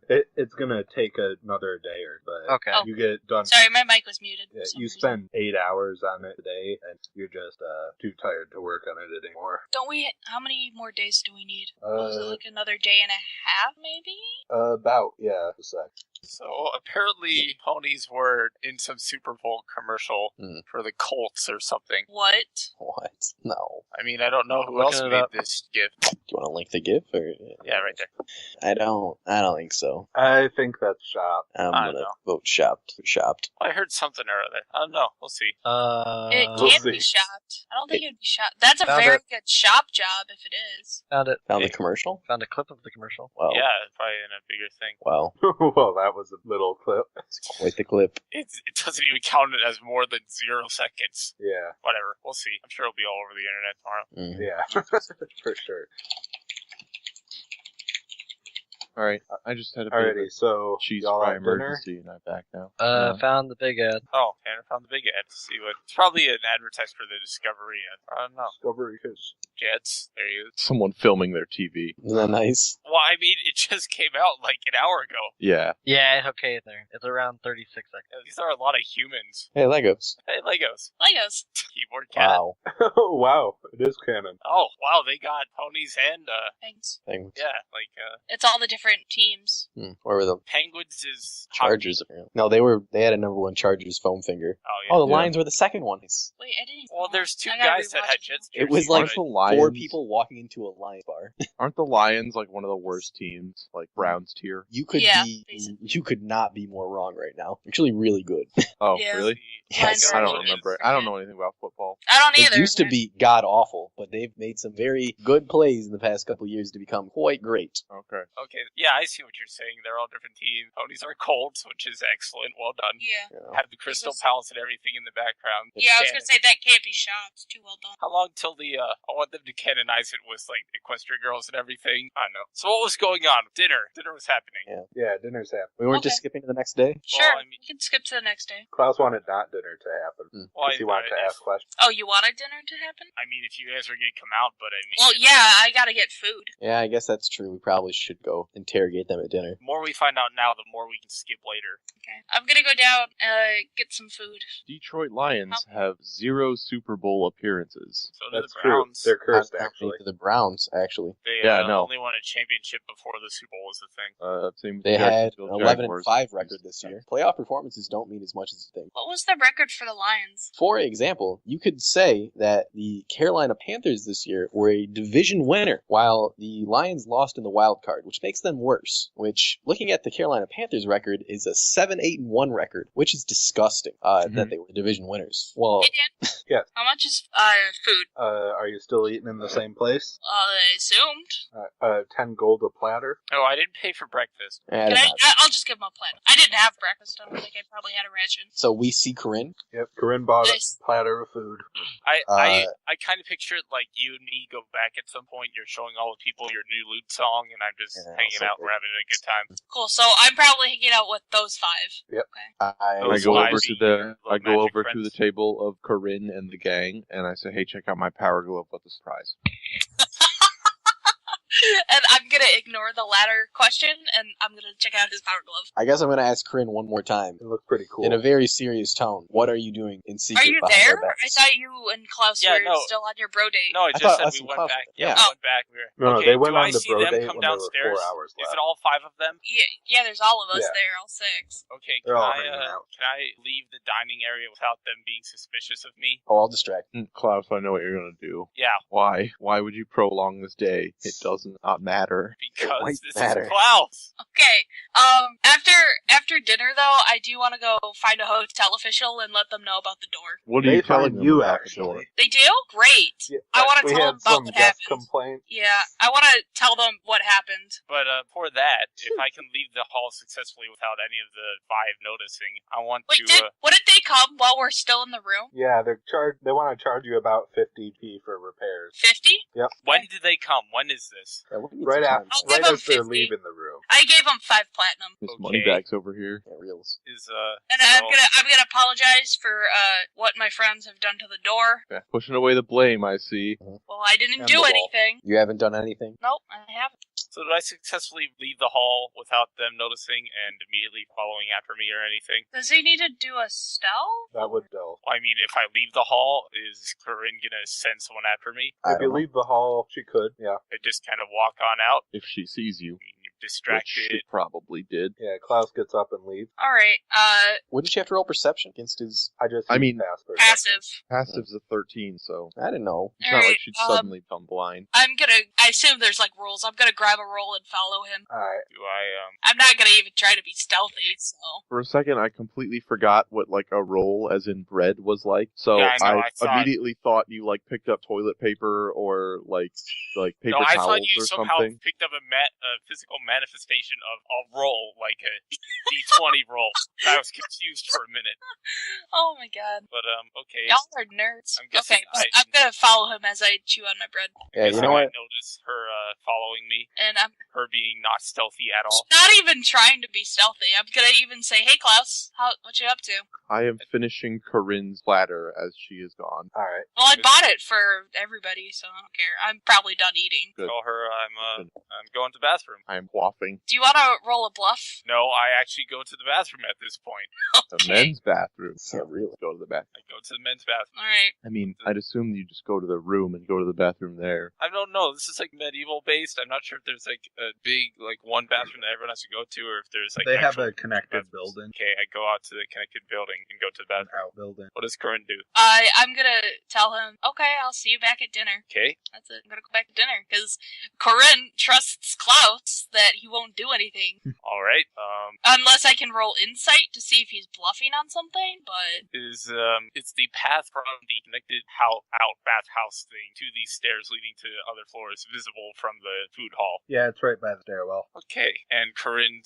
It's gonna take another day but Okay. Oh. you get done. Sorry, my mic was muted. Yeah, for some you reason. spend 8 hours on it today, and you're just too tired to work on it anymore. Don't we? How many more days do we need? Was it Uh, like another day and a half, maybe? a sec. So apparently, ponies were in some Super Bowl commercial Hmm. for the Colts or something. What? What? No. I mean, I don't know who Looking else it made up. this gift. Do you want to link the GIF or? Yeah, right there. I don't think so. I think that's shop. I'm I don't gonna know. vote shopped. Shopped. I heard something or other. I don't know. We'll see. It We'll can't see. be shopped. I don't think it'd be shopped. That's a Found very it. good shop job if it is. Found it. Found the Hey. commercial. Found a clip of the commercial. Well, Yeah, probably in a bigger thing. well, Well, that was a little clip. quite the clip. It doesn't even count it as more than 0 seconds. Yeah, Whatever. We'll see. I'm sure it'll be all over the internet tomorrow. Mhm. yeah, for sure. All right, I just had a bit of Alrighty, a so cheese y'all fry at dinner? emergency, and I'm back now. Found the big ad. Oh, Tanner found the big ad to see what. It's probably an advertisement for the Discovery ad. I don't know. Discovery Kids. Jets. There you go. Someone filming their TV. Isn't that nice? Well, I mean, it just came out like an hour ago. Yeah. Yeah, okay, there. It's around 36 seconds. Yeah, these are a lot of humans. Hey, Legos. Hey, Legos. Legos. Keyboard cat. Wow. Oh wow, it is canon. Oh, wow, they got ponies and, Thanks. Things. yeah, like, It's all the different teams. Where were the penguins is... Chargers? No, they had a number one Chargers foam finger. Oh, yeah. Oh, the Yeah. Lions were the second one. Wait, I didn't. Well, there's two I gotta guys that rewatch had it. Jets It was jerseys, like Aren't but the Lions, 4 people walking into a Lions bar. Aren't the Lions like one of the worst teams, like Browns tier. You could Yeah, be. basically. You could not be more wrong right now. Actually, really good. Oh, Yeah. really? Yes. I don't Lions are remember. really I don't bad. know anything about football. I don't It either. used to be god awful, but they've made some very good plays in the past couple of years to become quite great. Okay. Okay, yeah, I see what you're saying. They're all different teams. Ponies are Colts, which is excellent. Well done. Yeah. You know. Have the Crystal Listen. Palace and everything in the background. Yeah, I was gonna Canon- say that can't be shot. It's too well done. How long till I want them to canonize it with, like, equestrian girls and everything? I don't know. So what was going on? Dinner. Dinner was happening. Yeah. Yeah, dinner's happening. We weren't Okay. just skipping to the next day. Sure, I mean- we can skip to the next day. Klaus wanted not dinner to happen. Well, Because he wanted to ask questions. Oh, you wanted dinner to happen? I mean, if you guys are gonna come out, but I mean, Well, yeah, I gotta get food. Yeah, I guess that's true. We probably should go interrogate them at dinner. the more we find out now, the more we can skip later. Okay, I'm gonna go down, get some food. Detroit Lions have 0 Super Bowl appearances. So do That's the true. Browns. They're cursed, Not actually. to the Browns, actually. They Yeah, no. only won a championship before the Super Bowl was a thing. Same with They the had Jacksonville an 11 Jaguars. and 5 record this year. Playoff performances don't mean as much as you think. What was the record for the Lions? For example, you could say that the Carolina Panthers this year were a division winner, while the Lions lost in the wild card, which makes them worse. Which, looking at the Carolina Panthers record, is a 7-8-1 record, which is disgusting that they were division winners. Well, Hey, Dan? Yes. How much is food? Are you still eating in the same place? I assumed. 10 gold a platter. Oh, I didn't pay for breakfast. I Can don't know. I'll just give him a plan. I didn't have breakfast. I don't think I probably had a ration. So we see Corinne. Yep, Corinne bought Nice. a platter of food. I kind of picture it like you and me go back at some point. You're showing all the people your new loot song, and I'm just Yeah, hanging so out, good. we're having a good time. Cool. So I'm probably hanging out with those 5. I I Those go five over being to your the little I go magic over to friends. the table of Corinne and the gang, and I say, "Hey, check out my power glove with a surprise." And I'm gonna ignore the latter question, and I'm gonna check out his power glove. I guess I'm going to ask Corinne one more time. It looked pretty cool. In a very serious tone, what are you doing in secret Are you behind there? our backs? I thought you and Klaus Yeah, were no. still on your bro date. No, I I just thought said us we and went Klaus back. were- Yeah, yeah. we went back. We were, No, okay, they went do on I the see bro them date come when there were downstairs? 4 hours Is left. it all 5 of them? Yeah, there's all of us Yeah. there, all 6. Okay, They're all hanging out. can I leave the dining area without them being suspicious of me? Oh, I'll distract. Klaus, I know what you're gonna do. Yeah, Why? Why would you prolong this day? It doesn't not matter. because might this matter. is Klaus. Okay. After dinner though, I do want to go find a hotel official and let them know about the door. What are They you telling find them you, about the door? actually. They do? Great. Yeah, I wanna we tell had them about some what guest happened. complaint. Yeah, I want to tell them what happened. But for that, if I can leave the hall successfully without any of the 5 noticing, I want Wait, to. what did they come while we're still in the room? Yeah, they want to charge you about 50p for repairs. 50? When did they come? When is this? Yeah, we need Right some after, time. I'll give right them as they're 50. leaving the room. I gave them 5 platinum. His Okay. moneybags over here. Yeah, reels. Is And so- I'm gonna apologize for what my friends have done to the door. Yeah, pushing away the blame, I see. Well, I didn't And do the wall. anything. You haven't done anything? Nope, I haven't. So did I successfully leave the hall without them noticing and immediately following after me or anything? Does he need to do a stealth? That would dull. I mean, if I leave the hall, is Corinne gonna send someone after me? I If you don't know. leave the hall, she could. Yeah. I just kind of walk on out. If she sees you, I mean, you're which distracted. she probably did. Yeah, Klaus gets up and leaves. All right. Wouldn't you have to roll perception against his... I mean, pass for Passive. Passive's a 13, so I didn't know. it's not like Alright, she'd suddenly become blind. I assume there's like rules. I'm gonna grab a roll and follow him. Alright. Do I I'm not gonna even try to be stealthy, so. For a second, I completely forgot what like a roll, as in bread, was like. So Yeah, I know, I thought- immediately thought you like picked up toilet paper or like paper No, I towels thought you or somehow something. picked up a physical manifestation of a roll, like a D20 roll. I was confused for a minute. Oh my god. But, okay. Y'all are nerds. I'm guessing Okay, but I'm gonna follow him as I chew on my bread. Yeah, Guess you I know might what? notice her following me, And I'm her being not stealthy at all. not even trying to be stealthy. I'm gonna even say, "Hey, Klaus, what you up to?" I am finishing Corinne's platter as she is gone. Alright. Well, I bought it for everybody, so I don't care. I'm probably done eating. Good. Tell her I'm going to the bathroom. I am quaffing. Do you want to roll a bluff? No, I actually go to the bathroom at this point. The men's bathroom. Yeah, really. Go to the bathroom. I go to the men's bathroom. All right. I mean, I'd assume you just go to the room and go to the bathroom there. I don't know. This is like medieval based. I'm not sure if there's like a big like one bathroom that everyone has to go to, or if there's like They have actual a connected bathrooms. building. Okay, I go out to the connected building and go to the An bathroom. outbuilding. What does Corinne do? I'm gonna tell him, okay, I'll see you back at dinner. Okay. That's it. I'm gonna go back to dinner because Corinne trusts Klaus that he won't do anything All right. unless I can roll insight to see if he's bluffing on something. But Is it's the path from the connected out bathhouse thing to the stairs leading to other floors visible from the food hall. Yeah, it's right by the stairwell. Okay, and Corinne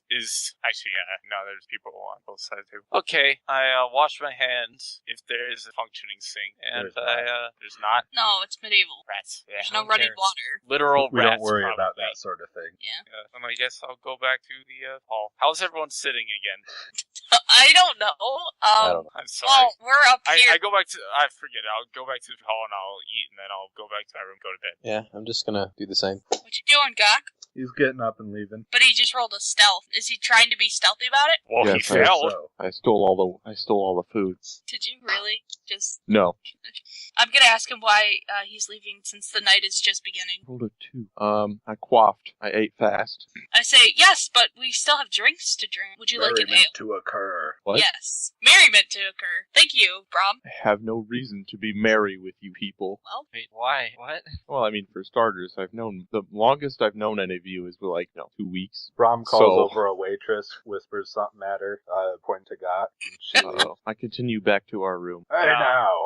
is actually no, there's people on both sides too. Okay, I wash my hands if there is a functioning sink, and there's not no, it's medieval. rats. Yeah, There's no who running cares? water. Literal We rats. don't worry probably. about that sort of thing. Yeah. And I guess I'll go back to the hall. How's everyone sitting again? I don't know. I don't know. I'm sorry. Well, we're up here. I go back to. I forget. I'll go back to the hall and I'll eat, and then I'll go back to my room, go to bed. Yeah, I'm just gonna do the same. What you doing, Gok? He's getting up and leaving. But he just rolled a stealth. Is he trying to be stealthy about it? Well, Yes, he I- failed. So, I stole all the food. Did you really? Just. No. I'm gonna ask him why he's leaving since the night is just beginning. Rolled a 2. I quaffed. I ate fast. I say, yes, but we still have drinks to drink. Would you like an merriment ale? to occur. What? Yes. Merriment to occur. Thank you, Brom. I have no reason to be merry with you people. Well, Wait, why? What? Well, I mean, for starters, the longest I've known any of you is like, 2 weeks. Brom calls So- over a waitress, whispers something at her, pointing to Got. And she leaves. I continue back to our room. Hey now,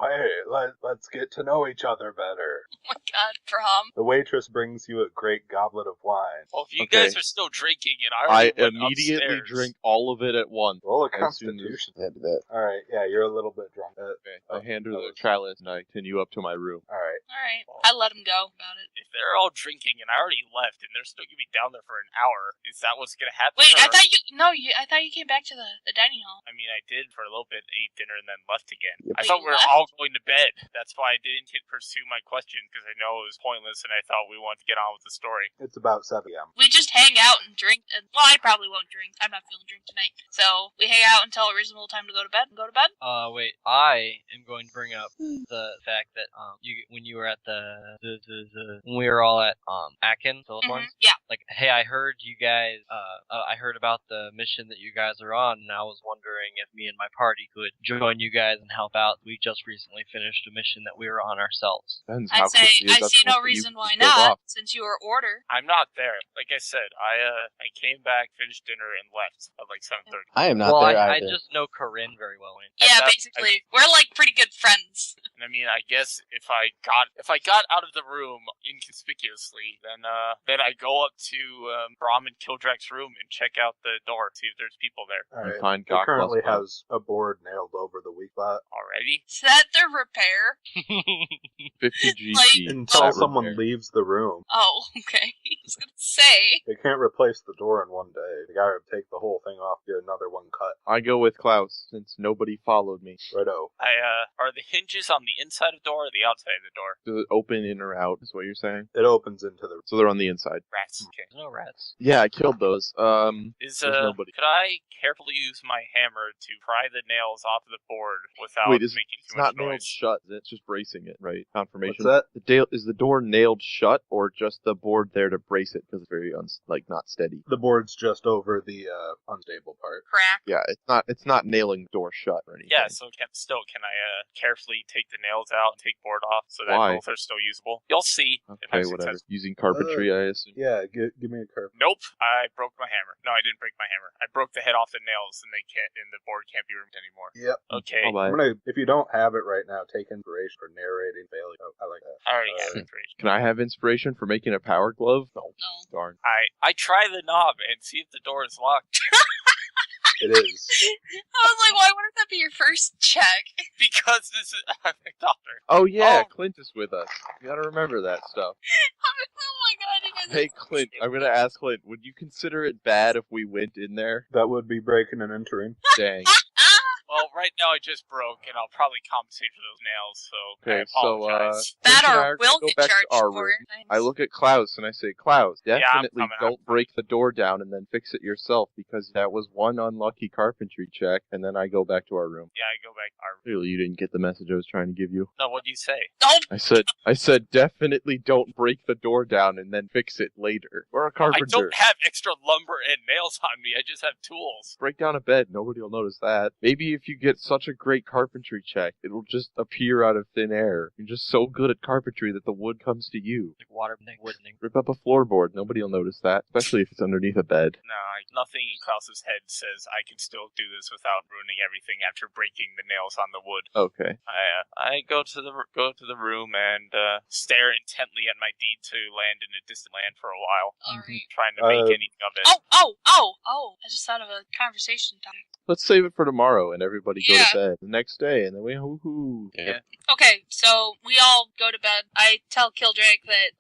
let's get to know each other better. oh my god, Brom. The waitress brings you a great goblet of wine. Well, if you Okay. guys are still drinking, and I already went immediately upstairs, drink all of it at once. Roll a As soon as- constitution. Yeah, do that. Alright, yeah, you're a little bit drunk. Okay. I hand her the chalice and I continue up to my room. Alright. Alright. I let him go about it. if they're all drinking and I already left, and they're still gonna be down there for an hour, is that what's gonna happen? Wait, I or- thought you. No, I thought you came back to the dining hall. I mean, I did for a little bit, ate dinner, and then left again. Yep. I Wait, thought we were left? all going to bed. That's why I didn't pursue my question, because I know it was pointless, and I thought we wanted to get on with the story. It's about 7 p.m. We just hang out and drink. And, well, I probably won't drink. I'm not feeling drink tonight. So we hang out until a reasonable time to go to bed. And go to bed. Wait. I am going to bring up the fact that when you were at when we were all at Akin, Philippines, Yeah. like, hey, I heard you guys. I heard about the mission that you guys are on, and I was wondering if me and my party could join you guys and help out. We just recently finished a mission that we were on ourselves. Depends I how say quickly I that's see no what you reason why killed not. off. Since you were order. I'm not there. Like I said, I came back, finished dinner, and left at like 7:30. I am not well, there I either. just know Corinne very well. Yeah, thought- basically, we're like pretty good friends. And I mean, I guess if I got out of the room inconspicuously, then I go up to Brom and Kildrak's room and check out the door, see if there's people there Alright. Find It Gok currently plus one. has a board nailed over the weak spot. already. Is that the repair? 50 GP. Like- Until that someone repair. leaves the room. Oh, okay. I was gonna say. They can't replace the door in one day. They gotta take the whole thing off, get another one cut. I go with Klaus since nobody followed me. Righto. Are the hinges on the inside of the door or the outside of the door? Does it open in or out? Is what you're saying? It opens into the. So they're on the inside. Rats. Okay. No rats. Yeah, I killed those. Is There's nobody. could I carefully use my hammer to pry the nails off of the board without Wait, it's making It's too much not nailed noise? shut. It's just bracing it, right? Confirmation. What's that? Is the door nailed shut, or just the board there to brace it because it's very not steady? The board's just over the unstable part. Crack. Yeah, it's not nailing the door shut or anything. Yeah, so can I carefully take the nails out and take board off so that Why? both are still usable? You'll see. if Okay, I'm whatever. successful. Using carpentry, I assume. Yeah, give me a curve. Nope, I broke my hammer. No, I didn't break my hammer. I broke the head off the nails, and the board can't be removed anymore. Yep. Okay, I'll buy I'm it. gonna. If you don't have it right now, take inspiration for narrating failure. Oh, I like that. I already have inspiration. Can I have inspiration for making a power glove? No. No. Darn. I try the knob and see if the door is locked It is. I was like, why wouldn't that be your first check? because this is I'm a doctor. Oh yeah, Oh. Clint is with us. You gotta remember that stuff. Oh my god, you guys. Hey Clint, I'm gonna ask Clint, would you consider it bad if we went in there? That would be breaking and entering. Dang. Ah! Well, right now I just broke, and I'll probably compensate for those nails, so I Okay, so, apologize. That Clint and I or are gonna we'll go get back to charged our for room. it. I look at Klaus and I say, Klaus, I'm definitely coming, don't break the door down and then fix it yourself, because that was one unlucky carpentry check, and then I go back to our room. Yeah, I go back. Clearly you didn't get the message I was trying to give you. No, what do you say? Nope. I said definitely don't break the door down and then fix it later. We're a carpenter. I don't have extra lumber and nails on me. I just have tools. Break down a bed, nobody will notice that. Maybe if you get such a great carpentry check, it'll just appear out of thin air. You're just so good at carpentry that the wood comes to you. Like water woodening. Rip up a floorboard, nobody will notice that, especially if it's underneath a bed. No, nothing in Klaus's head says I can still do this without ruining everything after breaking the nails on the wood. Okay. I go to the room and stare intently at my deed to land in a distant land for a while, Alright. trying to make anything of it. Oh! I just thought of a conversation topic. Let's save it for tomorrow and everybody go Yeah. to bed the next day, and then we hoo-hoo. Yeah. Okay, so we all go to bed. I tell Killdrake that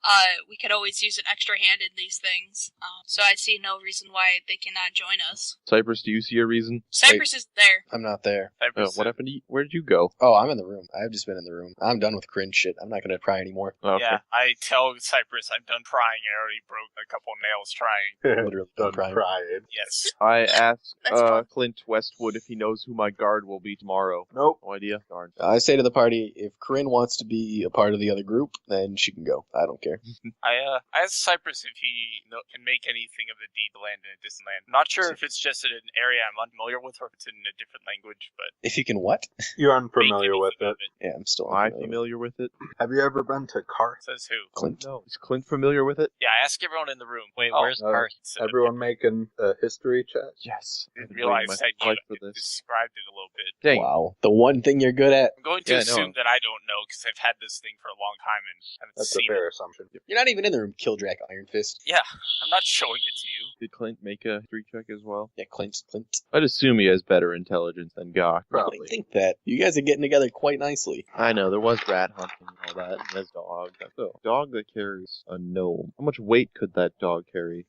we could always use an extra hand in these things. So I see no reason why they cannot join us. Cypress, do you see a reason? Cypress is there. I'm not there. What happened to you? Where did you go? Oh, I'm in the room. I've just been in the room. I'm done with cringe shit. I'm not gonna try anymore. Okay. Yeah, I tell Cypress I'm done prying. I already broke a couple nails trying. Literally Done crying. crying. Yes. I asked That's fun. Clint Westwood if he knows who my guard will be tomorrow. Nope. No idea. Darn. I say to the party, if Corinne wants to be a part of the other group, then she can go. I don't care. I asked Cypress if he can make anything of the deed to land in a distant land. Not sure if it's just in an area I'm unfamiliar with or if it's in a different language, but If you can what? You're make unfamiliar with anything it. of Yeah, I'm still Am I unfamiliar. familiar with it? Have you ever been to Karth? Says who? Clint. No. Is Clint familiar with it? Yeah, I asked everyone in the room. Wait, Oh, where's uh, Karth? Everyone making a history check? Yes. I I've been realized waiting that my you life for this. described it a little bit. Dang. Wow. The one thing you're good at. I'm going to Yeah, I assume know. that I don't know because I've had this thing for a long time and haven't That's a seen fair it. assumption. You're not even in the room, Killdrake Iron Fist. Yeah, I'm not showing it to you. Did Clint make a 3 check as well? Yeah, Clint. I'd assume he has better intelligence than Gok. Probably. I think that. You guys are getting together quite nicely. I know, there was rat hunting and all that, and there's dog. So, dog that carries a gnome. How much weight could that dog carry?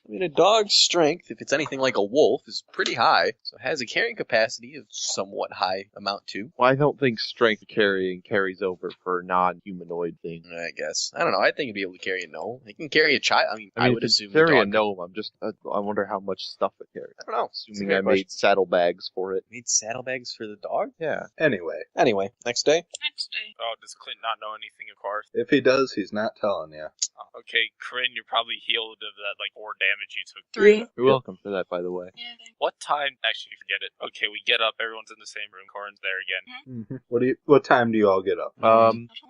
I mean, a dog's strength, if it's anything like a wolf, is pretty high, so it has a carrying capacity of somewhat high amount too. Well, I don't think strength carrying carries over for non-humanoid things. I guess. I don't know. I think it'd be able to carry a gnome. It can carry a child. I mean, I if would it's assume carry a a dog gnome. I wonder how much stuff it carries. I don't know. Assuming Fair I made saddlebags for it. Made saddlebags for the dog? Yeah. Anyway, Anyway, next day. Next day. Oh, does Clint not know anything of course? if he does, he's not telling you. Oh, okay, Corinne, you're probably healed of that, 4 damage you took. 3. You're welcome for that, by the way. Yeah, thanks. What time? Actually, forget it. Okay, we get up. Everyone's in the same room. Corinne's there again. What time do you all get up?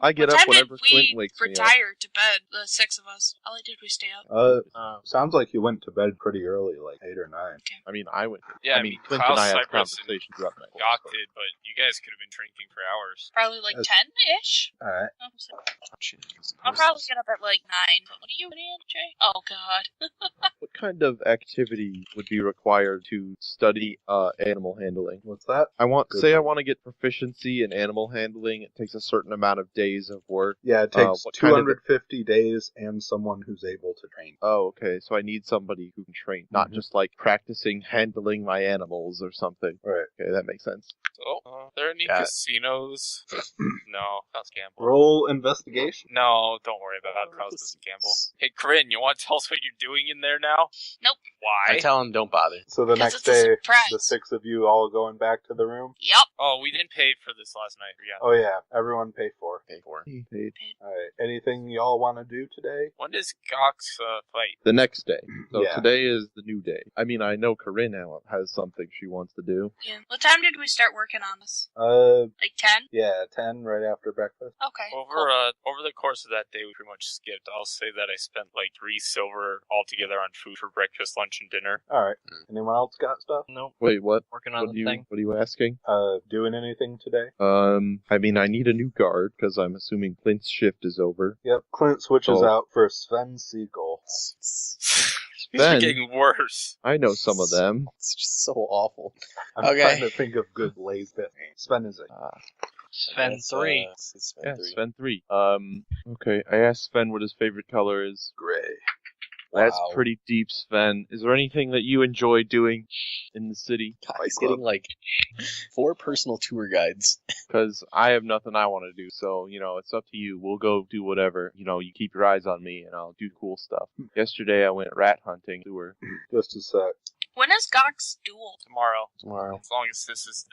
I get What up time whenever did we Clint wakes me up. retire to bed? The 6 of us. All I did was stay up. Sounds like you went to bed pretty early, like 8 or 9. I mean, I went. Yeah, I mean, Clint Klaus, and I had Cypress, and conversations throughout the night. Gok did, but you guys could have been drinking for hours. Probably like That's- 10-ish. Alright. I'll probably get up at like 9. But what are you in, Jay? Oh, God. What kind of activity would be required to study animal handling? What's that? I want Good. say I want to get proficiency in animal handling. It takes a certain amount of days of work. Yeah, it takes what kind of- 250 days and someone who's able to train. Oh, okay. So I need somebody who can train, not just like practicing handling my animals or something. Right. Okay, that makes sense. So, are there any Yeah. casinos? No, that's gamble. Roll investigation. No, don't worry about it. Klaus doesn't gamble. Hey, Corinne, you want to tell us what you're doing in there now? Nope. Why? I tell him don't bother. So the Because next it's a day, surprise. the 6 of you all going back to the room? Yep. Oh, we didn't pay for this last night. Yeah. Oh yeah, everyone pay for. Pay for. He paid. Alright, anything y'all want to do today? When does Gok's fight? The next day. So Yeah. today is the new day. I mean, I know Corinne now has something she wants to do. Yeah. What time did we start working on this? Like Like 10? yeah, 10 right after breakfast. Okay. Over the course of that day, we pretty much skipped. I'll say that I spent 3 silver altogether on food for breakfast, lunch, and dinner. Alright. Anyone else got stuff? Nope. Wait, what? Working on What the thing. are you asking? Doing anything today? I mean, I need a new guard because I'm assuming Clint's shift is over. Yep, Clint switches Oh. out for Sven Siegel. These Ben. are getting worse. I know some of them. It's just so awful. I'm Okay. trying to think of good lays bit names. Sven is it? Sven That's, 3. it's Sven Yeah, 3. Sven 3. Okay, I asked Sven what his favorite color is. Gray. That's Wow. pretty deep, Sven. Is there anything that you enjoy doing in the city? He's getting like 4 personal tour guides. Because I have nothing I want to do, so, it's up to you. We'll go do whatever. You keep your eyes on me, and I'll do cool stuff. Yesterday, I went rat hunting to her. Just a sec. When is Gok's duel? Tomorrow. Tomorrow. As long as this is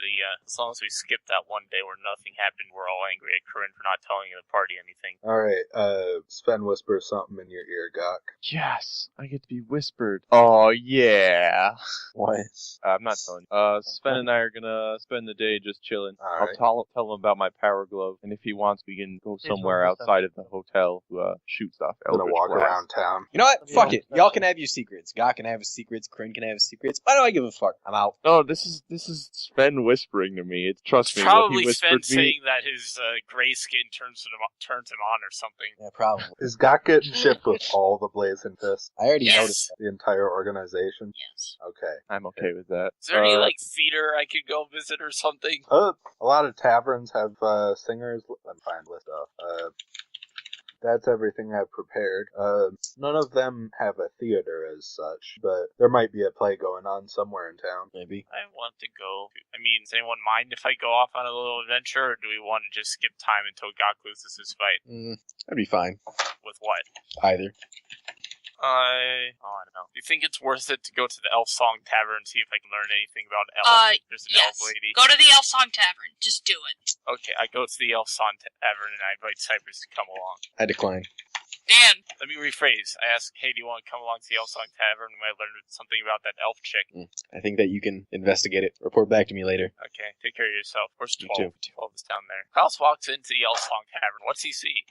as long as we skip that one day where nothing happened, we're all angry at Corinne for not telling the party anything. Alright, Sven whispers something in your ear, Gok. Yes, I get to be whispered. Oh, yeah. What? I'm not telling you. Sven and I are gonna spend the day just chilling. Alright. I'll tell him about my power glove, and if he wants, we can go somewhere outside of the hotel to shoot stuff. I'm gonna walk around town. You know what? Yeah. Fuck it. Y'all can have your secrets. God can have his secrets. Corinne can have his secrets. Why do I give a fuck? I'm out. No, this is Sven whispering to me. Trust me. Probably what he Sven whispered me. saying that his gray skin turns him on or something. Yeah, probably. Is Gok getting shipped with all the Blazing Fists? I already Yes. noticed that. The entire organization? Yes. Okay. I'm okay with that. Is there any theater I could go visit or something? A lot of taverns have singers. Let me find list of. That's everything I've prepared. None of them have a theater as such, but there might be a play going on somewhere in town. Maybe. I want to go. I mean, does anyone mind if I go off on a little adventure, or do we want to just skip time until Gok loses his fight? That'd be fine. With what? Either. I don't know. Do you think it's worth it to go to the Elf Song Tavern and see if I can learn anything about elf? There's an Yes. elf lady. Go to the Elf Song Tavern. Just do it. Okay, I go to the Elf Song Tavern and I invite Cypress to come along. I decline. Dan. Let me rephrase. I ask, hey, do you want to come along to the Elf Song Tavern? We might learn something about that elf chick. I think that you can investigate it. Report back to me later. Okay, take care of yourself. Where's You 12? too. 12 is down there. Klaus walks into the Elf Song Tavern. What's he see?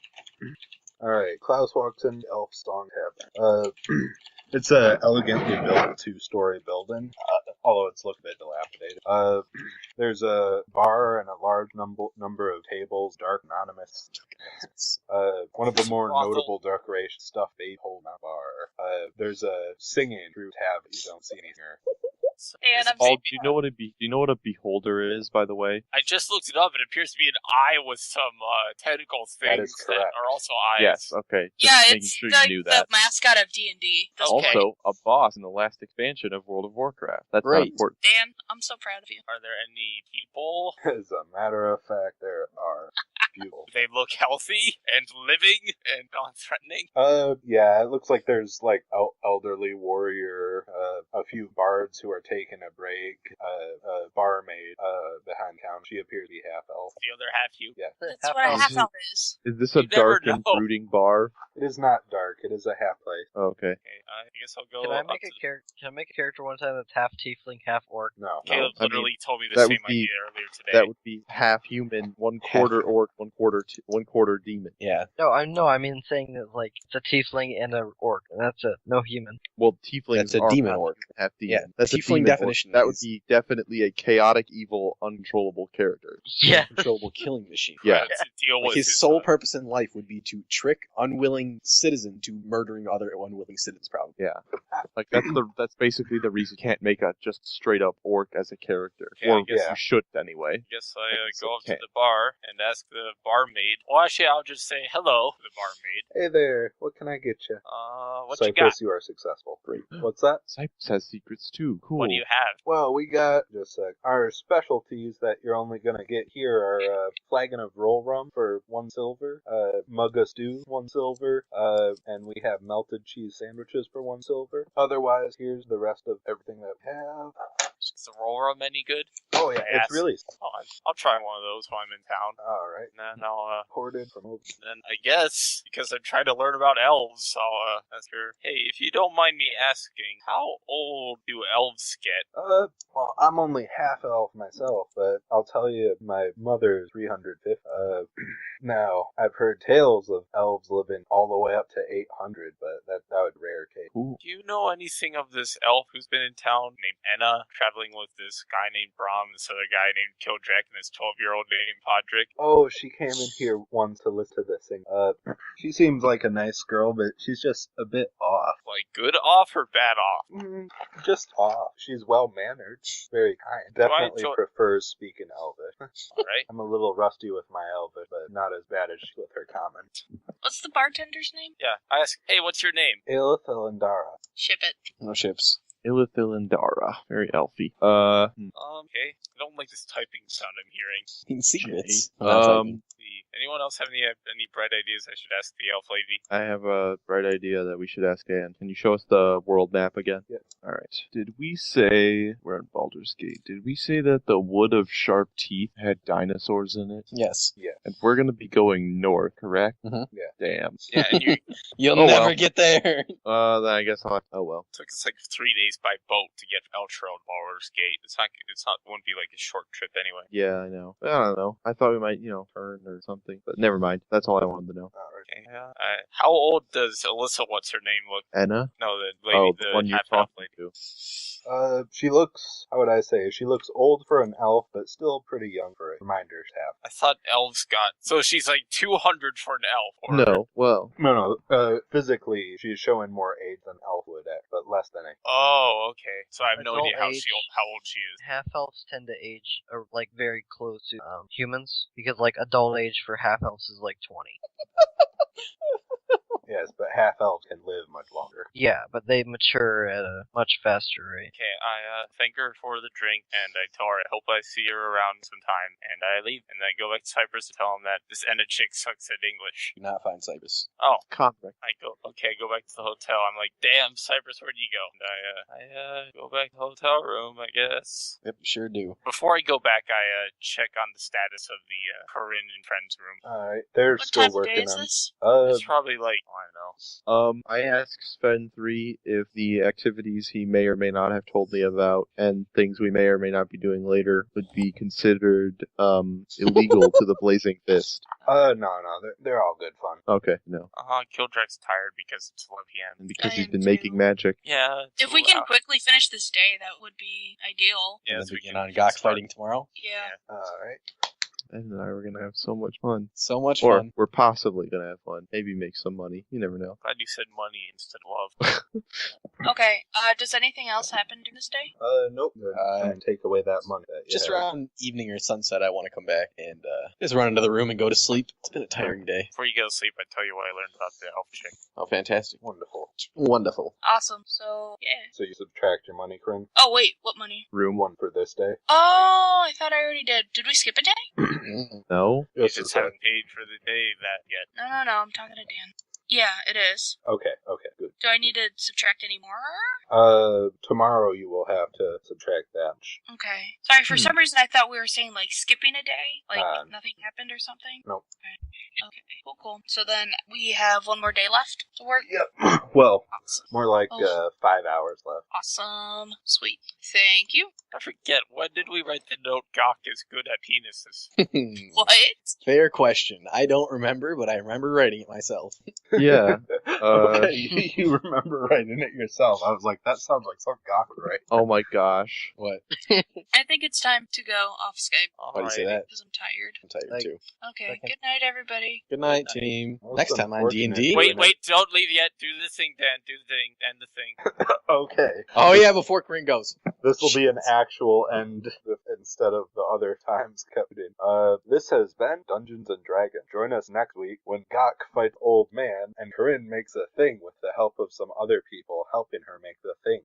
Alright, Klaus walks in Elf Song Tavern. It's a elegantly built 2-story building, although it's looking a bit dilapidated. There's a bar and a large number of tables, dark, anonymous. One of the more notable decorations, stuffed ape hole in a bar. There's a singing through tab, but you don't see anything here. And I'm Do you know what a beholder is, by the way? I just looked it up. It appears to be an eye with some tentacle That things is that correct. are also eyes. Yes. Okay. Just yeah, making it's sure the, you knew the that. mascot of D&D. Okay. Also, a boss in the last expansion of World of Warcraft. That's not Great. important. Dan, I'm so proud of you. Are there any people? As a matter of fact, there are people. They look healthy and living and non-threatening. Yeah, it looks like there's like elderly warrior, a few bards who are taking a break, a barmaid, behind counter. She appears to be half elf. The other half you. Yeah. That's what a half elf is. Is this a You never dark and know. brooding bar? It is not dark. It is a half place. Okay. Okay, I guess I'll go. Can I up make to a character? Can I make a character one time that's half tiefling, half orc? No. Caleb I mean, literally told me the that same would be- idea earlier today. That would be half human, one quarter orc, one quarter demon. Yeah. No, I mean saying that like it's a tiefling and a orc, and that's it. No human. Well, tieflings That's a are demon half orc. human, half demon. Yeah, That's a tiefling demon orc. definition That would is- be definitely a chaotic, evil, uncontrollable character. Yeah. Controllable killing machine. Yeah. To deal Like with his sole purpose in life would be to trick unwilling citizen to murdering other unwilling citizens. Probably. Yeah. Like that's basically the reason you can't make a just straight up orc as a character. Okay, I Or guess- you should anyway. Guess I So go up to okay. the bar and ask the barmaid. Well, actually, I'll just say hello to the barmaid. Hey there. What can I get you? What you got? Cypress, you are successful. Great. What's that? Cypress has secrets too. Cool. What do you have? Well, we got just a sec. Our specialties that you're only gonna get here are a flagon of roll rum for 1 silver, mug of stew 1 silver, and we have melted cheese sandwiches for 1 silver. Otherwise, here's the rest of everything that we have. Is the roll rum any good? Oh yeah, I it's asked- really I'll try one of those while I'm in town. all right. And then I'll Hoarded from then I guess because I'm trying to learn about elves, I'll ask her. Hey, if you don't mind me asking, how old do elves get? Well, I'm only half elf myself, but I'll tell you, my mother's 350. Now, I've heard tales of elves living all the way up to 800, but that would rare case. Cool. Do you know anything of this elf who's been in town named Enna, traveling with this guy named Brom, this other guy named Kildrak, and this 12-year-old named Podrick? Oh, she came in here once to listen to this thing. She seems like a nice girl, but she's just a bit off. Like, good off or bad off? Just off. She's well-mannered, very kind. Definitely prefers speaking Elvish. Alright. I'm a little rusty with my Elvish, but not as bad as she with her common. What's the bartender's name? Yeah, I ask, hey, what's your name? Aelith Elandara. Ship it. No ships. Illithilindara. Very elfy. Okay. I don't like this typing sound I'm hearing. Secrets. Anyone else have any bright ideas I should ask the elf lady? I have a bright idea that we should ask Anne. Can you show us the world map again? Yes. Alright. Did we say, we're in Baldur's Gate, did we say that the Wood of Sharp Teeth had dinosaurs in it? Yes. Yeah. And we're gonna be going north, correct? Mhm. Yeah. Damn. Yeah, and you You'll Oh, never well. get there. Then I guess I'll oh well. took us like 3 days by boat to get Eltro and Baldur's Gate. Wouldn't be like a short trip anyway. Yeah, I know. I don't know. I thought we might, turn or something. But never mind. That's all I wanted to know. Okay. How old does Alyssa, what's her name, look? Anna? No, the lady, The one you're half-elf talking lady. to. She looks, how would I say, she looks old for an elf, but still pretty young for a reminder's half. I thought elves got... So she's like 200 for an elf. Or... No, well, No, physically, she's showing more age than elf would, but less than a. Oh, okay. So I have no Adult idea how age. how old she is. Half elves tend to age like very close to humans because like adult age for half elves is like 20. Yes, but half elves can live much longer. Yeah, but they mature at a much faster rate. Okay, I thank her for the drink, and I tell her I hope I see her around sometime, and I leave, and I go back to Cyprus to tell him that this Enna chick sucks at English. Do not find Cyprus. Oh, contract. I go back to the hotel. I'm like, damn, Cyprus, where'd you go? And I go back to the hotel room, I guess. Yep, sure do. Before I go back, I check on the status of the Corinne and friends room. Alright, they're What still time of day working is on. this? It's probably like, I don't know. I asked Sven 3 if the activities he may or may not have told me about and things we may or may not be doing later would be considered illegal to the Blazing Fist. No, they're all good fun. Okay, no. Kildrak's tired because it's 11 p.m. And because I he's am been too. making magic. Yeah. it's If a we little can out. quickly finish this day, that would be ideal. Yeah, And so then we begin can on Gok start. fighting tomorrow. Yeah. Alright. Ed and I were going to have so much fun. So much Or fun. we're possibly going to have fun. Maybe make some money. You never know. Glad you said money instead of love. Okay, does anything else happen during this day? Nope. Try and take away that money. That you Just have. around evening or sunset, I want to come back and just run into the room and go to sleep. It's been a tiring day. Before you go to sleep, I tell you what I learned about the elf chick. Oh, fantastic. Wonderful. Wonderful. Awesome, so, yeah. So you subtract your money, Corinne? Oh, wait, what money? Room One for this day? Oh, I thought I already did. Did we skip a day? No? You Yes, just it's okay. haven't paid for the day that yet. No, I'm talking to Dan. Yeah, it is. Okay, good. Do I need to subtract any more? Tomorrow you will have to subtract that. Okay. Sorry, for some reason I thought we were saying, like, skipping a day? Like, nothing happened or something? Nope. Okay, cool. So then we have one more day left to work? Yep. Well, Awesome. more like Oh. 5 hours left. Awesome. Sweet. Thank you. I forget, when did we write the note Gok is good at penises? What? Fair question. I don't remember, but I remember writing it myself. Yeah. Okay, you remember writing it yourself. I was like, that sounds like some Gok, right? Oh my gosh. What? I think it's time to go off Skype Why do you say that? because I'm tired. I'm tired Like- too. Okay, Second. good night, everybody. Good night, team. Most Next time on unfortunate. D&D. Wait, don't leave yet. Do the thing, Dan. Do the thing. End the thing. Okay. Oh yeah, before Corinne goes. This will be an actual end instead of the other times kept in. This has been Dungeons and Dragons. Join us next week when Gok fights Old Man and Corinne makes a thing with the help of some other people helping her make the thing.